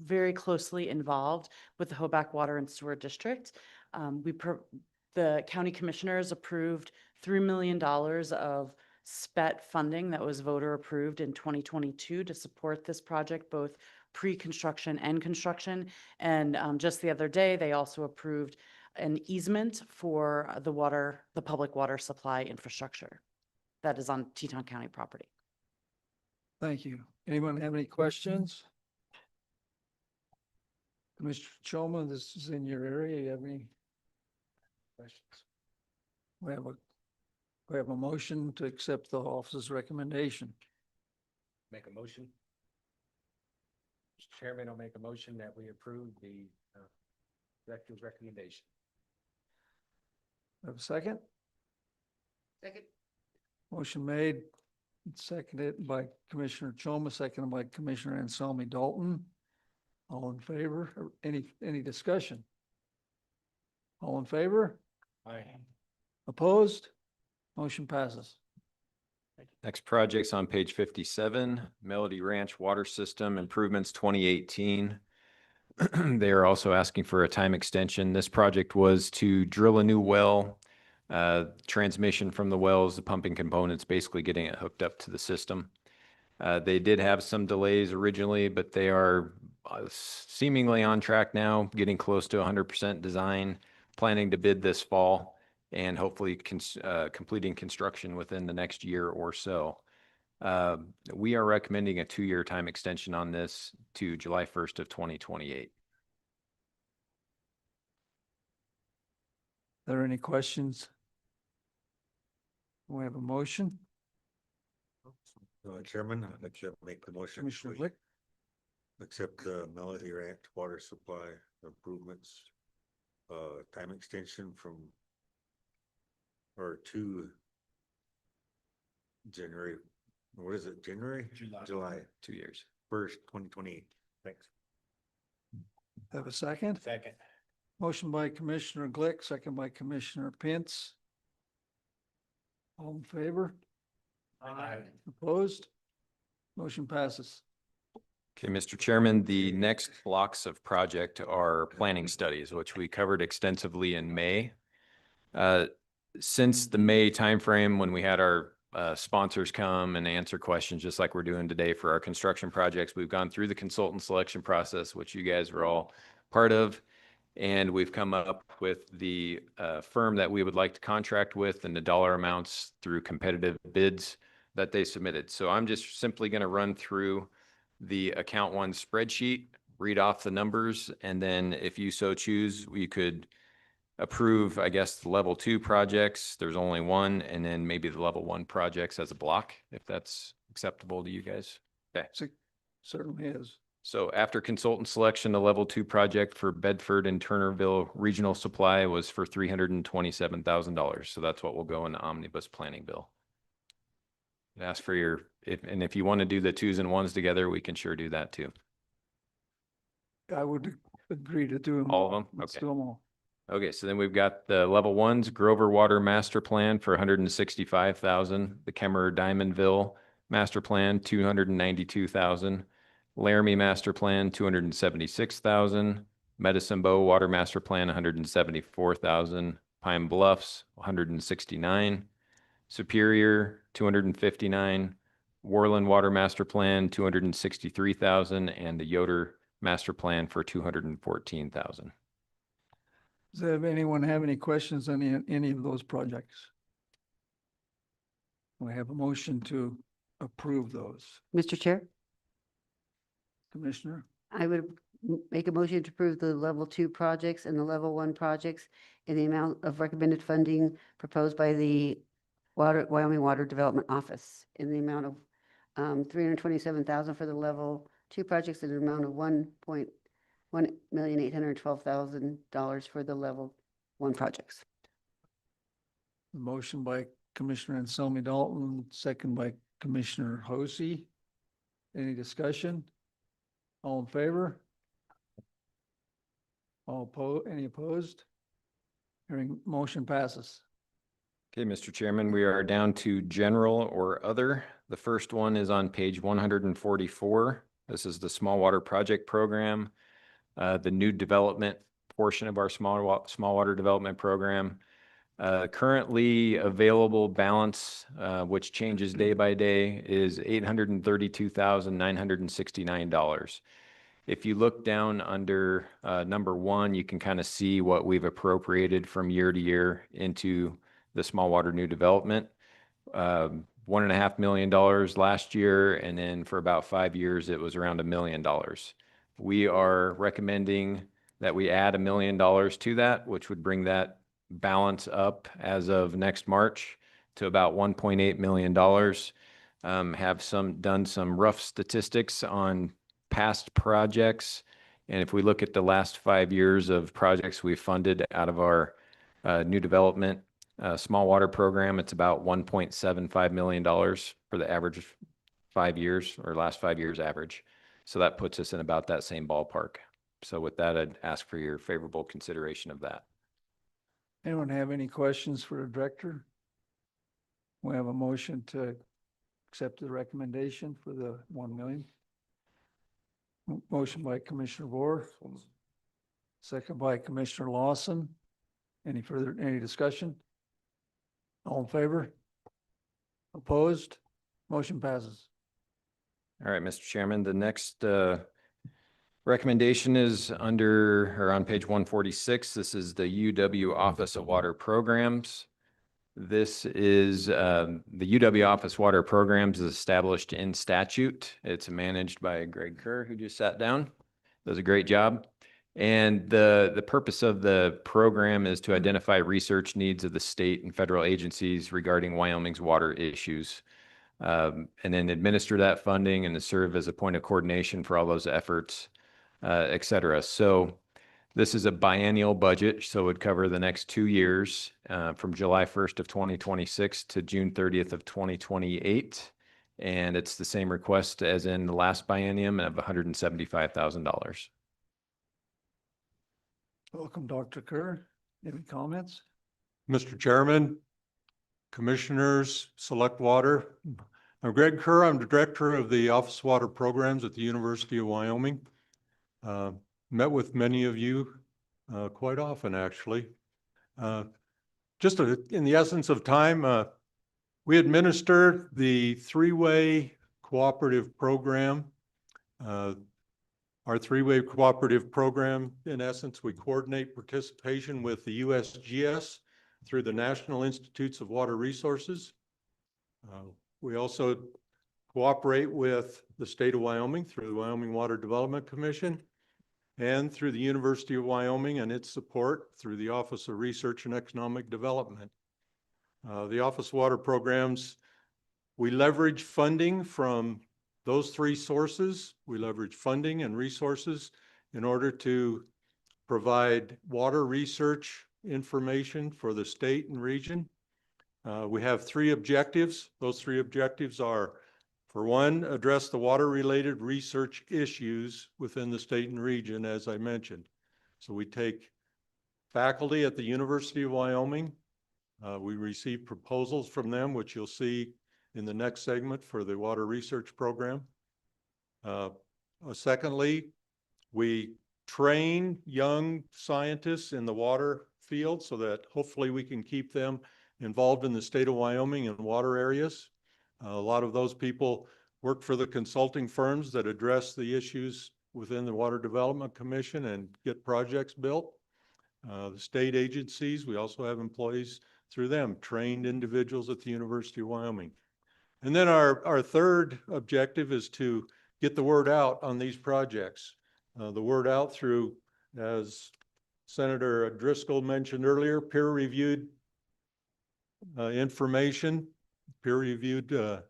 Speaker 15: very closely involved with the Hoback Water and Sewer District. The county commissioners approved $3 million of SPET funding that was voter approved in 2022 to support this project, both pre-construction and construction. And just the other day, they also approved an easement for the public water supply infrastructure that is on Teton County property.
Speaker 19: Thank you. Anyone have any questions? Mr. Choma, this is in your area. You have any questions? We have a motion to accept the office's recommendation.
Speaker 6: Make a motion. Mr. Chairman, I'll make a motion that we approve the director's recommendation.
Speaker 19: Have a second?
Speaker 10: Second.
Speaker 19: Motion made, and seconded by Commissioner Choma, seconded by Commissioner Anselmi Dalton. All in favor? Or any discussion? All in favor?
Speaker 6: Aye.
Speaker 19: Opposed? Motion passes.
Speaker 6: Next project's on page 57, Melody Ranch Water System Improvements 2018. They are also asking for a time extension. This project was to drill a new well, transmission from the wells, the pumping components, basically getting it hooked up to the system. They did have some delays originally, but they are seemingly on track now, getting close to 100% design, planning to bid this fall, and hopefully completing construction within the next year or so. We are recommending a 2-year time extension on this to July 1st of 2028.
Speaker 19: Are there any questions? We have a motion.
Speaker 21: Chairman, I'd like to make the motion.
Speaker 19: Commissioner
Speaker 21: We
Speaker 19: Glick.
Speaker 21: accept the Melody Ranch water supply improvements, time extension to January, what is it, January? July
Speaker 6: 2 years.
Speaker 21: 1st, 2028. Thanks.
Speaker 19: Have a second?
Speaker 21: Second.
Speaker 19: Motion by Commissioner Glick, second by Commissioner Pence. All in favor?
Speaker 2: Aye.
Speaker 19: Opposed? Motion passes.
Speaker 6: Okay, Mr. Chairman, the next blocks of project are planning studies, which we covered extensively in May. Since the May timeframe, when we had our sponsors come and answer questions, just like we're doing today for our construction projects, we've gone through the consultant selection process, which you guys were all part of. And we've come up with the firm that we would like to contract with and the dollar amounts through competitive bids that they submitted. So I'm just simply going to run through the account one spreadsheet, read off the numbers, and then if you so choose, we could approve, I guess, the level 2 projects. There's only one, and then maybe the level 1 projects as a block, if that's acceptable to you guys. Okay.
Speaker 19: Certainly is.
Speaker 6: So after consultant selection, the level 2 project for Bedford and Turnerville Regional Supply was for $327,000. So that's what will go in the omnibus planning bill. Ask for your, if you want to do the 2s and 1s together, we can sure do that too.
Speaker 19: I would agree to do them.
Speaker 6: All of them?
Speaker 19: Let's
Speaker 6: Okay.
Speaker 19: do them all.
Speaker 6: Okay, so then we've got the level 1s, Grover Water Master Plan for $165,000, the Kemmerer Diamondville Master Plan, $292,000, Laramie Master Plan, $276,000, Medicine Bow Water Master Plan, $174,000, Pine Bluffs, $169,000, Superior, $259,000, Worland Water Master Plan, $263,000, and the Yoder Master Plan for $214,000.
Speaker 19: Does anyone have any questions on any of those projects? We have a motion to approve those.
Speaker 10: Mr. Chair,
Speaker 19: Commissioner,
Speaker 10: I would make a motion to approve the level 2 projects and the level 1 projects in the amount of recommended funding proposed by the Wyoming Water Development Office in the amount of $327,000 for the level 2 projects and an amount of $1,812,000 for the level 1 projects.
Speaker 19: the motion by Commissioner Anselmi Dalton, second by Commissioner Hosey. Any discussion? All in favor? Any opposed? Hearing motion passes.
Speaker 6: Okay, Mr. Chairman, we are down to general or other. The first one is on page 144. This is the small water project program, the new development portion of our small water development program. Currently available balance, which changes day by day, is $832,969. If you look down under number 1, you can kind of see what we've appropriated from year to year into the small water new development. $1.5 million last year, and then for about 5 years, it was around $1 million. We are recommending that we add $1 million to that, which would bring that balance up as of next March to about $1.8 million. Have done some rough statistics on past projects. And if we look at the last 5 years of projects we've funded out of our new development small water program, it's about $1.75 million for the average 5 years, or last 5 years average. So that puts us in about that same ballpark. So with that, I'd ask for your favorable consideration of that.
Speaker 19: Anyone have any questions for the director? We have a motion to accept the recommendation for the 1 million. Motion by Commissioner Vore, second by Commissioner Lawson. Any discussion? All in favor? Opposed? Motion passes.
Speaker 6: All right, Mr. Chairman, the next recommendation is on page 146. This is the UW Office of Water Programs. This is the UW Office Water Programs is established in statute. It's managed by Greg Kerr, who just sat down. Does a great job. And the purpose of the program is to identify research needs of the state and federal agencies regarding Wyoming's water issues, and then administer that funding and to serve as a point of coordination for all those efforts, et cetera. So this is a biennial budget, so it would cover the next 2 years, from July 1st of 2026 to June 30th of 2028. And it's the same request as in the last biennium of $175,000.
Speaker 19: Welcome, Dr. Kerr. Any comments?
Speaker 7: Mr. Chairman, Commissioners, Select Water, I'm Greg Kerr. I'm the Director of the Office of Water Programs at the University of Wyoming. Met with many of you quite often, actually. Just in the essence of time, we administer the three-way cooperative program. Our three-way cooperative program, in essence, we coordinate participation with the USGS through the National Institutes of Water Resources. We also cooperate with the state of Wyoming through the Wyoming Water Development Commission and through the University of Wyoming and its support through the Office of Research and Economic Development. The Office of Water Programs, we leverage funding from those three sources. We leverage funding and resources in order to provide water research information for the state and region. We have three objectives. Those three objectives are, for one, address the water-related research issues within the state and region, as I mentioned. So we take faculty at the University of Wyoming. We receive proposals from them, which you'll see in the next segment for the water research program. Secondly, we train young scientists in the water field so that hopefully we can keep them involved in the state of Wyoming and water areas. A lot of those people work for the consulting firms that address the issues within the Water Development Commission and get projects built. The state agencies, we also have employees through them, trained individuals at the University of Wyoming. And then our third objective is to get the word out on these projects. The word out through, as Senator Driscoll mentioned earlier, peer-reviewed information, peer-reviewed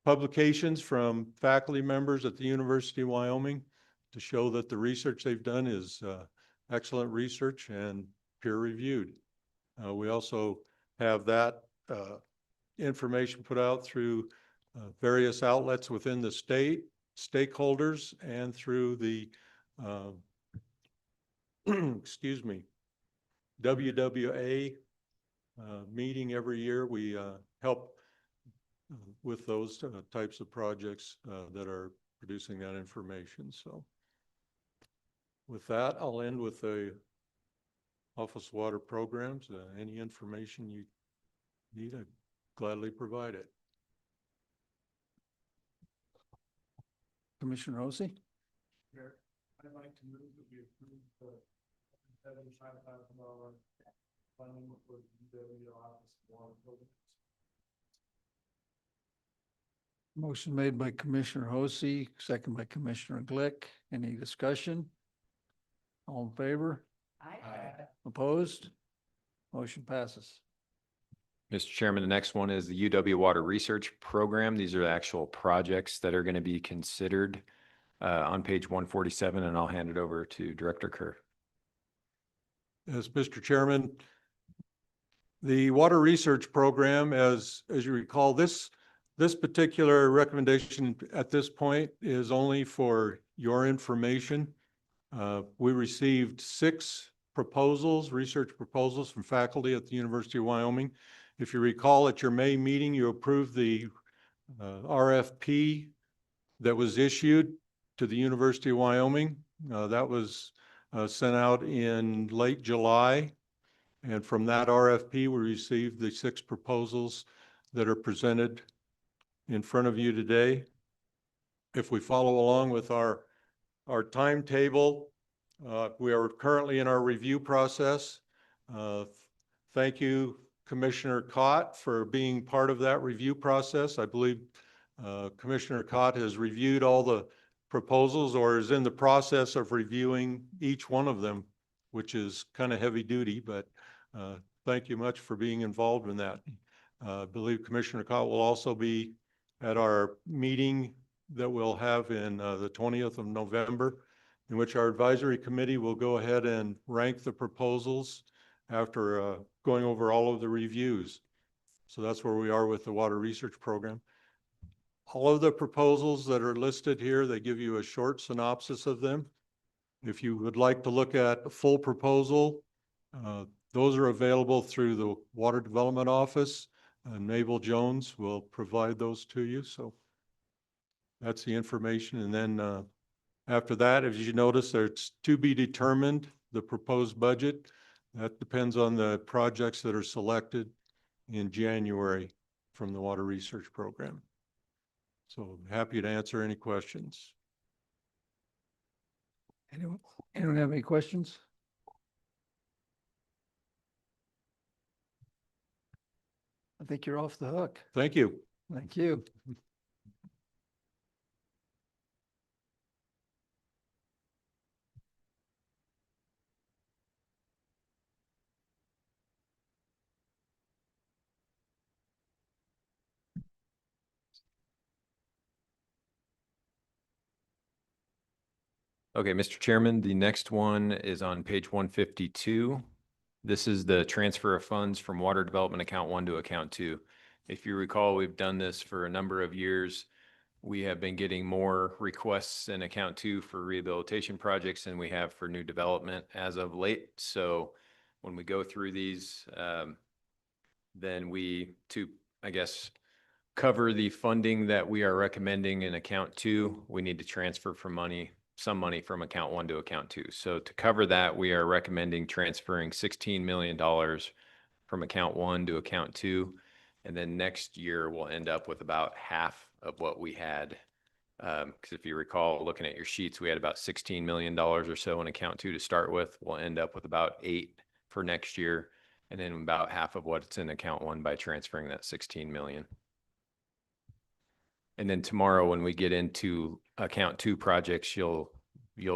Speaker 7: publications from faculty members at the University of Wyoming to show that the research they've done is excellent research and peer-reviewed. We also have that information put out through various outlets within the state, stakeholders, and through the excuse me, WWA meeting every year. We help with those types of projects that are producing that information. So with that, I'll end with the Office of Water Programs. Any information you need, I'd gladly provide it.
Speaker 19: Commissioner Hosey?
Speaker 2: Mayor, I'd like to move that we approve the $75,000 funding for the UW Office of Water Programs.
Speaker 19: Motion made by Commissioner Hosey, second by Commissioner Glick. Any discussion? All in favor?
Speaker 10: Aye.
Speaker 19: Opposed? Motion passes.
Speaker 6: Mr. Chairman, the next one is the UW Water Research Program. These are the actual projects that are going to be considered on page 147, and I'll hand it over to Director Kerr.
Speaker 7: Yes, Mr. Chairman, the Water Research Program, as you recall, this particular recommendation at this point is only for your information. We received 6 proposals, research proposals from faculty at the University of Wyoming. If you recall, at your May meeting, you approved the RFP that was issued to the University of Wyoming. That was sent out in late July. And from that RFP, we received the 6 proposals that are presented in front of you today. If we follow along with our timetable, we are currently in our review process. Thank you, Commissioner Cott, for being part of that review process. I believe Commissioner Cott has reviewed all the proposals or is in the process of reviewing each one of them, which is kind of heavy duty, but thank you much for being involved in that. I believe Commissioner Cott will also be at our meeting that we'll have in the 20th of November, in which our advisory committee will go ahead and rank the proposals after going over all of the reviews. So that's where we are with the Water Research Program. All of the proposals that are listed here, they give you a short synopsis of them. If you would like to look at a full proposal, those are available through the Water Development Office. Mabel Jones will provide those to you, so that's the information. And then after that, as you notice, there's to be determined, the proposed budget. That depends on the projects that are selected in January from the Water Research Program. So happy to answer any questions.
Speaker 19: Anyone have any questions? I think you're off the hook.
Speaker 7: Thank you.
Speaker 19: Thank you.
Speaker 6: Okay, Mr. Chairman, the next one is on page 152. This is the transfer of funds from Water Development Account 1 to Account 2. If you recall, we've done this for a number of years. We have been getting more requests in Account 2 for rehabilitation projects than we have for new development as of late. So when we go through these, then I guess, cover the funding that we are recommending in Account 2, we need to transfer some money from Account 1 to Account 2. So to cover that, we are recommending transferring $16 million from Account 1 to Account 2. And then next year, we'll end up with about half of what we had. Because if you recall, looking at your sheets, we had about $16 million or so in Account 2 to start with. We'll end up with about 8 for next year, and then about half of what's in Account 1 by transferring that 16 million. And then tomorrow, when we get into Account 2 projects, you'll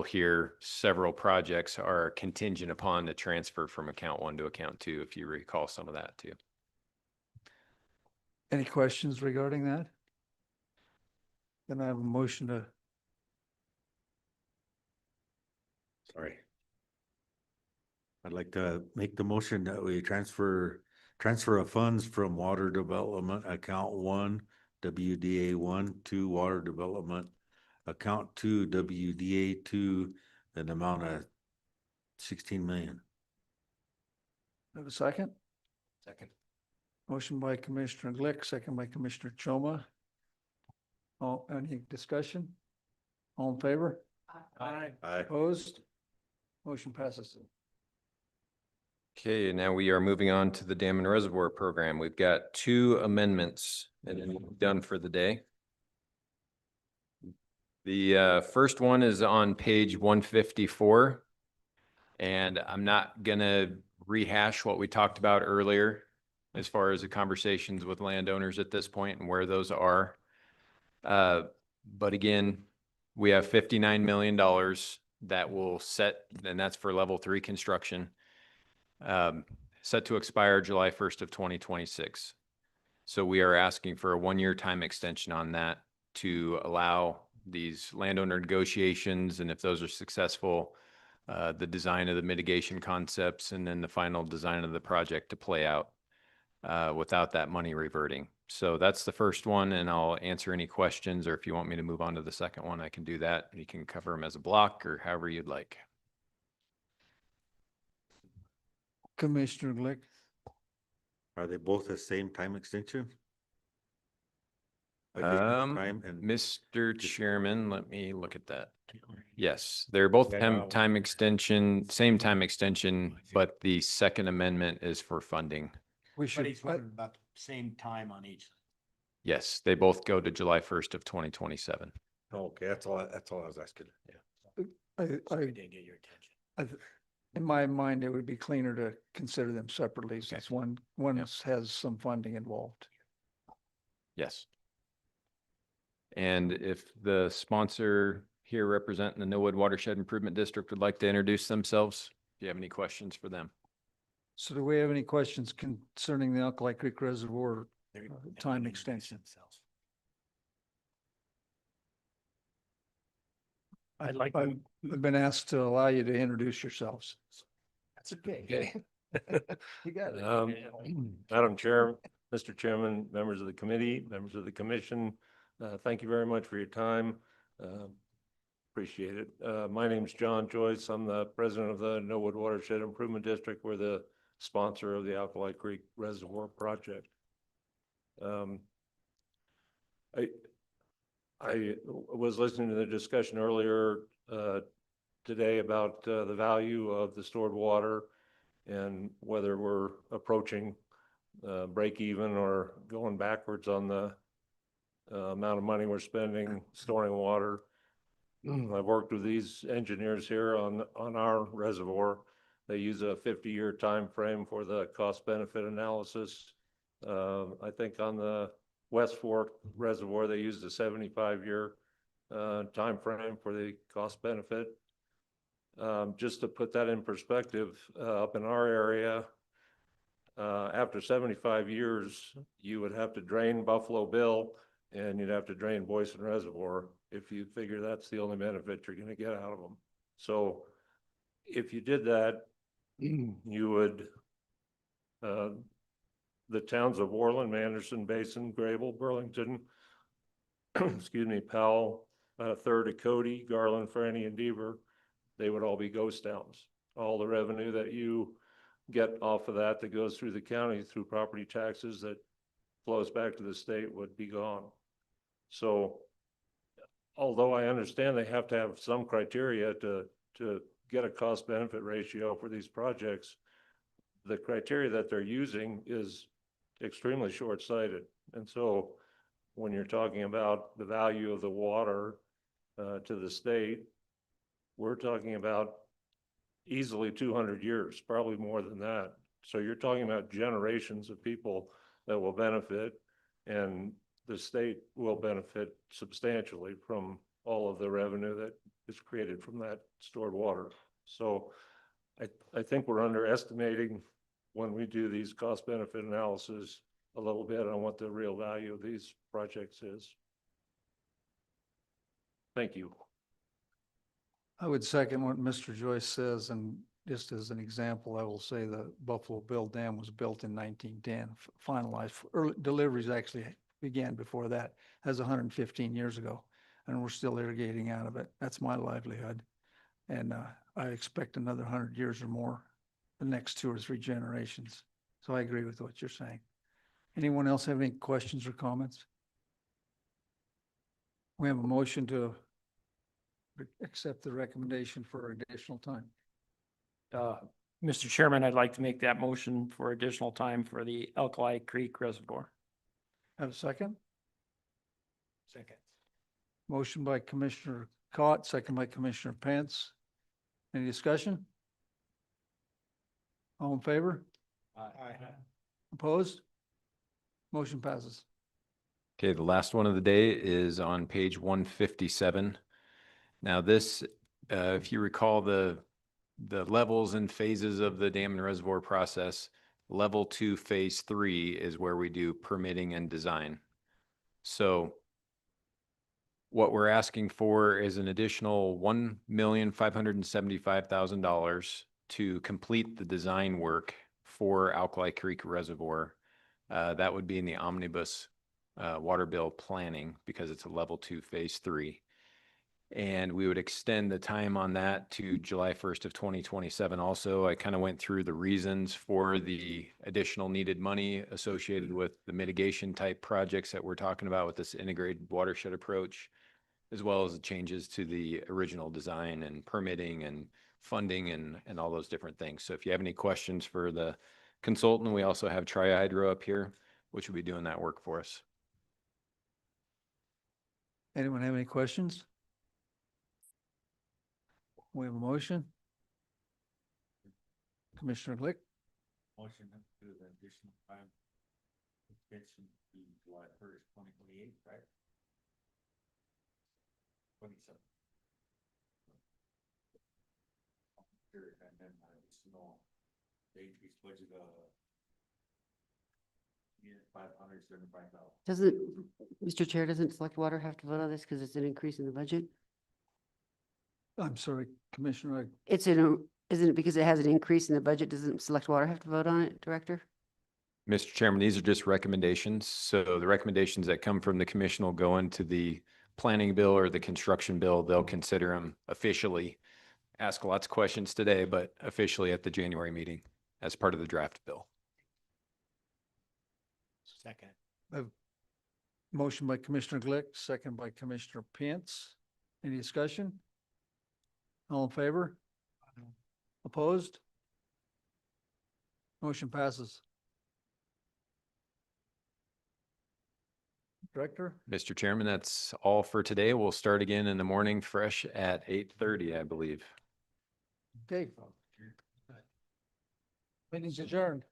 Speaker 6: hear several projects are contingent upon the transfer from Account 1 to Account 2, if you recall some of that too.
Speaker 19: Any questions regarding that? Then I have a motion to,
Speaker 21: Sorry. I'd like to make the motion that we transfer of funds from Water Development Account 1, WDA 1 to Water Development Account 2, WDA 2, an amount of 16 million.
Speaker 19: have a second?
Speaker 21: Second.
Speaker 19: Motion by Commissioner Glick, second by Commissioner Choma. Any discussion? All in favor?
Speaker 14: Aye.
Speaker 21: Aye.
Speaker 19: Opposed? Motion passes.
Speaker 6: Okay, now we are moving on to the Dam and Reservoir Program. We've got 2 amendments and then we're done for the day. The first one is on page 154. And I'm not gonna rehash what we talked about earlier as far as the conversations with landowners at this point and where those are. But again, we have $59 million that will set, and that's for level 3 construction, set to expire July 1st of 2026. So we are asking for a 1-year time extension on that to allow these landowner negotiations, and if those are successful, the design of the mitigation concepts and then the final design of the project to play out without that money reverting. So that's the first one, and I'll answer any questions, or if you want me to move on to the second one, I can do that. You can cover them as a block or however you'd like.
Speaker 19: Commissioner Glick.
Speaker 21: Are they both the same time extension? Time and
Speaker 6: Mr. Chairman, let me look at that. Yes, they're both time extension, same time extension, but the second amendment is for funding.
Speaker 19: We
Speaker 2: But
Speaker 19: should,
Speaker 2: he's wondering about the same time on each.
Speaker 6: Yes, they both go to July 1st of 2027.
Speaker 21: Okay, that's all I was asking. Yeah.
Speaker 2: We
Speaker 19: I,
Speaker 2: didn't get your attention.
Speaker 19: in my mind, it would be cleaner to consider them separately since one has some funding involved.
Speaker 6: Yes. And if the sponsor here representing the Millwood Watershed Improvement District would like to introduce themselves, do you have any questions for them?
Speaker 19: So do we have any questions concerning the Alkali Creek Reservoir time extension? I've been asked to allow you to introduce yourselves.
Speaker 2: That's okay.
Speaker 19: You got it.
Speaker 9: Madam Chair, Mr. Chairman, members of the committee, members of the commission, thank you very much for your time. Appreciate it. My name is John Joyce. I'm the president of the Millwood Watershed Improvement District. We're the sponsor of the Alkali Creek Reservoir project. I, I was listening to the discussion earlier today about the value of the stored water and whether we're approaching break even or going backwards on the amount of money we're spending storing water. I've worked with these engineers here on our reservoir. They use a 50-year time frame for the cost benefit analysis. I think on the West Fork Reservoir, they used a 75-year time frame for the cost benefit. Just to put that in perspective, up in our area, after 75 years, you would have to drain Buffalo Bill and you'd have to drain Boyson Reservoir if you figure that's the only benefit you're going to get out of them. So if you did that, you would, the towns of Orland, Manderson, Basin, Grable, Burlington, excuse me, Powell, about a third of Cody, Garland, Franny, and Deaver, they would all be ghost towns. All the revenue that you get off of that goes through the county through property taxes that flows back to the state would be gone. So although I understand they have to have some criteria to get a cost benefit ratio for these projects, the criteria that they're using is extremely short-sighted. And so when you're talking about the value of the water to the state, we're talking about easily 200 years, probably more than that. So you're talking about generations of people that will benefit, and the state will benefit substantially from all of the revenue that is created from that stored water. So I think we're underestimating when we do these cost benefit analysis a little bit on what the real value of these projects is. Thank you.
Speaker 19: I would second what Mr. Joyce says, and just as an example, I will say the Buffalo Bill Dam was built in 1910, finalized. Early deliveries actually began before that, as 115 years ago, and we're still irrigating out of it. That's my livelihood. And I expect another 100 years or more, the next 2 or 3 generations. So I agree with what you're saying. Anyone else have any questions or comments? We have a motion to accept the recommendation for additional time.
Speaker 12: Mr. Chairman, I'd like to make that motion for additional time for the Alkali Creek Reservoir.
Speaker 19: Have a second?
Speaker 2: Second.
Speaker 19: Motion by Commissioner Cott, second by Commissioner Pence. Any discussion? All in favor?
Speaker 2: Aye.
Speaker 19: Opposed? Motion passes.
Speaker 6: Okay, the last one of the day is on page 157. Now this, if you recall the levels and phases of the dam and reservoir process, level 2, phase 3 is where we do permitting and design. So what we're asking for is an additional $1,575,000 to complete the design work for Alkali Creek Reservoir. That would be in the omnibus water bill planning because it's a level 2, phase 3. And we would extend the time on that to July 1st of 2027. Also, I kind of went through the reasons for the additional needed money associated with the mitigation type projects that we're talking about with this integrated watershed approach, as well as the changes to the original design and permitting and funding and all those different things. So if you have any questions for the consultant, we also have Tri-Hydro up here, which will be doing that work for us.
Speaker 19: Anyone have any questions? We have a motion. Commissioner Glick.
Speaker 21: Motion to the additional time extension to July 1st, 2028, right? 27. And then additional increase budget $575,000.
Speaker 10: Doesn't, Mr. Chair, doesn't Select Water have to vote on this because it's an increase in the budget?
Speaker 19: I'm sorry, Commissioner.
Speaker 10: Isn't it because it has an increase in the budget? Doesn't Select Water have to vote on it, Director?
Speaker 6: Mr. Chairman, these are just recommendations. So the recommendations that come from the commission will go into the planning bill or the construction bill. They'll consider them officially. Ask lots of questions today, but officially at the January meeting as part of the draft bill.
Speaker 2: Second.
Speaker 19: Motion by Commissioner Glick, second by Commissioner Pence. Any discussion? All in favor? Opposed? Motion passes. Director?
Speaker 6: Mr. Chairman, that's all for today. We'll start again in the morning fresh at 8:30, I believe.
Speaker 19: Okay. Meeting's adjourned.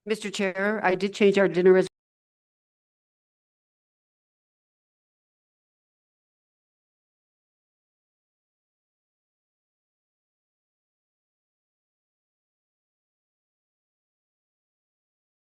Speaker 10: Mr. Chair, I did change our dinner reservation